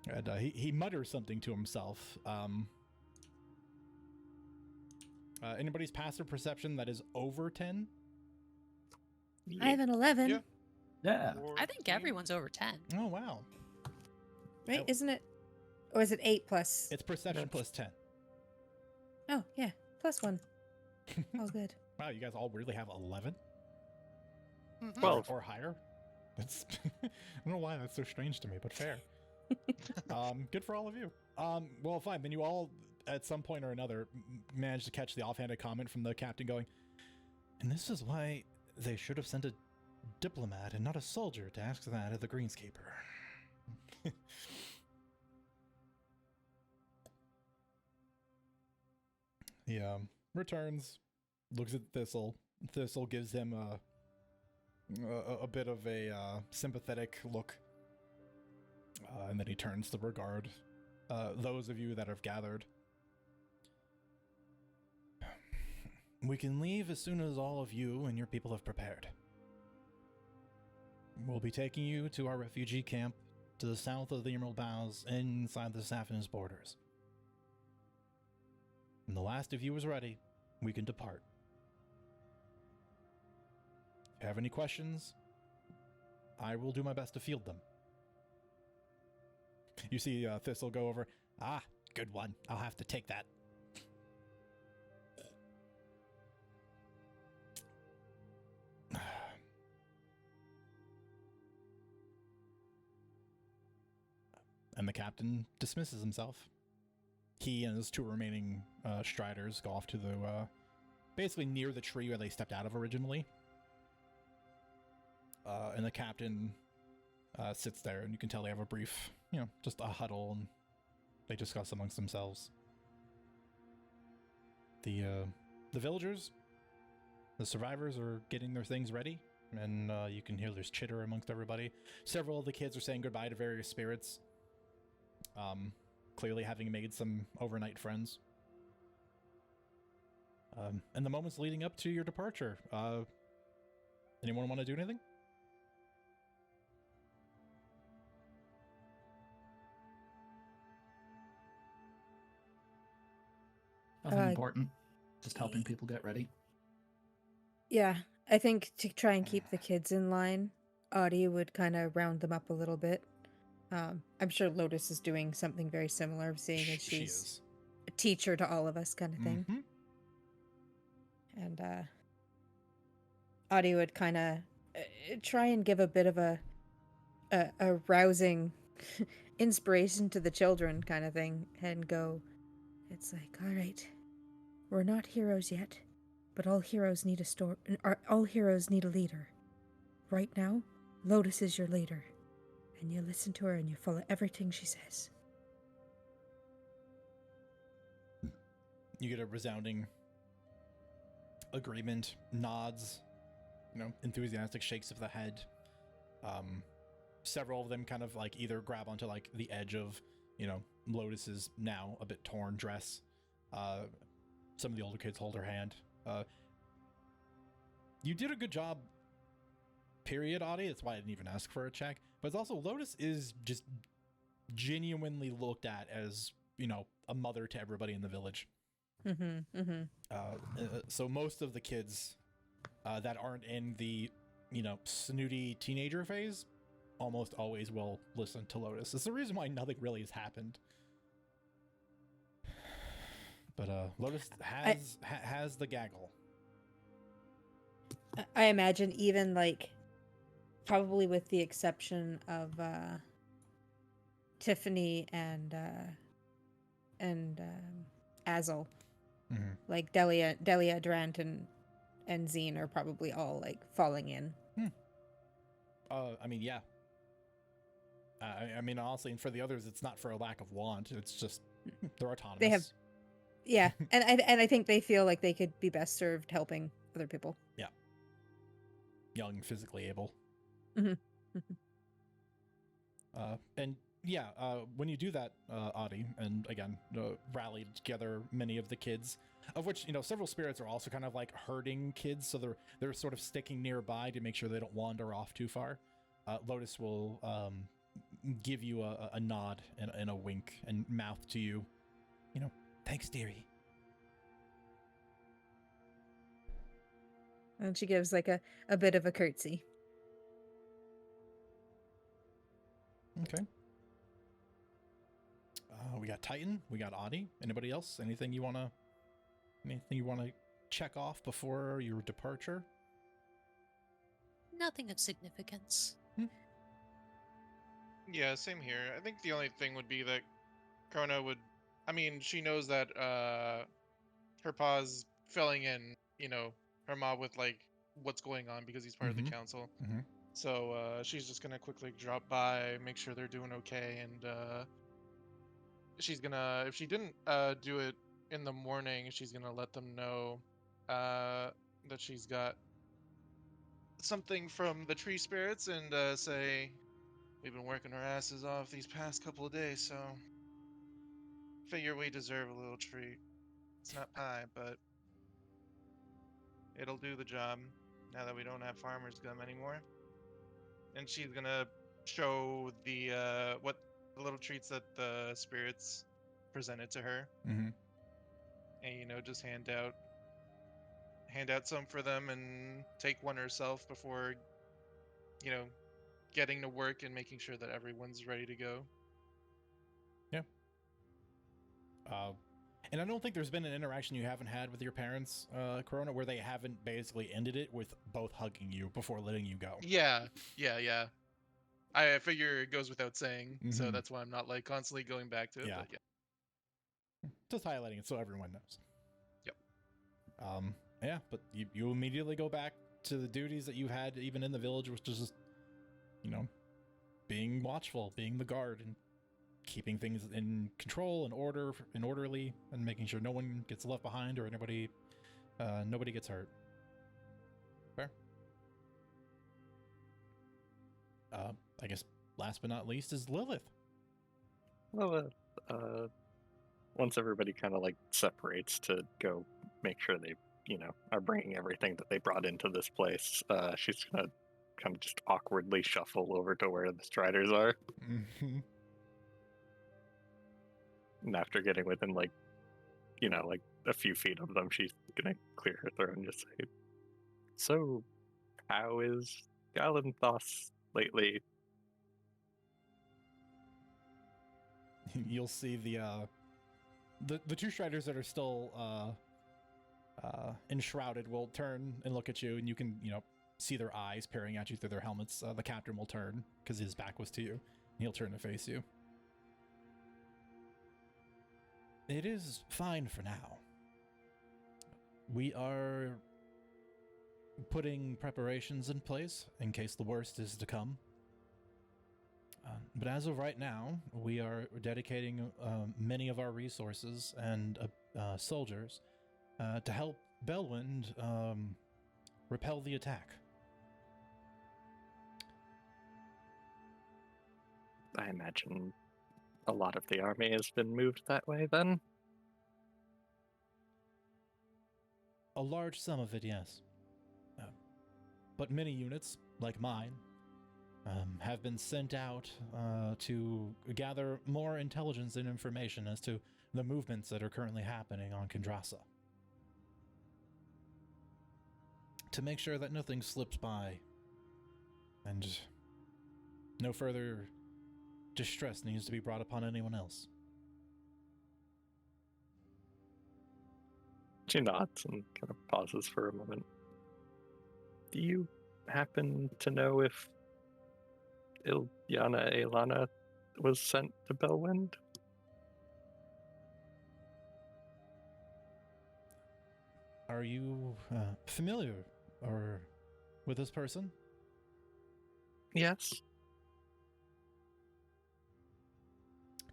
And he mutters something to himself. Anybody's passive perception that is over 10? I have an 11. Yeah. Yeah. I think everyone's over 10. Oh, wow. Right? Oh. Isn't it? Or is it 8 plus? It's perception That's- plus 10. Oh, yeah. Plus 1. All good. Wow, you guys all weirdly have 11? Mhm. Well- Or higher? That's I don't know why that's so strange to me, but fair. Good for all of you. Well, fine. Then you all, at some point or another, managed to catch the offhanded comment from the captain going, "And this is why they should have sent a diplomat and not a soldier to ask that of the Greenskeeper." He returns, looks at Thistle. Thistle gives him a bit of a sympathetic look, and then he turns to regard those of you that have gathered. "We can leave as soon as all of you and your people have prepared. We'll be taking you to our refugee camp to the south of the Emerald Boughs, inside the Safin's borders. When the last of you is ready, we can depart. If you have any questions, I will do my best to field them." You see Thistle go over, "Ah, good one. I'll have to take that." And the captain dismisses himself. He and his two remaining Striders go off to the, basically near the tree where they stepped out of originally. And the captain sits there, and you can tell they have a brief, just a huddle, and they discuss amongst themselves. The villagers, the survivors are getting their things ready, and you can hear there's chitter amongst everybody. Several of the kids are saying goodbye to various spirits. Clearly having made some overnight friends. And the moments leading up to your departure. Anyone want to do anything? Nothing Uh, important. Just helping people get ready. Yeah, I think to try and keep the kids in line, Audie would kind of round them up a little bit. I'm sure Lotus is doing something very similar, seeing as She she's is. teacher to all of us kind of thing. Mhm. And Audie would kind of try and give a bit of a rousing inspiration to the children kind of thing, and go, it's like, all right, we're not heroes yet, but all heroes need all heroes need a leader. Right now, Lotus is your leader, and you listen to her and you follow everything she says. You get a resounding agreement, nods, enthusiastic shakes of the head. Several of them kind of like either grab onto like the edge of, Lotus's now a bit torn dress. Some of the older kids hold her hand. You did a good job, period, Audie. That's why I didn't even ask for a check. But it's also, Lotus is just genuinely looked at as, a mother to everybody in the village. So most of the kids that aren't in the, snooty teenager phase almost always will listen to Lotus. It's the reason why nothing really has happened. But Lotus has the gaggle. I imagine even like, probably with the exception of Tiffany and Azel, like Delia, Durant, and Zine are probably all like falling in. I mean, yeah. I mean, honestly, and for the others, it's not for a lack of want. It's just they're autonomous. They have, yeah, and I think they feel like they could be best served helping other people. Yeah. Young, physically able. And yeah, when you do that, Audie, and again, rallied together many of the kids, of which, several spirits are also kind of like herding kids, so they're sort of sticking nearby to make sure they don't wander off too far. Lotus will give you a nod and a wink and mouth to you. Thanks, dearie. And she gives like a bit of a curtsy. Okay. We got Titan. We got Audie. Anybody else? Anything you wanna check off before your departure? Nothing of significance. Yeah, same here. I think the only thing would be that Krona would. I mean, she knows that her pa's filling in, her mom with like what's going on because he's part of the council. So she's just gonna quickly drop by, make sure they're doing okay, and she's gonna, if she didn't do it in the morning, she's gonna let them know that she's got something from the tree spirits and say, we've been working our asses off these past couple of days, so figure we deserve a little treat. It's not pie, but it'll do the job now that we don't have farmer's gum anymore. And she's gonna show the what the little treats that the spirits presented to her, and just hand out some for them and take one herself before getting to work and making sure that everyone's ready to go. Yeah. And I don't think there's been an interaction you haven't had with your parents, Corona, where they haven't basically ended it with both hugging you before letting you go. Yeah. I figure it goes without saying, so that's why I'm not like constantly going back to it. Yeah. But yeah. Just highlighting it so everyone knows. Yep. Yeah, but you immediately go back to the duties that you had even in the village, which is just, being watchful, being the guard, and keeping things in control and order and orderly, and making sure no one gets left behind or nobody gets hurt. Fair. I guess last but not least is Lilith. Well, once everybody kind of like separates to go make sure they, are bringing everything that they brought into this place, she's gonna kind of just awkwardly shuffle over to where the Striders are. And after getting within like a few feet of them, she's gonna clear her throat and just say, "So, how is Galanthos lately?" You'll see the The two Striders that are still enshrouded will turn and look at you, and you can, see their eyes peering at you through their helmets. The captain will turn, because his back was to you, and he'll turn to face you. It is fine for now. We are putting preparations in place in case the worst is to come. But as of right now, we are dedicating many of our resources and soldiers to help Bellwind repel the attack. I imagine a lot of the army has been moved that way then? A large sum of it, yes. But many units, like mine, have been sent out to gather more intelligence and information as to the movements that are currently happening on Kendrasa. To make sure that nothing slips by and no further distress needs to be brought upon anyone else. She nods and kind of pauses for a moment. Do you happen to know if Ilyana Elana was sent to Bellwind? Are you familiar with this person? Yes.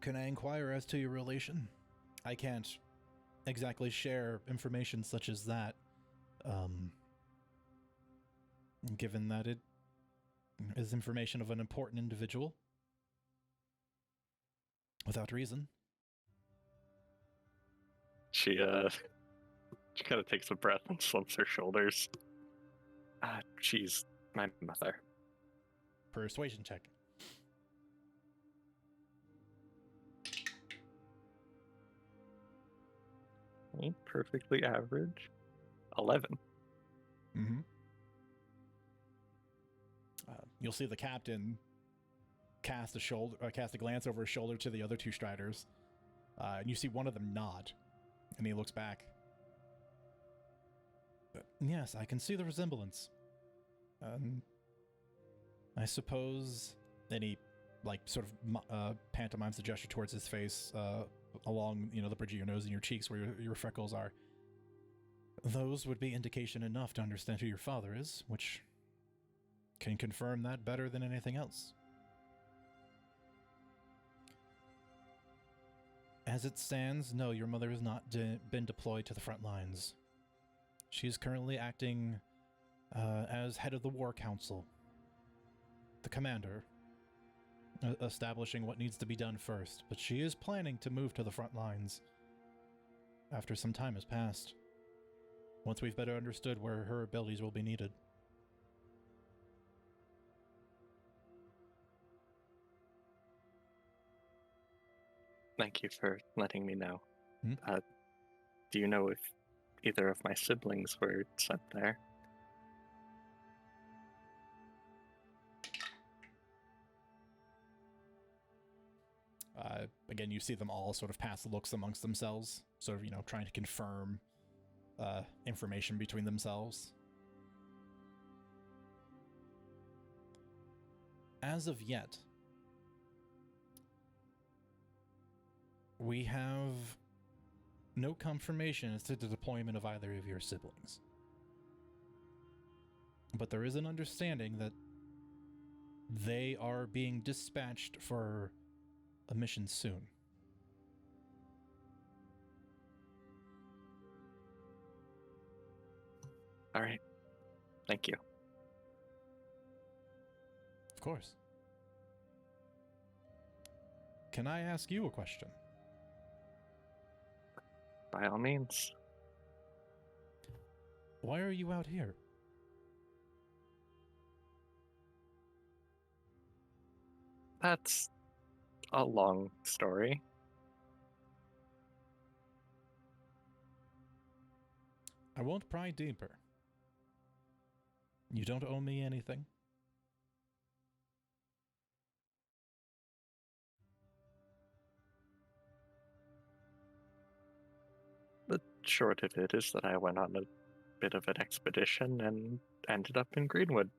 Can I inquire as to your relation? I can't exactly share information such as that, given that it is information of an important individual. Without reason. She kind of takes a breath and slumps her shoulders. She's my mother. Persuasion check. Perfectly average. 11. Mm-hmm. You'll see the captain cast a glance over his shoulder to the other two Striders, and you see one of them nod, and he looks back. Yes, I can see the resemblance. I suppose. Then he, sort of pantomimes the gesture towards his face, along, the bridge of your nose and your cheeks where your freckles are. Those would be indication enough to understand who your father is, which can confirm that better than anything else. As it stands, no, your mother has not been deployed to the front lines. She is currently acting as head of the War Council, the commander, establishing what needs to be done first, but she is planning to move to the front lines after some time has passed, once we've better understood where her abilities will be needed. Thank you for letting me know. Hmm? Do you know if either of my siblings were sent there? Again, you see them all sort of pass looks amongst themselves, sort of, trying to confirm information between themselves. As of yet, we have no confirmation as to the deployment of either of your siblings. But there is an understanding that they are being dispatched for a mission soon. All right. Thank you. Of course. Can I ask you a question? By all means. Why are you out here? That's a long story. I won't pry deeper. You don't owe me anything. short of it is that I went on a bit of an expedition and ended up in Greenwood.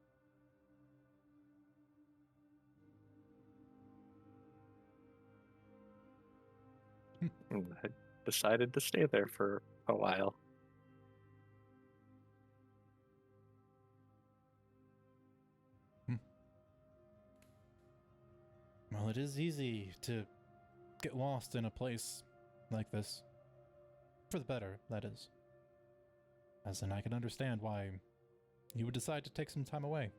And I decided to stay there for a while. Well, it is easy to get lost in a place like this. For the better, that is. As in, I can understand why you would decide to take some time away.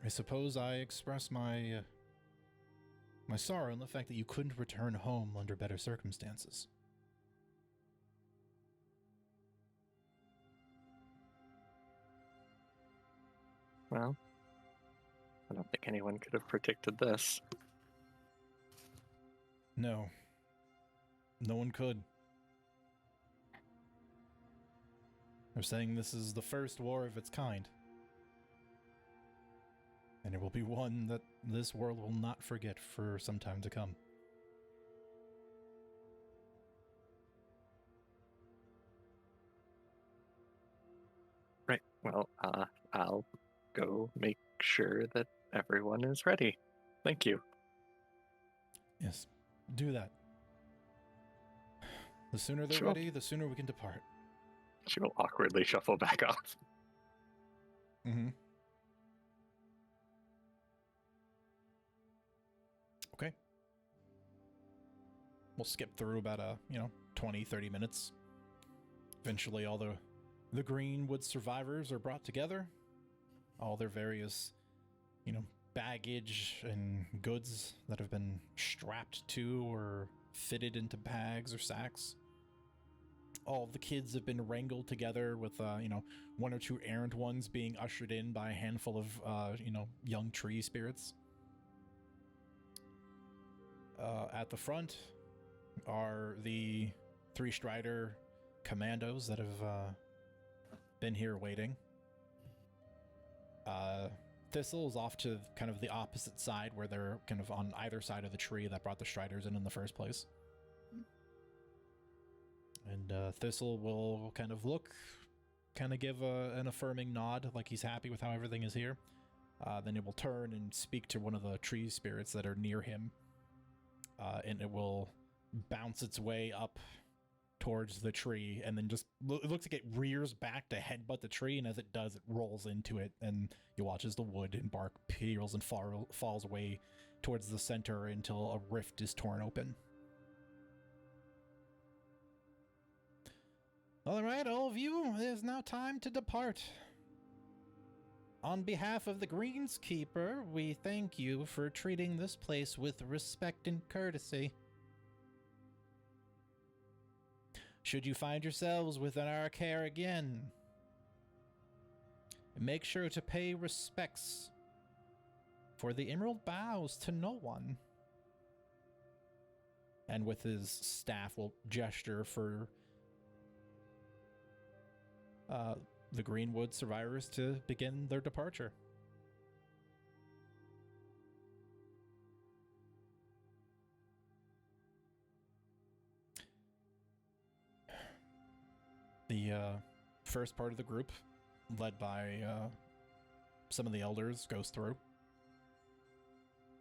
I suppose I express my sorrow in the fact that you couldn't return home under better circumstances. Well, I don't think anyone could have predicted this. No. No one could. They're saying this is the first war of its kind. And it will be one that this world will not forget for some time to come. Right. Well, I'll go make sure that everyone is ready. Thank you. Yes, do that. The sooner they're Sure. ready, the sooner we can depart. She will awkwardly shuffle back off. Mm-hmm. Okay. We'll skip through about 20, 30 minutes. Eventually all the Greenwood survivors are brought together. All their various, baggage and goods that have been strapped to or fitted into bags or sacks. All of the kids have been wrangled together with, one or two errant ones being ushered in by a handful of, young tree spirits. At the front are the 3 Strider commandos that have been here waiting. Thistle is off to kind of the opposite side where they're kind of on either side of the tree that brought the Striders in the first place. And Thistle will kind of look, kind of give an affirming nod, like he's happy with how everything is here. Then it will turn and speak to one of the tree spirits that are near him. And it will bounce its way up towards the tree, and then just it looks like it rears back to headbutt the tree, and as it does, it rolls into it, and you watch as the wood and bark peels and falls away towards the center until a rift is torn open. All right, all of you, it is now time to depart. On behalf of the Greenskeeper, we thank you for treating this place with respect and courtesy. Should you find yourselves within our care again, make sure to pay respects, for the Emerald bows to no one. And with his staff will gesture for the Greenwood survivors to begin their departure. The first part of the group, led by some of the elders, goes through.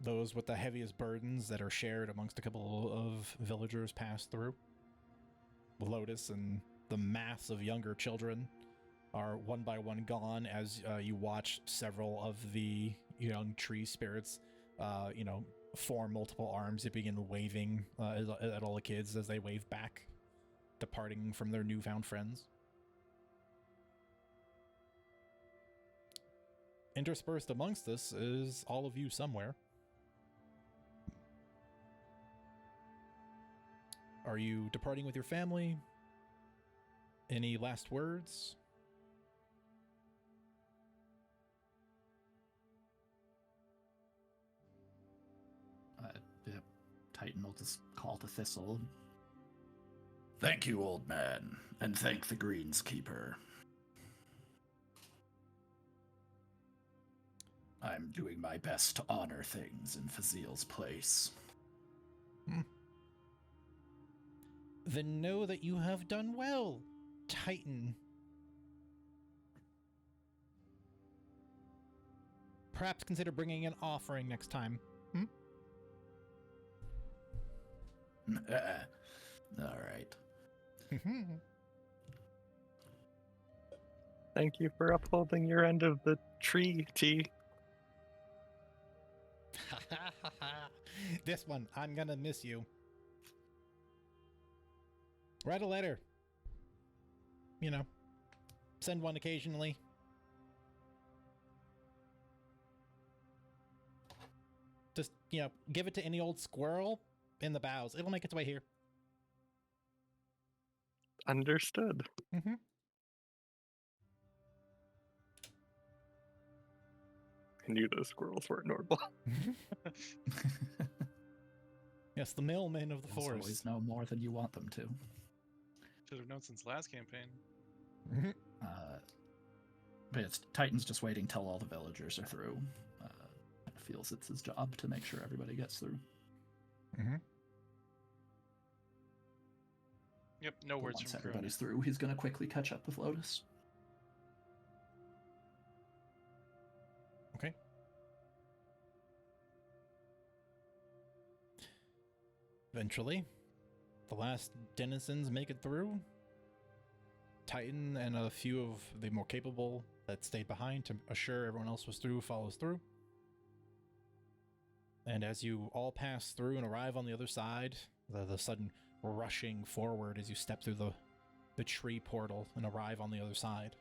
Those with the heaviest burdens that are shared amongst a couple of villagers pass through. Lotus and the mass of younger children are one by one gone as you watch several of the young tree spirits, form multiple arms and begin waving at all the kids as they wave back, departing from their newfound friends. Interspersed amongst this is all of you somewhere. Are you departing with your family? Any last words? Titan will just call to Thistle. Thank you, old man, and thank the Greenskeeper. I'm doing my best to honor things in Fazil's place. Then know that you have done well, Titan. Perhaps consider bringing an offering next time. All right. Thank you for upholding your end of the tree, T. This one, I'm gonna miss you. Write a letter. You know, send one occasionally. Just, you know, give it to any old squirrel in the boughs. It'll make its way here. Understood. Mm-hmm. I knew those squirrels weren't normal. Yes, the mailmen of the Squirrels forest. always know more than you want them to. Should have known since last campaign. But it's Titan's just waiting till all the villagers are through. Feels it's his job to make sure everybody gets through. Yep, no But words once from everybody's through, he's going to quickly catch up with Lotus. Okay. Eventually, the last denizens make it through. Titan and a few of the more capable that stayed behind to assure everyone else was through follows through. And as you all pass through and arrive on the other side, the sudden rushing forward as you step through the tree portal and arrive on the other side,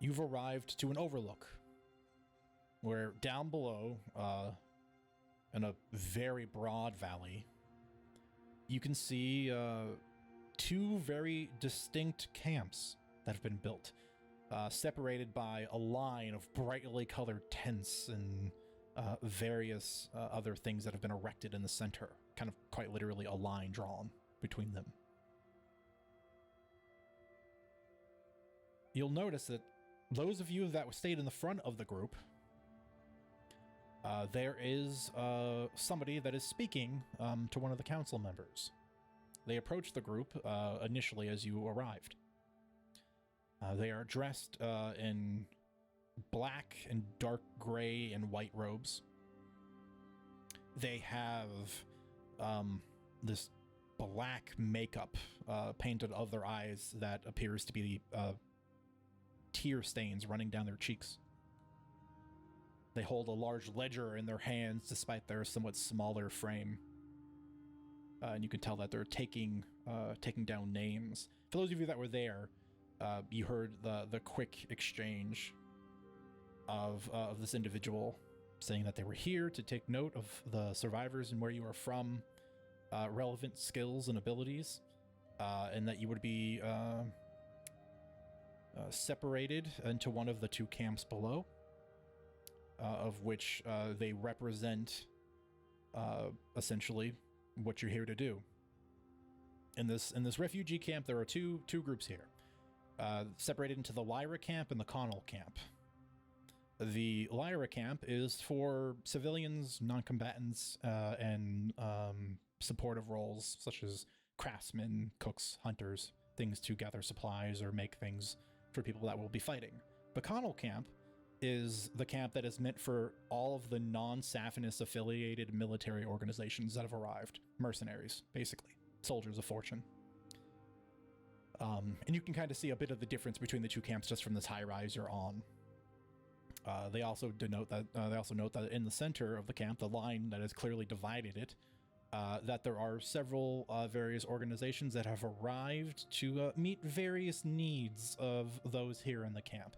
you've arrived to an overlook where down below, in a very broad valley, you can see two very distinct camps that have been built, separated by a line of brightly colored tents and various other things that have been erected in the center, kind of quite literally a line drawn between them. You'll notice that those of you that stayed in the front of the group, there is somebody that is speaking to one of the council members. They approached the group initially as you arrived. They are dressed in black and dark gray and white robes. They have this black makeup painted of their eyes that appears to be tear stains running down their cheeks. They hold a large ledger in their hands despite their somewhat smaller frame. And you can tell that they're taking down names. For those of you that were there, you heard the quick exchange of this individual saying that they were here to take note of the survivors and where you are from, relevant skills and abilities, and that you would be separated into one of the two camps below, of which they represent essentially what you're here to do. In this refugee camp, there are two groups here, separated into the Lyra camp and the Connell camp. The Lyra camp is for civilians, non-combatants, and supportive roles such as craftsmen, cooks, hunters, things to gather supplies or make things for people that will be fighting. The Connell camp is the camp that is meant for all of the non-Saphinus affiliated military organizations that have arrived. Mercenaries, basically. Soldiers of fortune. And you can kind of see a bit of the difference between the two camps just from this high rise you're on. They also note that in the center of the camp, the line that has clearly divided it, that there are several various organizations that have arrived to meet various needs of those here in the camp,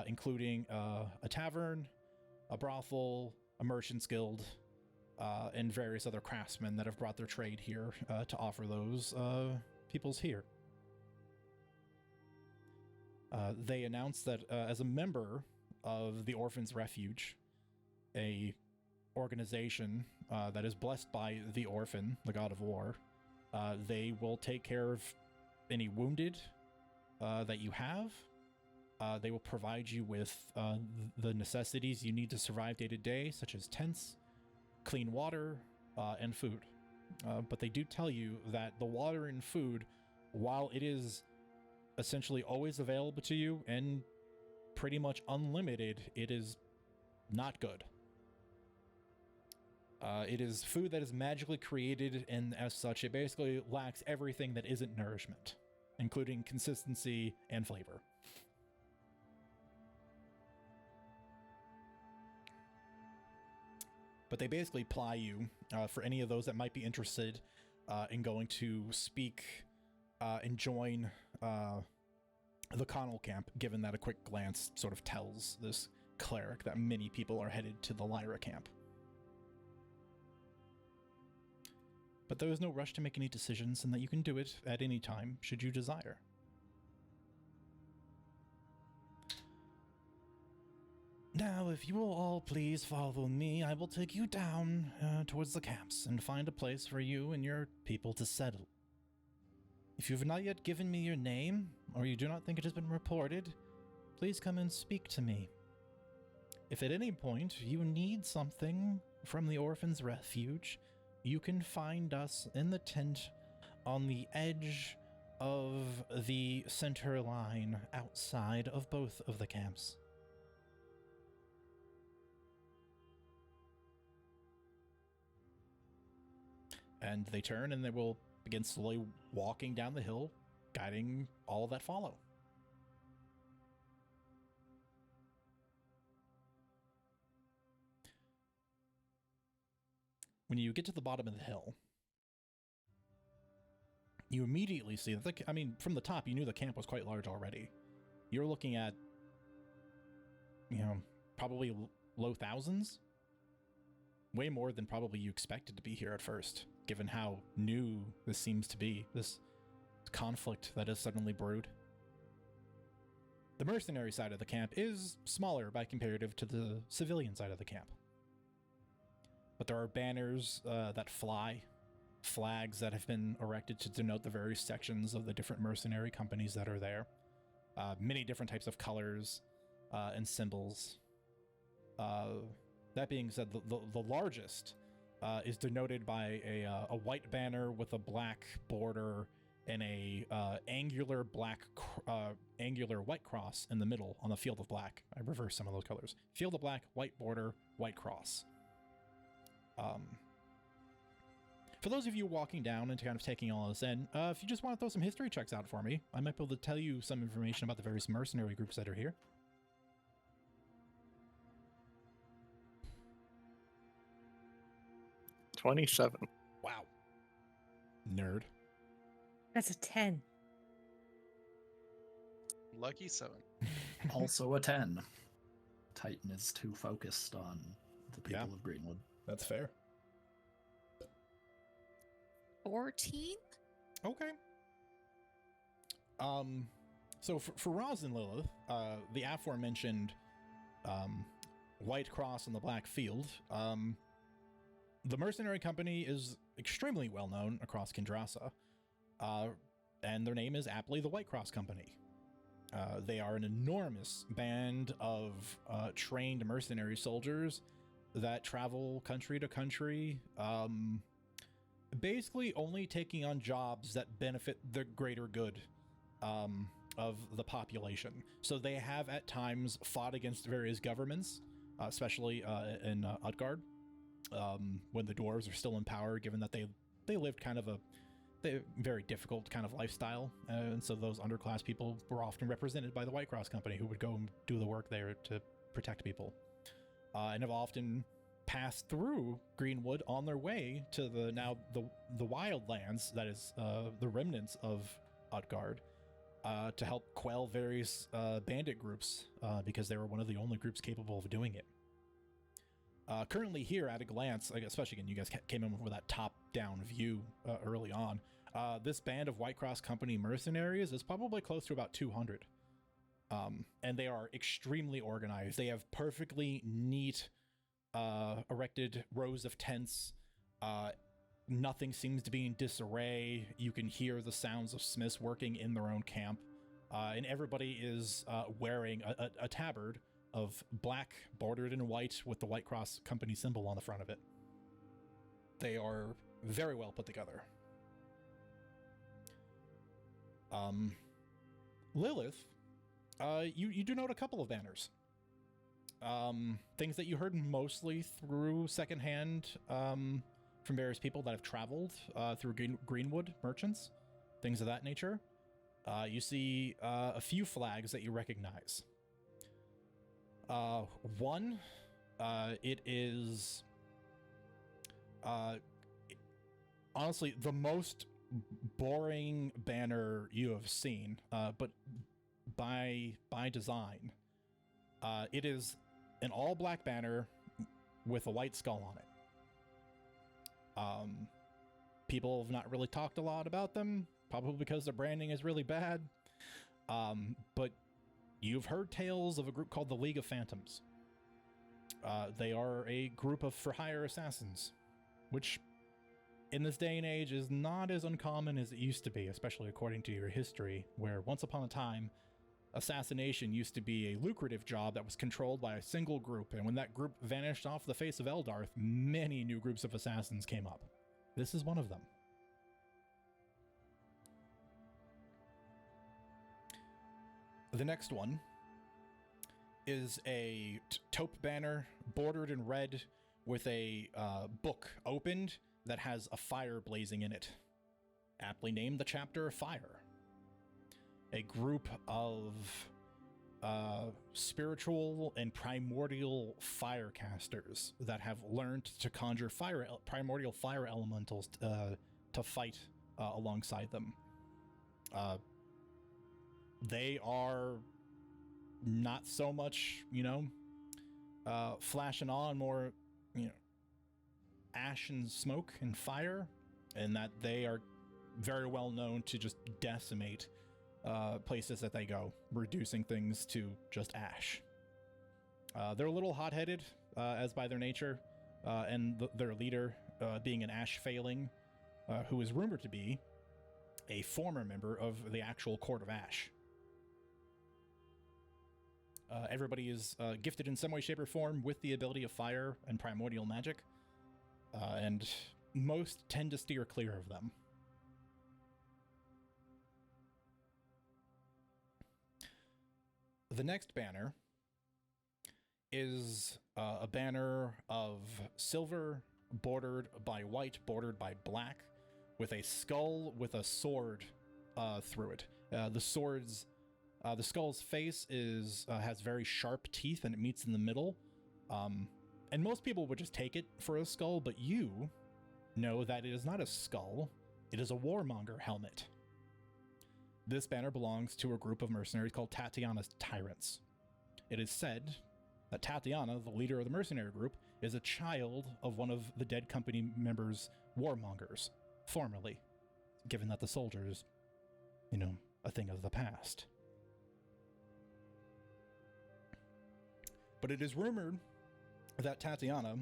including a tavern, a brothel, a merchant's guild, and various other craftsmen that have brought their trade here to offer those peoples here. They announced that as a member of the Orphan's Refuge, a organization that is blessed by the Orphan, the god of war, they will take care of any wounded that you have. They will provide you with the necessities you need to survive day to day, such as tents, clean water, and food. but they do tell you that the water and food, while it is essentially always available to you and pretty much unlimited, it is not good. It is food that is magically created, and as such, it basically lacks everything that isn't nourishment, including consistency and flavor. But they basically ply you, for any of those that might be interested in going to speak and join the Connell camp, given that a quick glance sort of tells this cleric that many people are headed to the Lyra camp. But there is no rush to make any decisions, and that you can do it at any time, should you desire. Now, if you will all please follow me, I will take you down towards the camps and find a place for you and your people to settle. If you have not yet given me your name, or you do not think it has been reported, please come and speak to me. If at any point you need something from the Orphan's Refuge, you can find us in the tent on the edge of the center line outside of both of the camps. And they turn and they will begin slowly walking down the hill, guiding all that follow. When you get to the bottom of the hill, you immediately see that, from the top, you knew the camp was quite large already. You're looking at, probably low thousands. Way more than probably you expected to be here at first, given how new this seems to be, this conflict that has suddenly brewed. The mercenary side of the camp is smaller by comparative to the civilian side of the camp. But there are banners that fly, flags that have been erected to denote the various sections of the different mercenary companies that are there. Many different types of colors and symbols. That being said, the largest is denoted by a white banner with a black border and a angular white cross in the middle on the field of black. I reversed some of those colors. Field of black, white border, white cross. For those of you walking down and kind of taking all this in, if you just want to throw some history checks out for me, I might be able to tell you some information about the various mercenary groups that are here. 27. Wow. Nerd. That's a 10. Lucky 7. Also a 10. Titan is too focused on the people of Greenwood. That's fair. 14? Okay. So for Roz and Lilith, the aforementioned white cross on the black field, the mercenary company is extremely well known across Kindrasa, and their name is aptly the White Cross Company. They are an enormous band of trained mercenary soldiers that travel country to country, basically only taking on jobs that benefit the greater good of the population. So they have at times fought against various governments, especially in Utgard, when the dwarves are still in power, given that they lived kind of a very difficult kind of lifestyle, and so those underclass people were often represented by the White Cross Company, who would go and do the work there to protect people, and have often passed through Greenwood on their way to the Wildlands, that is the remnants of Utgard, to help quell various bandit groups, because they were one of the only groups capable of doing it. Currently here, at a glance, especially again, you guys came in with that top-down view early on, this band of White Cross Company mercenaries is probably close to about 200. And they are extremely organized. They have perfectly neat, erected rows of tents. Nothing seems to be in disarray. You can hear the sounds of smiths working in their own camp. And everybody is wearing a tabard of black bordered in white with the White Cross Company symbol on the front of it. They are very well put together. Lilith, you do note a couple of banners. Things that you heard mostly through secondhand from various people that have traveled through Greenwood merchants, things of that nature. You see a few flags that you recognize. One, it is honestly the most boring banner you have seen, but by design. It is an all-black banner with a white skull on it. People have not really talked a lot about them, probably because their branding is really bad. But you've heard tales of a group called the League of Phantoms. They are a group of for-hire assassins, which in this day and age is not as uncommon as it used to be, especially according to your history, where once upon a time, assassination used to be a lucrative job that was controlled by a single group, and when that group vanished off the face of Eldarth, many new groups of assassins came up. This is one of them. The next one is a taupe banner bordered in red with a book opened that has a fire blazing in it, aptly named the chapter Fire. A group of spiritual and primordial fire casters that have learned to conjure primordial fire elementals to fight alongside them. They are not so much, flashing on, more, ash and smoke and fire, and that they are very well known to just decimate places that they go, reducing things to just ash. They're a little hot-headed, as by their nature, and their leader being an ash failing, who is rumored to be a former member of the actual Court of Ash. Everybody is gifted in some way, shape, or form with the ability of fire and primordial magic, and most tend to steer clear of them. The next banner is a banner of silver bordered by white, bordered by black, with a skull with a sword through it. The skull's face has very sharp teeth, and it meets in the middle. And most people would just take it for a skull, but you know that it is not a skull. It is a warmonger helmet. This banner belongs to a group of mercenaries called Tatiana's Tyrants. It is said that Tatiana, the leader of the mercenary group, is a child of one of the dead company members' warmongers, formerly, given that the soldiers, a thing of the past. But it is rumored that Tatiana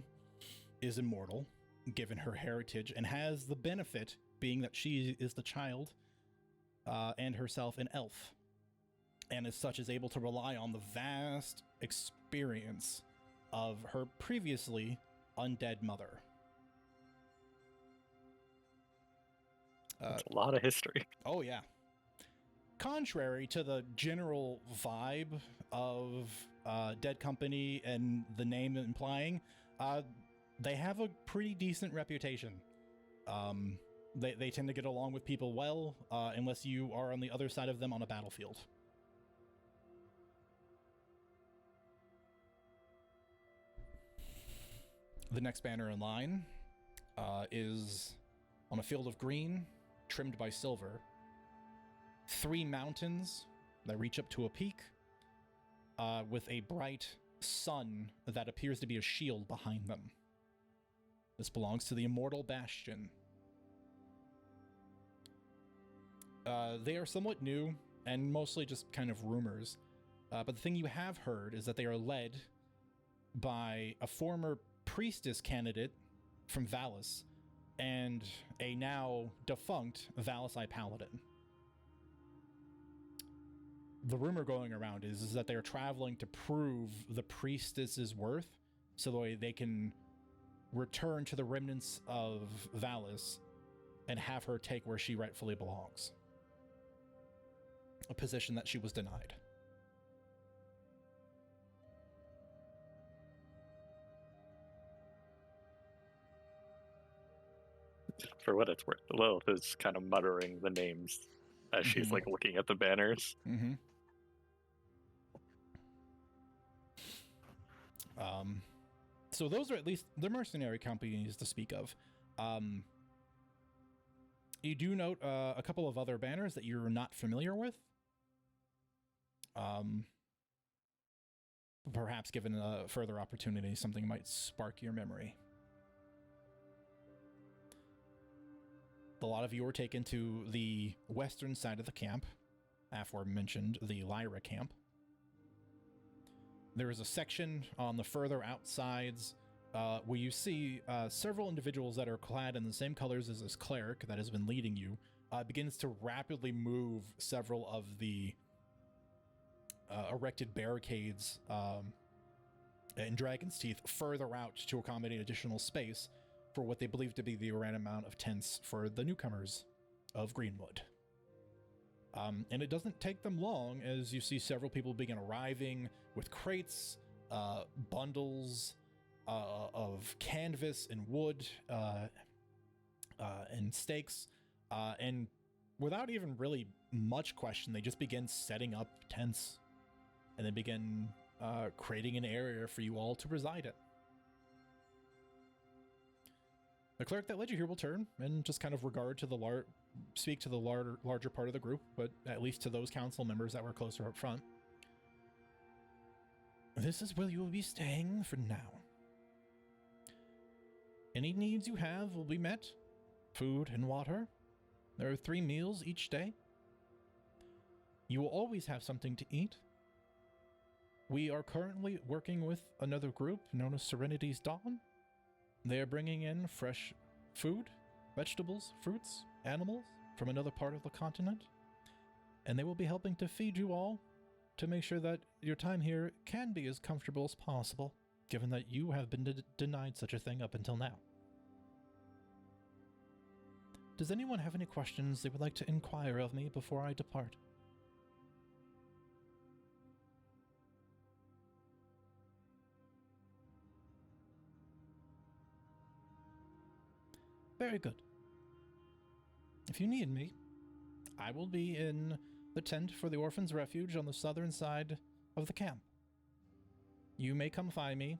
is immortal, given her heritage, and has the benefit being that she is the child and herself an elf, and as such is able to rely on the vast experience of her previously undead mother. That's a lot of history. Oh, yeah. Contrary to the general vibe of Dead Company and the name implying, they have a pretty decent reputation. They tend to get along with people well, unless you are on the other side of them on a battlefield. The next banner in line is on a field of green, trimmed by silver. 3 mountains that reach up to a peak, with a bright sun that appears to be a shield behind them. This belongs to the Immortal Bastion. They are somewhat new and mostly just kind of rumors, but the thing you have heard is that they are led by a former priestess candidate from Valis and a now defunct Valis Paladin. The rumor going around is that they're traveling to prove the priestess's worth, so they can return to the remnants of Valis and have her take where she rightfully belongs. A position that she was denied. For what it's worth, Lilith is kind of muttering the names as she's like looking at the banners. Mm-hmm. So those are at least the mercenary companies to speak of. You do note a couple of other banners that you're not familiar with. Perhaps given a further opportunity, something might spark your memory. A lot of you are taken to the western side of the camp, aforementioned the Lyra camp. There is a section on the further outsides where you see several individuals that are clad in the same colors as this cleric that has been leading you, begins to rapidly move several of the erected barricades in Dragon's Teeth further out to accommodate additional space for what they believe to be the right amount of tents for the newcomers of Greenwood. And it doesn't take them long as you see several people begin arriving with crates, bundles of canvas and wood and stakes, and without even really much question, they just begin setting up tents and then begin creating an area for you all to reside in. The cleric that led you here will turn and just kind of speak to the larger part of the group, but at least to those council members that were closer up front. This is where you will be staying for now. Any needs you have will be met. Food and water. There are 3 meals each day. You will always have something to eat. We are currently working with another group known as Serenity's Dawn. They are bringing in fresh food, vegetables, fruits, animals from another part of the continent, and they will be helping to feed you all to make sure that your time here can be as comfortable as possible, given that you have been denied such a thing up until now. Does anyone have any questions they would like to inquire of me before I depart? Very good. If you need me, I will be in the tent for the Orphan's Refuge on the southern side of the camp. You may come find me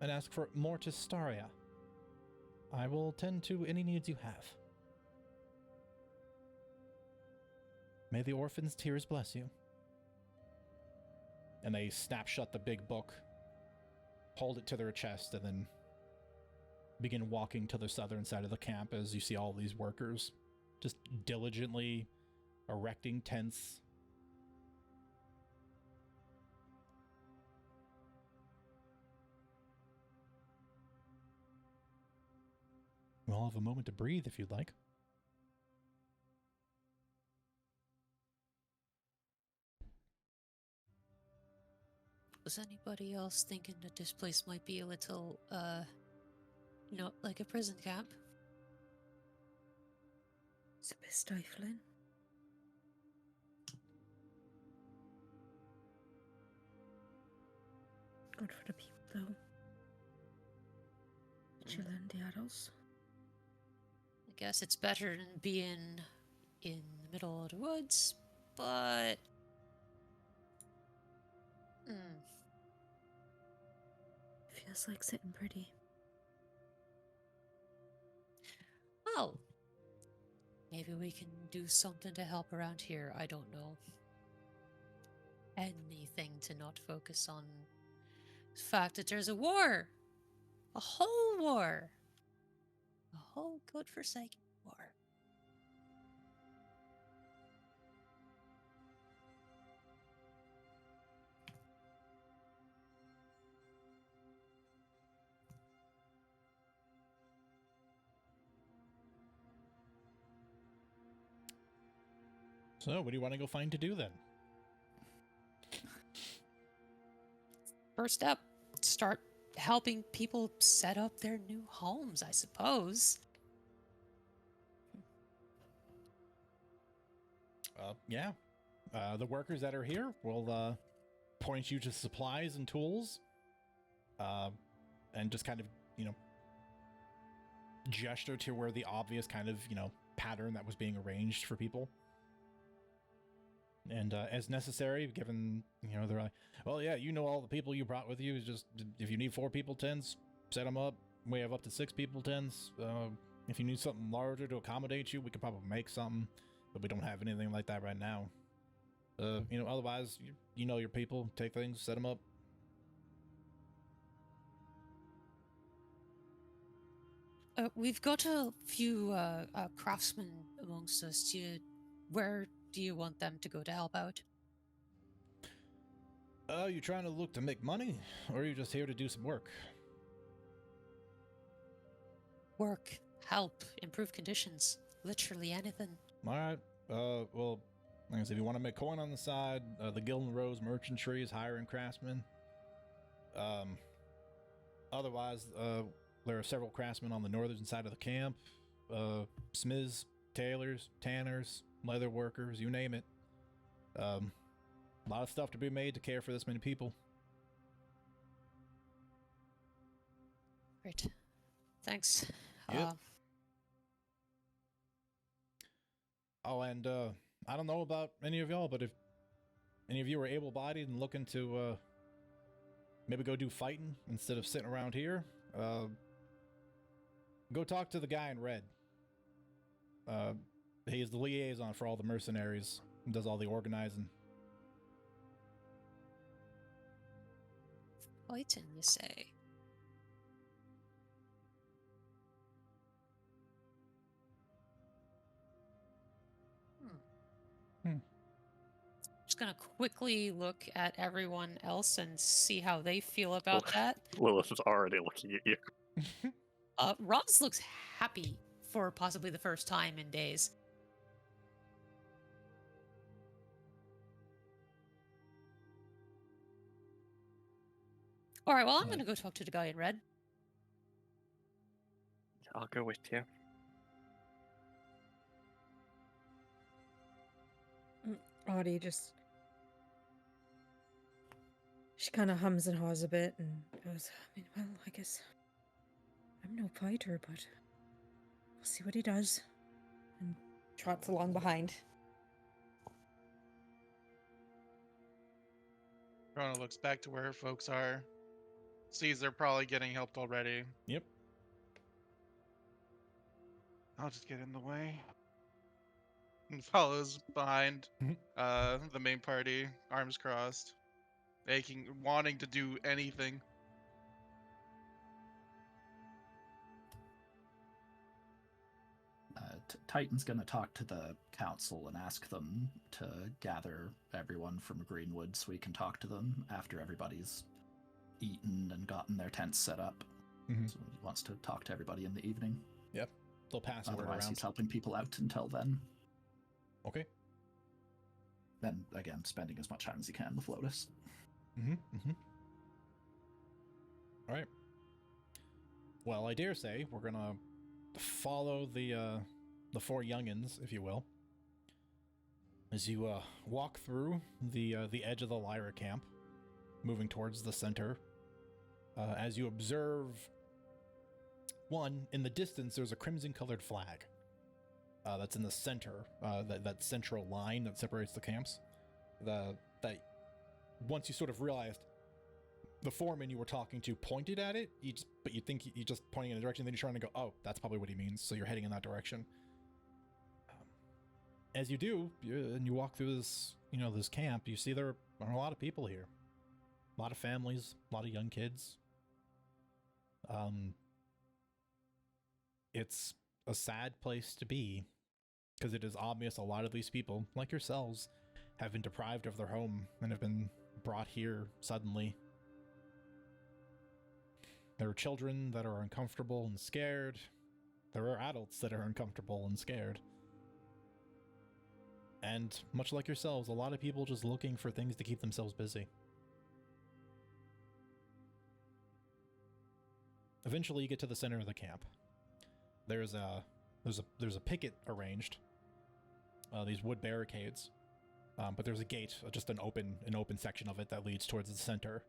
and ask for Mortis Staria. I will tend to any needs you have. May the orphan's tears bless you. And they snap shut the big book, hold it to their chest, and then begin walking to the southern side of the camp as you see all these workers just diligently erecting tents. We'll have a moment to breathe if you'd like. Was anybody else thinking that this place might be a little, not like a prison camp? It's a bit stifling. Good for the people, though. The children, the adults. I guess it's better than being in the middle of the woods, but... Feels like sitting pretty. Well, maybe we can do something to help around here. I don't know. Anything to not focus on the fact that there's a war. A whole war. A whole godforsaken war. So, what do you want to go find to do then? First step, start helping people set up their new homes, I suppose. Yeah. The workers that are here will point you to supplies and tools, and just kind of, gesture to where the obvious kind of, pattern that was being arranged for people. And as necessary, given, they're like, well, yeah, all the people you brought with you. Just if you need 4 people tents, set them up. We have up to 6 people tents. If you need something larger to accommodate you, we could probably make something, but we don't have anything like that right now. Otherwise, you know your people. Take things, set them up. We've got a few craftsmen amongst us. Where do you want them to go to help out? You trying to look to make money, or are you just here to do some work? Work, help, improve conditions, literally anything. All right. Well, like I said, if you want to make coin on the side, the Guild and Rose Merchantry is hiring craftsmen. Otherwise, there are several craftsmen on the northern side of the camp. Smiths, tailors, tanners, leather workers, you name it. A lot of stuff to be made to care for this many people. Great. Thanks. Yep. And I don't know about any of y'all, but if any of you are able-bodied and looking to maybe go do fighting instead of sitting around here, go talk to the guy in red. He is the liaison for all the mercenaries and does all the organizing. Fighting, you say? Just gonna quickly look at everyone else and see how they feel about that. Lilith is already looking at you. Roz looks happy for possibly the first time in days. All right, well, I'm going to go talk to the guy in red. I'll go with you. Audie just... She kind of hums and haws a bit and goes, I guess I'm no fighter, but we'll see what he does. And trots along behind. Rona looks back to where her folks are. Sees they're probably getting helped already. Yep. I'll just get in the way. And follows behind the main party, arms crossed, wanting to do anything. Titan's going to talk to the council and ask them to gather everyone from Greenwood so we can talk to them after everybody's eaten and gotten their tents set up. Mm-hmm. So he wants to talk to everybody in the evening. Yep. They'll pass word Otherwise, around. he's helping people out until then. Okay. And again, spending as much time as he can with Lotus. Mm-hmm. Mm-hmm. All right. Well, I dare say we're gonna follow the 4 youngins, if you will, as you walk through the edge of the Lyra camp, moving towards the center. As you observe, one, in the distance, there's a crimson-colored flag that's in the center, that central line that separates the camps. That once you sort of realized the foreman you were talking to pointed at it, but you think you're just pointing in a direction, then you're trying to go, oh, that's probably what he means, so you're heading in that direction. As you do, and you walk through this, this camp, you see there are a lot of people here. A lot of families, a lot of young kids. It's a sad place to be, because it is obvious a lot of these people, like yourselves, have been deprived of their home and have been brought here suddenly. There are children that are uncomfortable and scared. There are adults that are uncomfortable and scared. And much like yourselves, a lot of people just looking for things to keep themselves busy. eventually you get to the center of the camp. There's a picket arranged, these wood barricades, but there's a gate, just an open section of it that leads towards the center,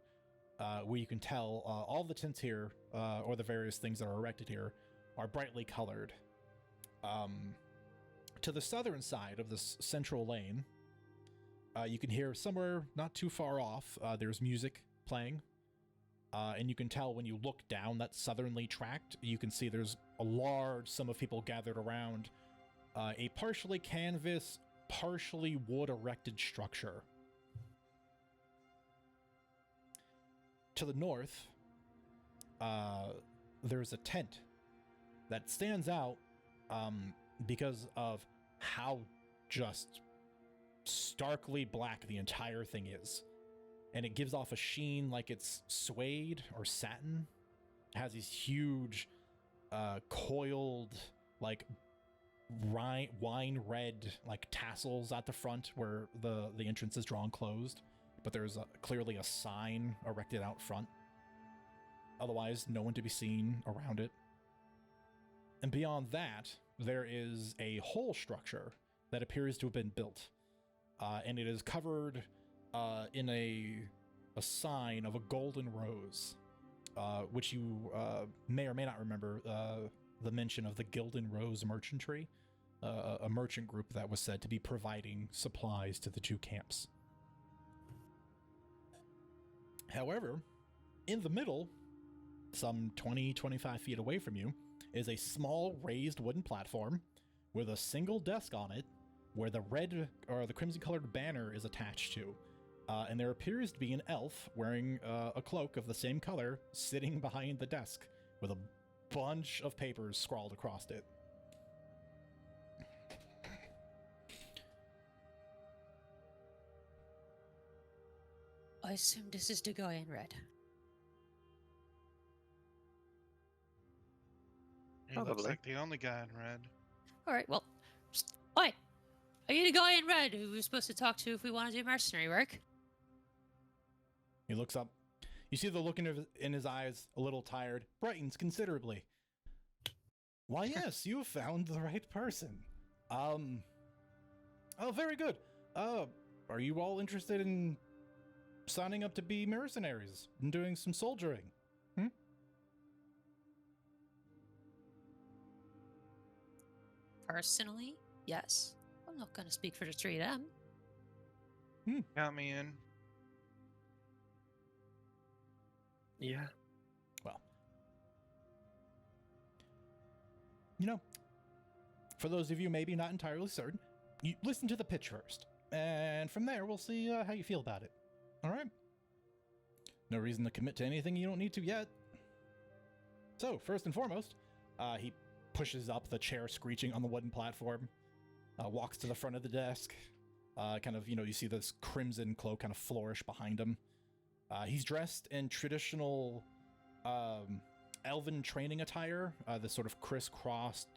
where you can tell all the tents here, or the various things that are erected here, are brightly colored. To the southern side of this central lane, you can hear somewhere not too far off, there's music playing. And you can tell when you look down that southerly tract, you can see there's a large sum of people gathered around a partially canvas, partially wood erected structure. To the north, there's a tent that stands out because of how just starkly black the entire thing is. And it gives off a sheen like it's suede or satin. It has these huge, coiled, like wine red, like tassels at the front where the entrance is drawn closed. But there's clearly a sign erected out front. Otherwise, no one to be seen around it. And beyond that, there is a whole structure that appears to have been built. And it is covered in a sign of a golden rose, which you may or may not remember the mention of the Gilden Rose Merchantry, a merchant group that was said to be providing supplies to the two camps. However, in the middle, some 20-25 feet away from you, is a small raised wooden platform with a single desk on it where the red or the crimson colored banner is attached to. And there appears to be an elf wearing a cloak of the same color sitting behind the desk with a bunch of papers scrawled across it. I assume this is the guy in red. He looks Probably. like the only guy in red. Alright, well, hi. Are you the guy in red who we were supposed to talk to if we want to do mercenary work? He looks up. You see the look in his eyes, a little tired, brightens considerably. Why, yes, you have found the right person. Oh, very good. Are you all interested in signing up to be mercenaries and doing some soldiering? Personally, yes. I'm not going to speak for the three of them. Count me in. Yeah. Well, you know, for those of you maybe not entirely certain, you listen to the pitch first, and from there we'll see how you feel about it. All right? No reason to commit to anything you don't need to yet. So, first and foremost, he pushes up the chair screeching on the wooden platform, walks to the front of the desk, kind of, you see this crimson cloak kind of flourish behind him. He's dressed in traditional elven training attire, this sort of crisscrossed,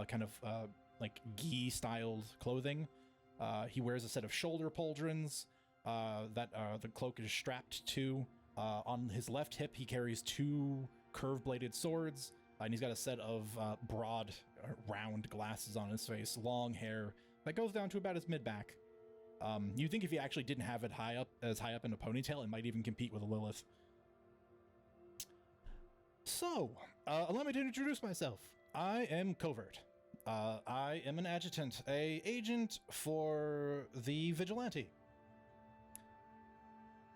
kind of like gi-styled clothing. He wears a set of shoulder pauldrons that the cloak is strapped to. On his left hip, he carries two curved-bladed swords, and he's got a set of broad, round glasses on his face, long hair that goes down to about his mid-back. You'd think if he actually didn't have it high up in a ponytail, it might even compete with a Lilith. So, allow me to introduce myself. I am Covert. I am an adjutant, a agent for the Vigilante.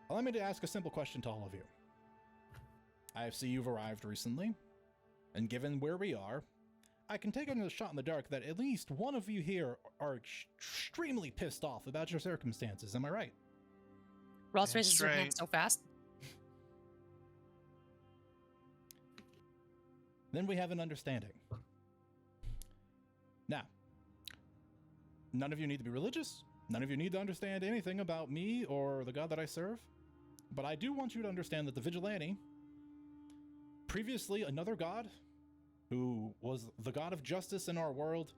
Allow me to ask a simple question to all of you. I see you've arrived recently, and given where we are, I can take another shot in the dark that at least one of you here are extremely pissed off about your circumstances. Am I right? Ross That's raises her hand right. so fast. Then we have an understanding. Now, none of you need to be religious. None of you need to understand anything about me or the God that I serve. But I do want you to understand that the Vigilante, previously another god, who was the god of justice in our world,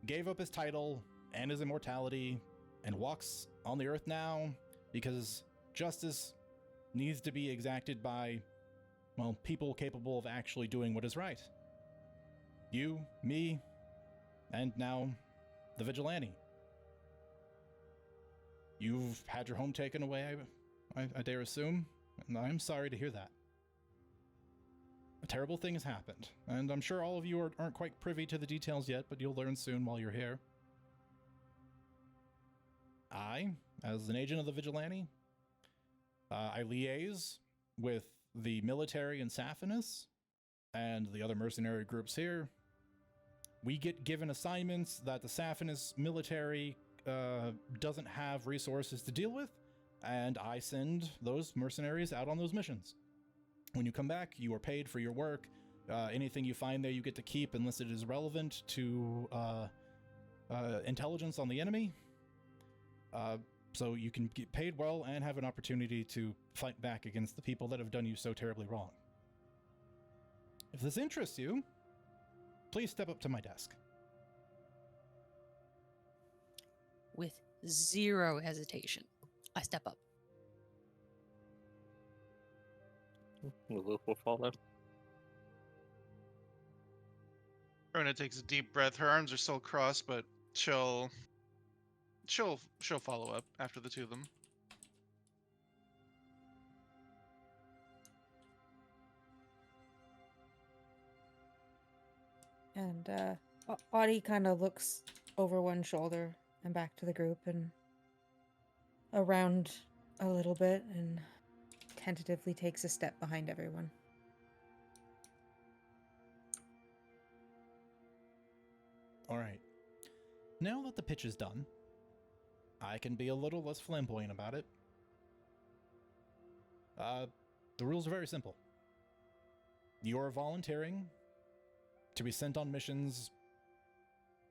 gave up his title and his immortality and walks on the earth now because justice needs to be exacted by, well, people capable of actually doing what is right. You, me, and now the vigilante. You've had your home taken away, I dare assume, and I'm sorry to hear that. A terrible thing has happened, and I'm sure all of you aren't quite privy to the details yet, but you'll learn soon while you're here. I, as an agent of the vigilante, I liaise with the military in Saphinus and the other mercenary groups here. We get given assignments that the Saphinus military doesn't have resources to deal with, and I send those mercenaries out on those missions. When you come back, you are paid for your work. Anything you find there you get to keep unless it is relevant to intelligence on the enemy. So you can get paid well and have an opportunity to fight back against the people that have done you so terribly wrong. If this interests you, please step up to my desk. With zero hesitation, I step up. Lilith will follow. Rona takes a deep breath. Her arms are still crossed, but she'll follow up after the two of them. And Audie kind of looks over one shoulder and back to the group and around a little bit and tentatively takes a step behind everyone. All right. Now that the pitch is done, I can be a little less flamboyant about it. The rules are very simple. You are volunteering to be sent on missions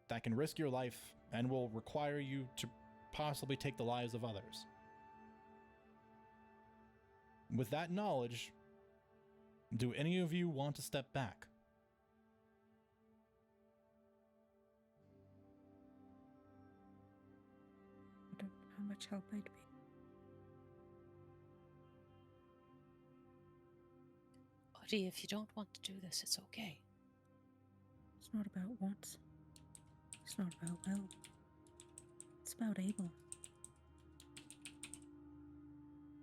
that can risk your life and will require you to possibly take the lives of others. With that knowledge, do any of you want to step back? I don't know how much help I'd be. Audie, if you don't want to do this, it's okay. It's not about wants. It's not about will. It's about able.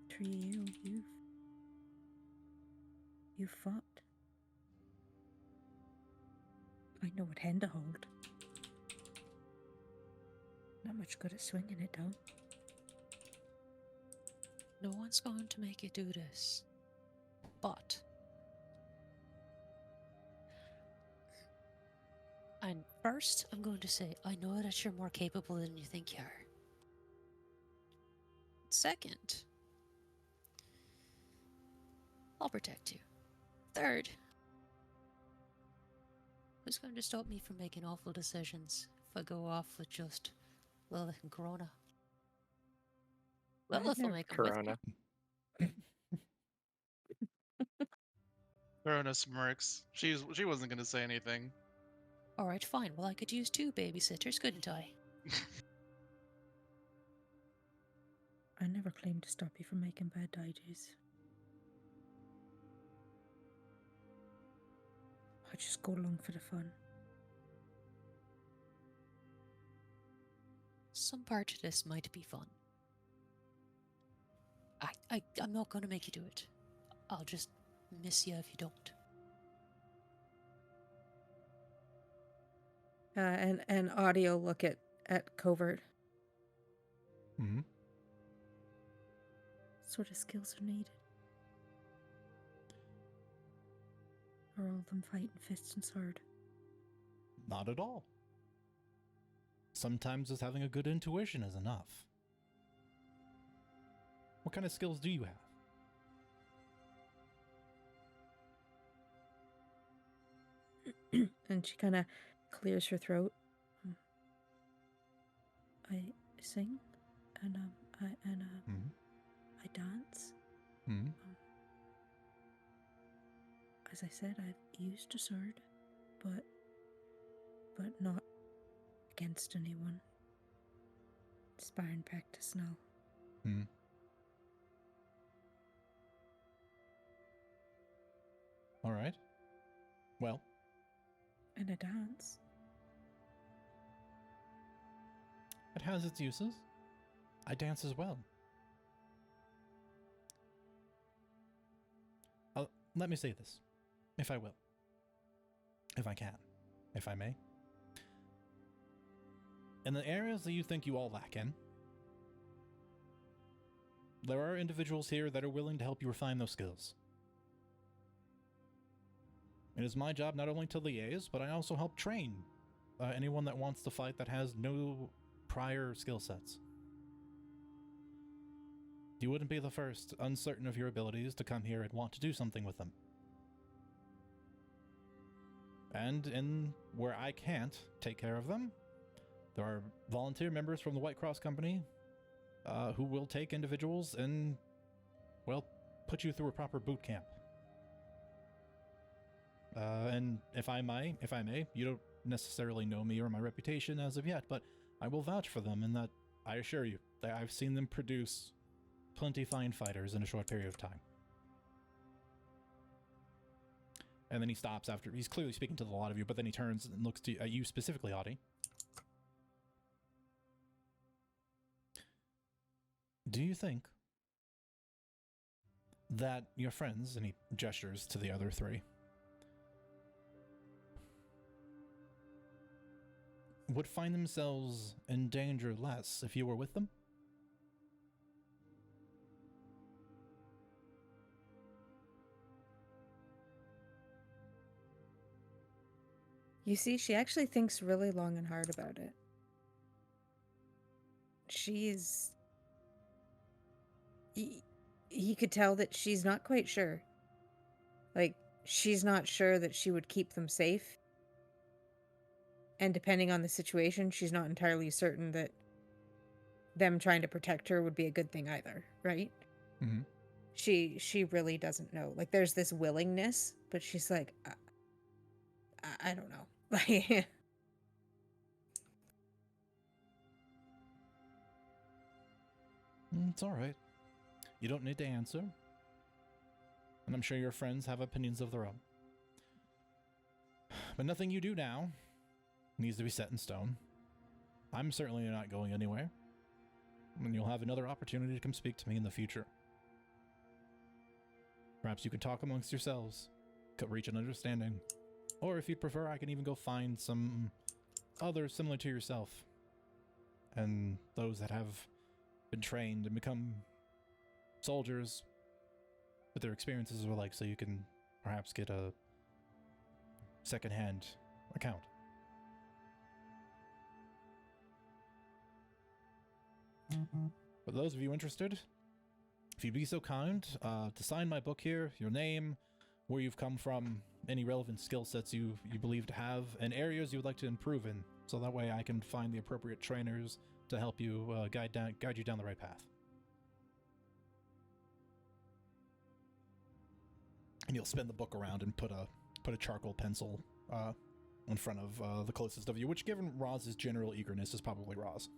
Tree, you've fought. I know what hand to hold. Not much good at swinging it down. No one's going to make you do this. But... and first, I'm going to say, I know that you're more capable than you think you are. Second, I'll protect you. Third, who's going to stop me from making awful decisions if I go off with just Lilith and Corona? Lilith will make them with Corona. me. Rona smirks. She wasn't going to say anything. Alright, fine. Well, I could use 2 babysitters, couldn't I? I never claimed to stop you from making bad ideas. I just go along for the fun. Some part of this might be fun. I'm not going to make you do it. I'll just miss you if you don't. And Audie look at Covert. Mm-hmm. What sort of skills are needed? Or all of them fighting fist and sword? Not at all. Sometimes just having a good intuition is enough. What kind of skills do you have? And she kind of clears her throat. I sing, and Mm-hmm. I dance. Mm-hmm. As I said, I've used a sword, but not against anyone. Sparring practice now. Mm-hmm. All right. Well, And a dance. it has its uses. I dance as well. Let me say this, if I will. If I can. If I may. In the areas that you think you all lack in, there are individuals here that are willing to help you refine those skills. It is my job not only to liaise, but I also help train anyone that wants to fight that has no prior skill sets. You wouldn't be the first, uncertain of your abilities, to come here and want to do something with them. And in where I can't take care of them, there are volunteer members from the White Cross Company who will take individuals and, well, put you through a proper boot camp. And if I may, you don't necessarily know me or my reputation as of yet, but I will vouch for them in that I assure you that I've seen them produce plenty fine fighters in a short period of time. And then he stops after he's clearly speaking to the lot of you, but then he turns and looks at you specifically, Audie. Do you think that your friends, and he gestures to the other three, would find themselves in danger less if you were with them? You see, she actually thinks really long and hard about it. She's... He could tell that she's not quite sure. Like, she's not sure that she would keep them safe. And depending on the situation, she's not entirely certain that them trying to protect her would be a good thing either, right? Mm-hmm. She really doesn't know. Like, there's this willingness, but she's like, I don't know. Like, It's all right. You don't need to answer. And I'm sure your friends have opinions of their own. But nothing you do now needs to be set in stone. I'm certainly not going anywhere. And you'll have another opportunity to come speak to me in the future. Perhaps you can talk amongst yourselves, reach an understanding. Or if you'd prefer, I can even go find some others similar to yourself. And those that have been trained and become soldiers, what their experiences were like, so you can perhaps get a second-hand account. For those of you interested, if you'd be so kind to sign my book here, your name, where you've come from, any relevant skill sets you believe to have, and areas you would like to improve in, so that way I can find the appropriate trainers to help you guide you down the right path. And you'll spin the book around and put a charcoal pencil in front of the closest of you, which, given Roz's general eagerness, is probably Roz.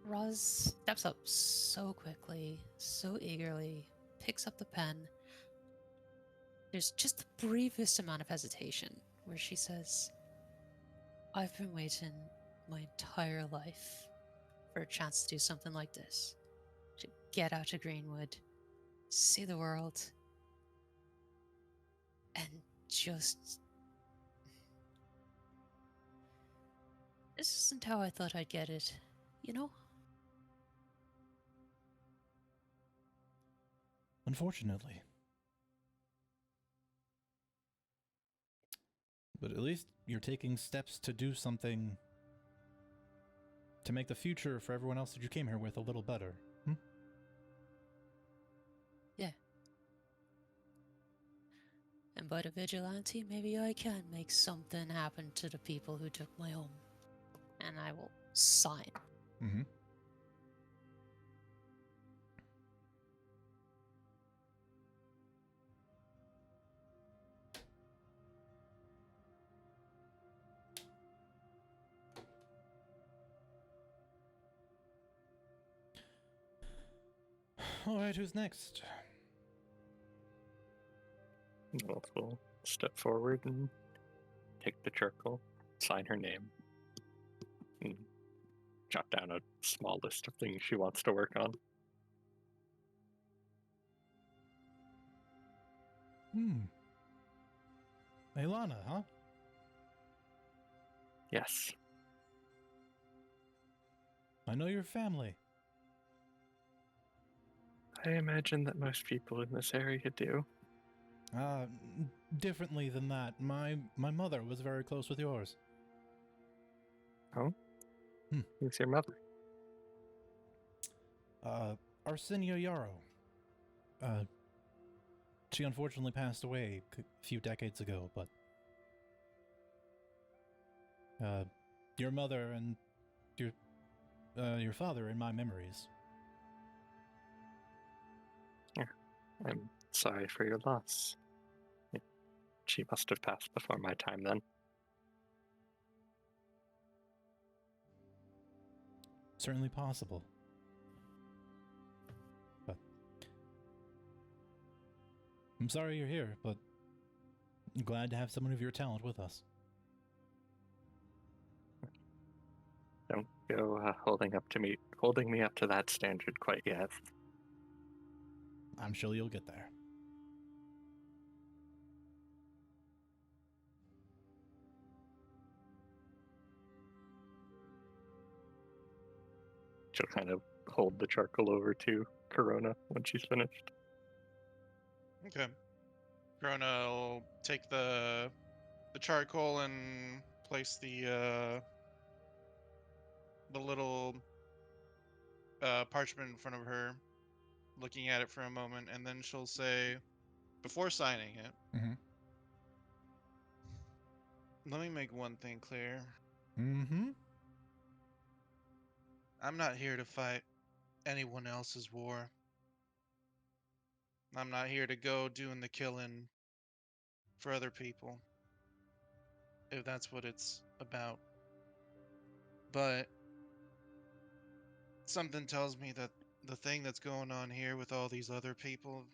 Roz steps up so quickly, so eagerly, picks up the pen. There's just the briefest amount of hesitation where she says, I've been waiting my entire life for a chance to do something like this. To get out to Greenwood, see the world, and just... This isn't how I thought I'd get it, you know? Unfortunately. But at least you're taking steps to do something to make the future for everyone else that you came here with a little better. Yeah. And by the vigilante, maybe I can make something happen to the people who took my home. And I will sign. Mm-hmm. All right, who's next? Lilith will step forward and take the charcoal, sign her name, and jot down a small list of things she wants to work on. Elana, huh? Yes. I know your family. I imagine that most people in this area do. Differently than that. My mother was very close with yours. Oh? Hmm. Who's your mother? Arsenio Yarrow. She unfortunately passed away a few decades ago, but your mother and your father in my memories. I'm sorry for your loss. She must have passed before my time then. Certainly possible. But I'm sorry you're here, but I'm glad to have someone of your talent with us. Don't go holding me up to that standard quite yet. I'm sure you'll get there. She'll kind of hold the charcoal over to Corona when she's finished. Okay. Corona will take the charcoal and place the little parchment in front of her, looking at it for a moment, and then she'll say, before signing it, Mm-hmm. let me make one thing clear. Mm-hmm. I'm not here to fight anyone else's war. I'm not here to go doing the killing for other people, if that's what it's about. But something tells me that the thing that's going on here with all these other people,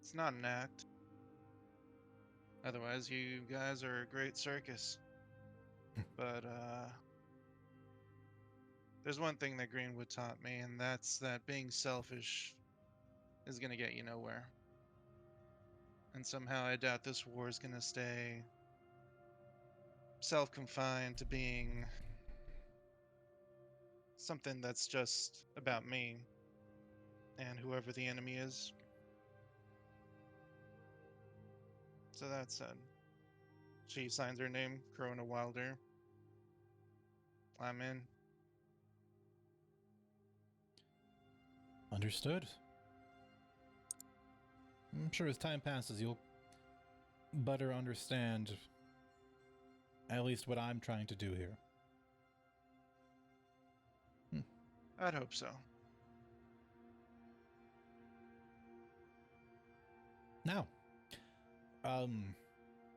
it's not an act. Otherwise, you guys are a great circus. But there's one thing that Greenwood taught me, and that's that being selfish is gonna get you nowhere. And somehow I doubt this war is gonna stay self-confined to being something that's just about me and whoever the enemy is. So that said, she signs her name, Corona Wilder. I'm in. Understood. I'm sure as time passes, you'll better understand at least what I'm trying to do here. I'd hope so. Now,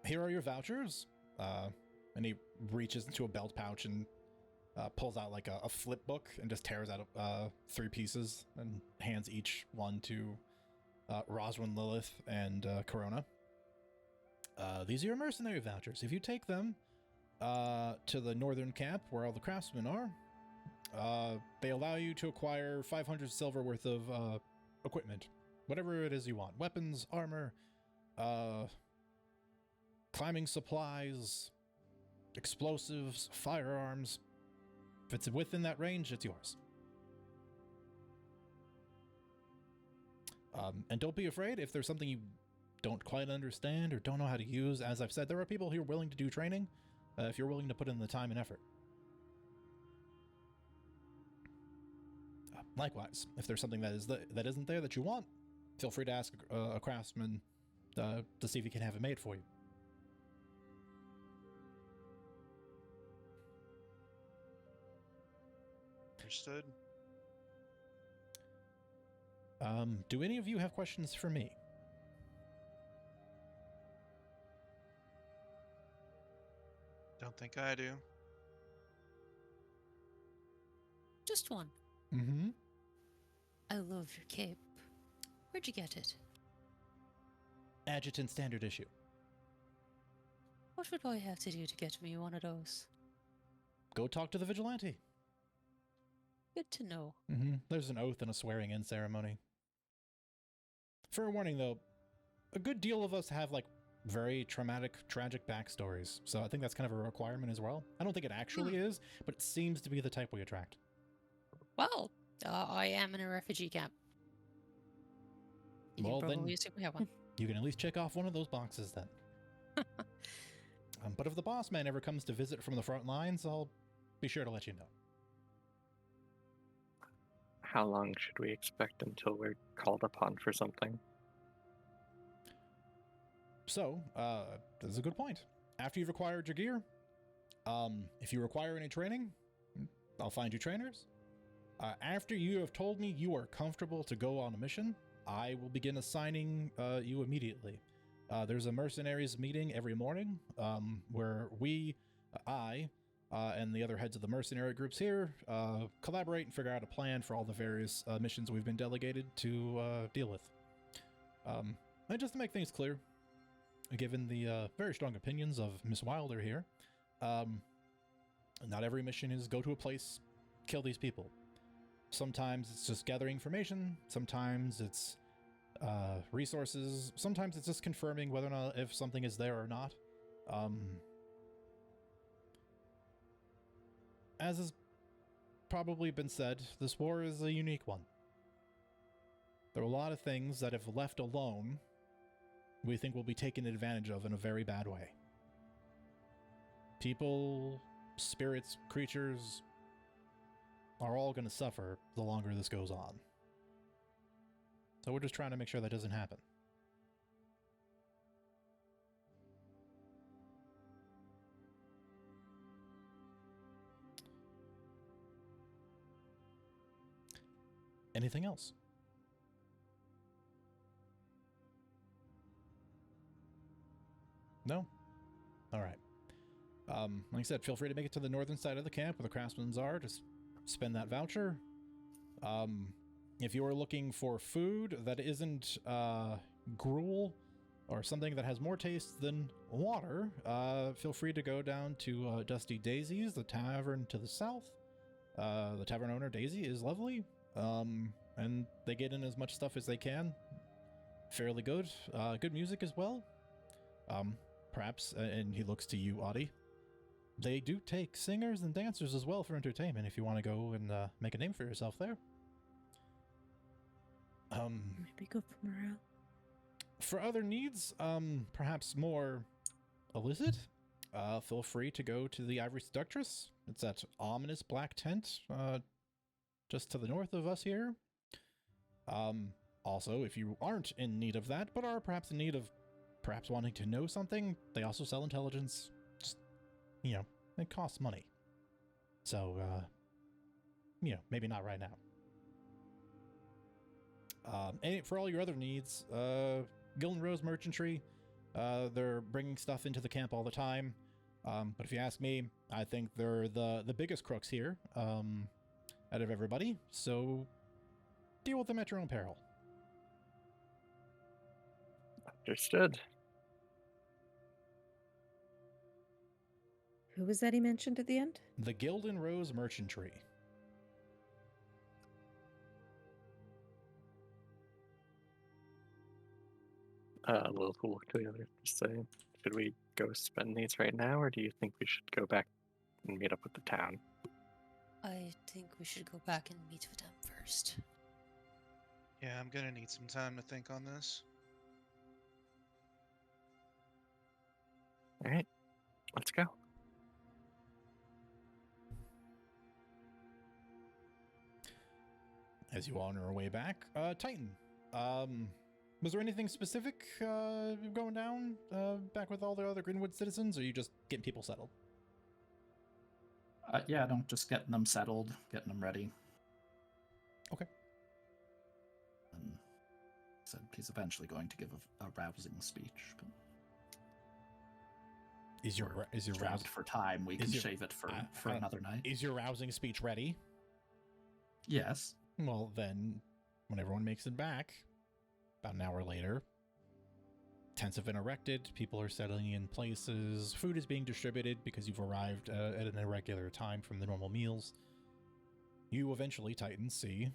here are your vouchers. And he reaches into a belt pouch and pulls out like a flip book and just tears out 3 pieces and hands each one to Roswin, Lilith, and Corona. These are your mercenary vouchers. If you take them to the northern camp where all the craftsmen are, they allow you to acquire 500 silver worth of equipment. Whatever it is you want. Weapons, armor, climbing supplies, explosives, firearms. If it's within that range, it's yours. And don't be afraid if there's something you don't quite understand or don't know how to use. As I've said, there are people who are willing to do training if you're willing to put in the time and effort. Likewise, if there's something that isn't there that you want, feel free to ask a craftsman to see if he can have it made for you. Understood. Do any of you have questions for me? Don't think I do. Just one. Mm-hmm. I love your cape. Where'd you get it? Adjutant standard issue. What would I have to do to get me one of those? Go talk to the vigilante. Good to know. There's an oath and a swearing-in ceremony. Fair warning, though, a good deal of us have, like, very traumatic, tragic backstories, so I think that's kind of a requirement as well. I don't think it actually is, but it seems to be the type we attract. Well, I am in a refugee camp. You Well, can then- probably assume we have one. You can at least check off one of those boxes, then. But if the boss man ever comes to visit from the front lines, I'll be sure to let you know. How long should we expect until we're called upon for something? So, this is a good point. After you've acquired your gear, if you require any training, I'll find you trainers. After you have told me you are comfortable to go on a mission, I will begin assigning you immediately. There's a mercenaries meeting every morning where I, and the other heads of the mercenary groups here collaborate and figure out a plan for all the various missions we've been delegated to deal with. And just to make things clear, given the very strong opinions of Miss Wilder here, not every mission is go to a place, kill these people. Sometimes it's just gathering information, sometimes it's resources, sometimes it's just confirming whether or not if something is there or not. As has probably been said, this war is a unique one. There are a lot of things that, if left alone, we think will be taken advantage of in a very bad way. People, spirits, creatures are all going to suffer the longer this goes on. So we're just trying to make sure that doesn't happen. Anything else? No? All right. Like I said, feel free to make it to the northern side of the camp where the craftsmen's are. Just spend that voucher. If you are looking for food that isn't gruel or something that has more taste than water, feel free to go down to Dusty Daisy's, the tavern to the south. The tavern owner, Daisy, is lovely, and they get in as much stuff as they can. Fairly good. Good music as well. Perhaps, and he looks to you, Audie, they do take singers and dancers as well for entertainment if you want to go and make a name for yourself there. Maybe good for morale. For other needs, perhaps more illicit, feel free to go to the Ivory Seductress. It's that ominous black tent just to the north of us here. Also, if you aren't in need of that, but are perhaps in need of perhaps wanting to know something, they also sell intelligence. Just, it costs money. So, maybe not right now. And for all your other needs, Gill and Rose Merchantry, they're bringing stuff into the camp all the time. But if you ask me, I think they're the biggest crooks here out of everybody. So deal with them at your own peril. Understood. Who was that he mentioned at the end? The Guild and Rose Merchantry. We'll look together to say, should we go spend these right now, or do you think we should go back and meet up with the town? I think we should go back and meet with them first. Yeah, I'm gonna need some time to think on this. All right, let's go. As you all on your way back, Titan, was there anything specific going down back with all the other Greenwood citizens, or are you just getting people settled? Yeah, no, just getting them settled, getting them ready. Okay. And said he's eventually going to give a rousing speech. But Is your strapped rousing for time? We can shave it for another night. Is your rousing speech ready? Yes. Well, then when everyone makes it back, about an hour later, tents have been erected, people are settling in places, food is being distributed because you've arrived at an irregular time from the normal meals. You eventually, Titans, see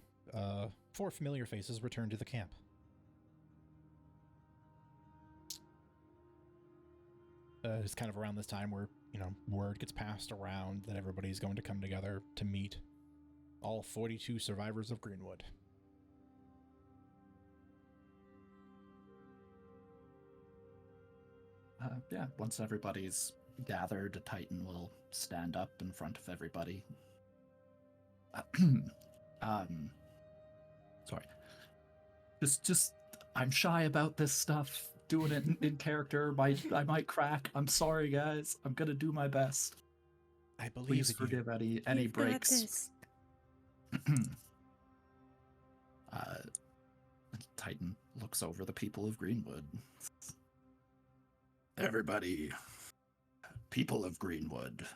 4 familiar faces return to the camp. It's kind of around this time where, word gets passed around that everybody's going to come together to meet all 42 survivors of Greenwood. Once everybody's gathered, a Titan will stand up in front of everybody. Sorry. Just, I'm shy about this stuff. Doing it in character, I might crack. I'm sorry, guys. I'm gonna do my best. I believe Please in you. forgive any You've got breaks. this. Titan looks over the people of Greenwood. Everybody, people of Greenwood.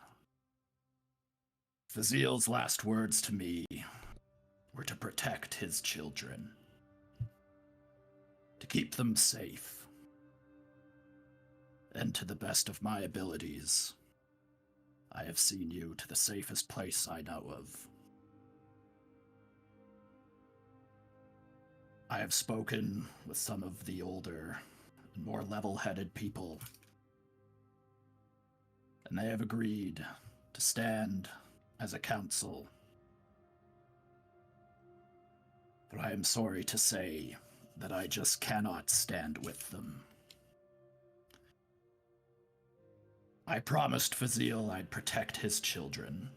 Fazil's last words to me were to protect his children, to keep them safe. And to the best of my abilities, I have seen you to the safest place I know of. I have spoken with some of the older and more level-headed people, and they have agreed to stand as a council. But I am sorry to say that I just cannot stand with them. I promised Fazil I'd protect his children.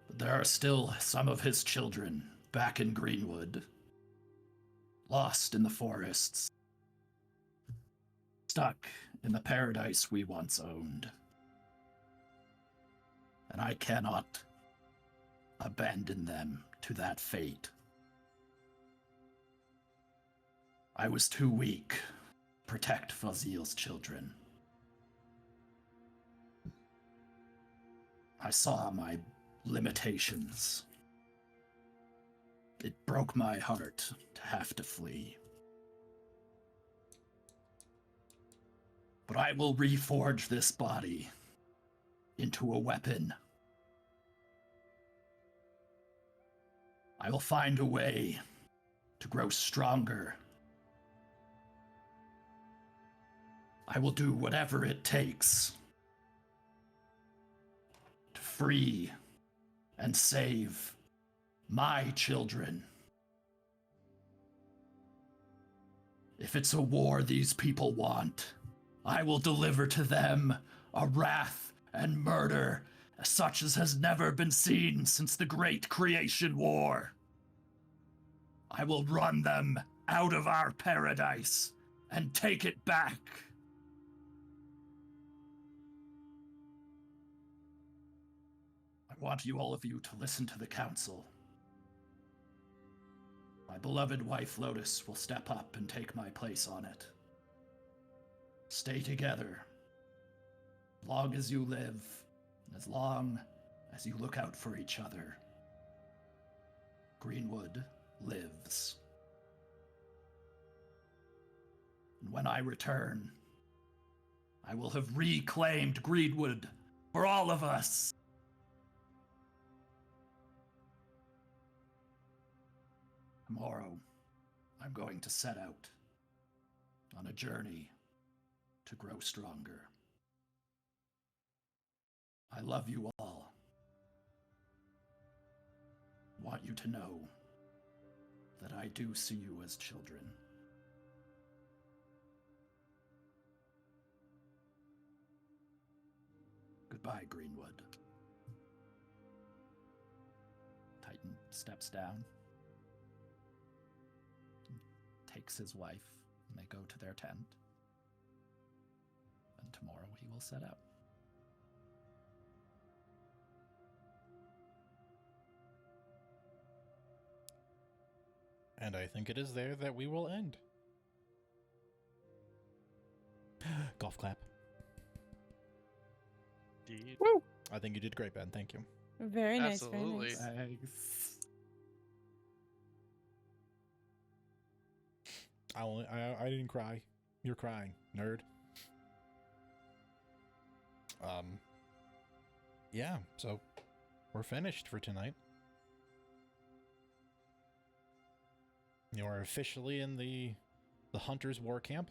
But there are still some of his children back in Greenwood, lost in the forests, stuck in the paradise we once owned. And I cannot abandon them to that fate. I was too weak to protect Fazil's children. I saw my limitations. It broke my heart to have to flee. But I will reforge this body into a weapon. I will find a way to grow stronger. I will do whatever it takes to free and save my children. If it's a war these people want, I will deliver to them a wrath and murder such as has never been seen since the Great Creation War. I will run them out of our paradise and take it back. I want all of you to listen to the council. My beloved wife Lotus will step up and take my place on it. Stay together, as long as you live, and as long as you look out for each other. Greenwood lives. And when I return, I will have reclaimed Greenwood for all of us. Tomorrow, I'm going to set out on a journey to grow stronger. I love you all. I want you to know that I do see you as children. Goodbye, Greenwood. Titan steps down, takes his wife, and they go to their tent. And tomorrow he will set out. And I think it is there that we will end. Golf clap. Indeed. Woo! I think you did great, Ben. Thank you. Very nice. Absolutely. Very nice. I didn't cry. You're crying, nerd. Yeah, so we're finished for tonight. You are officially in the Hunter's War Camp.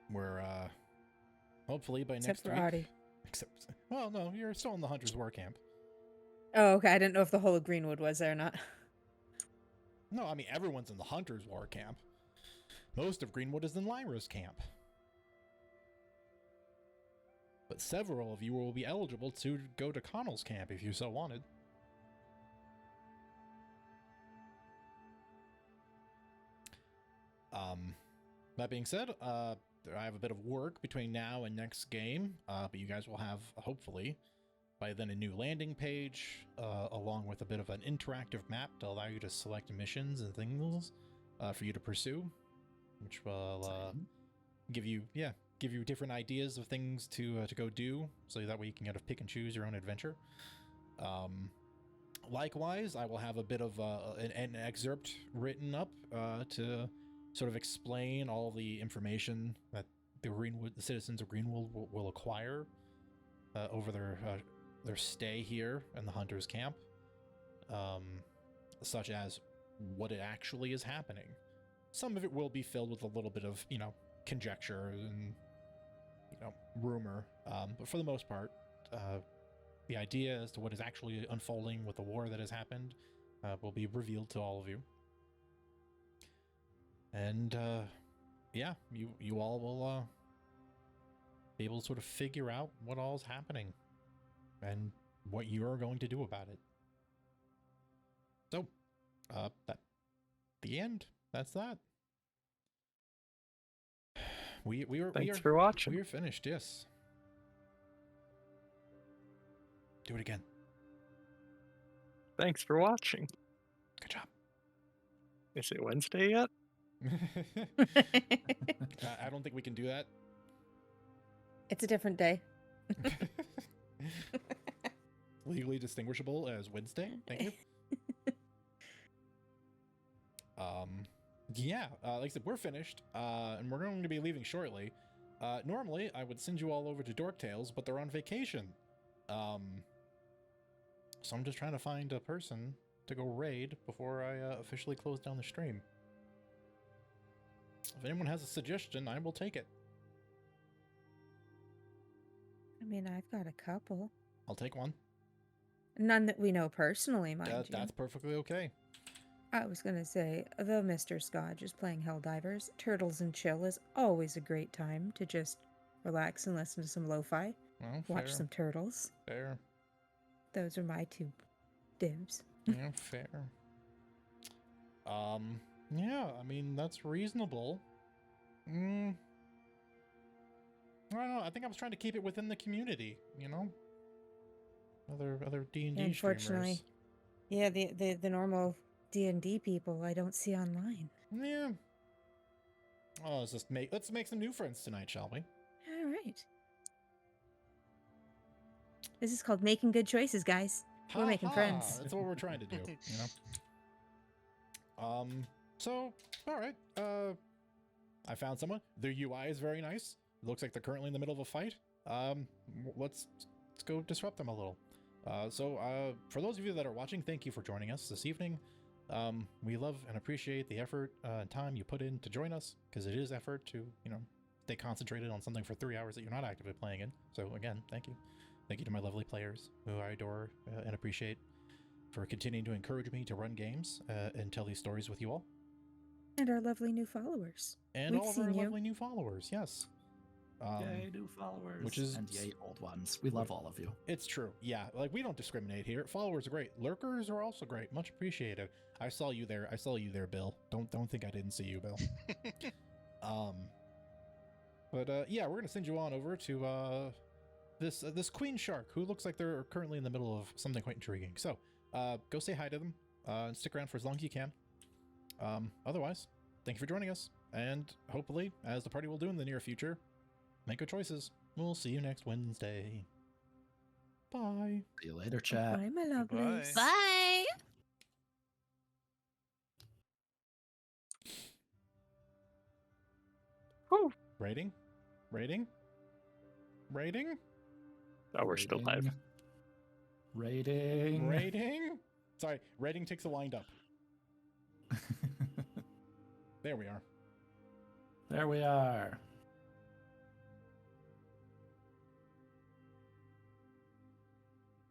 We're hopefully by Except next for week. Artie. Except, well, no, you're still in the Hunter's War Camp. Oh, okay. I didn't know if the whole of Greenwood was there or not. No, I mean everyone's in the Hunter's War Camp. Most of Greenwood is in Lyra's camp. But several of you will be eligible to go to Connell's camp if you so wanted. That being said, I have a bit of work between now and next game, but you guys will have, hopefully, by then a new landing page, along with a bit of an interactive map to allow you to select missions and things for you to pursue, which will give you different ideas of things to go do, so that way you can kind of pick and choose your own adventure. Likewise, I will have a bit of an excerpt written up to sort of explain all the information that the citizens of Greenwood will acquire over their stay here in the Hunter's Camp, such as what it actually is happening. Some of it will be filled with a little bit of, conjecture and, rumor, but for the most part, the idea as to what is actually unfolding with the war that has happened will be revealed to all of you. And, yeah, you all will be able to sort of figure out what all is happening and what you're going to do about it. So, the end. That's that. Thanks for watching. We are finished, yes. Do it again. Thanks for watching. Good job. Is it Wednesday yet? I don't think we can do that. It's a different day. Legally distinguishable as Wednesday. Thank you. Yeah, like I said, we're finished, and we're going to be leaving shortly. Normally, I would send you all over to Dork Tales, but they're on vacation. So I'm just trying to find a person to go raid before I officially close down the stream. If anyone has a suggestion, I will take it. I mean, I've got a couple. I'll take one. None that we know personally, mind you. That's perfectly okay. I was going to say, though Mr. Scotch is playing Helldivers, Turtles and Chill is always a great time to just relax and listen to some lo-fi. Well, Watch fair. some Turtles. Fair. Those are my two dibs. Yeah, fair. Yeah, I mean, that's reasonable. I don't know, I think I was trying to keep it within the community, Other D&D Unfortunately, streamers. yeah, the normal D&D people I don't see online. Yeah. Oh, let's make some new friends tonight, shall we? All right. This is called making good choices, guys. We're making friends. That's what we're trying to do, So, all right. I found someone. Their UI is very nice. It looks like they're currently in the middle of a fight. Let's go disrupt them a little. So, for those of you that are watching, thank you for joining us this evening. We love and appreciate the effort and time you put in to join us, because it is effort to, stay concentrated on something for 3 hours that you're not actively playing in. So again, thank you. Thank you to my lovely players who I adore and appreciate for continuing to encourage me to run games and tell these stories with you all. And our lovely new followers. And We've all of our seen you. lovely new followers, yes. Yay, new followers. Which is- and yay, old ones. We love all of you. It's true. Yeah, like we don't discriminate here. Followers are great. Lurkers are also great. Much appreciated. I saw you there, Bill. Don't think I didn't see you, Bill. Yeah, we're gonna send you on over to this Queen Shark, who looks like they're currently in the middle of something quite intriguing. So go say hi to them and stick around for as long as you can. Otherwise, thank you for joining us, and hopefully, as the party will do in the near future, make good choices. We'll see you next Wednesday. Bye. See you later, chat. Bye, my lovelies. Bye. Bye. Rating? Rating? Rating? Oh, we're still live. Rating. Rating? Sorry, rating takes a wind up. There we are. There we are.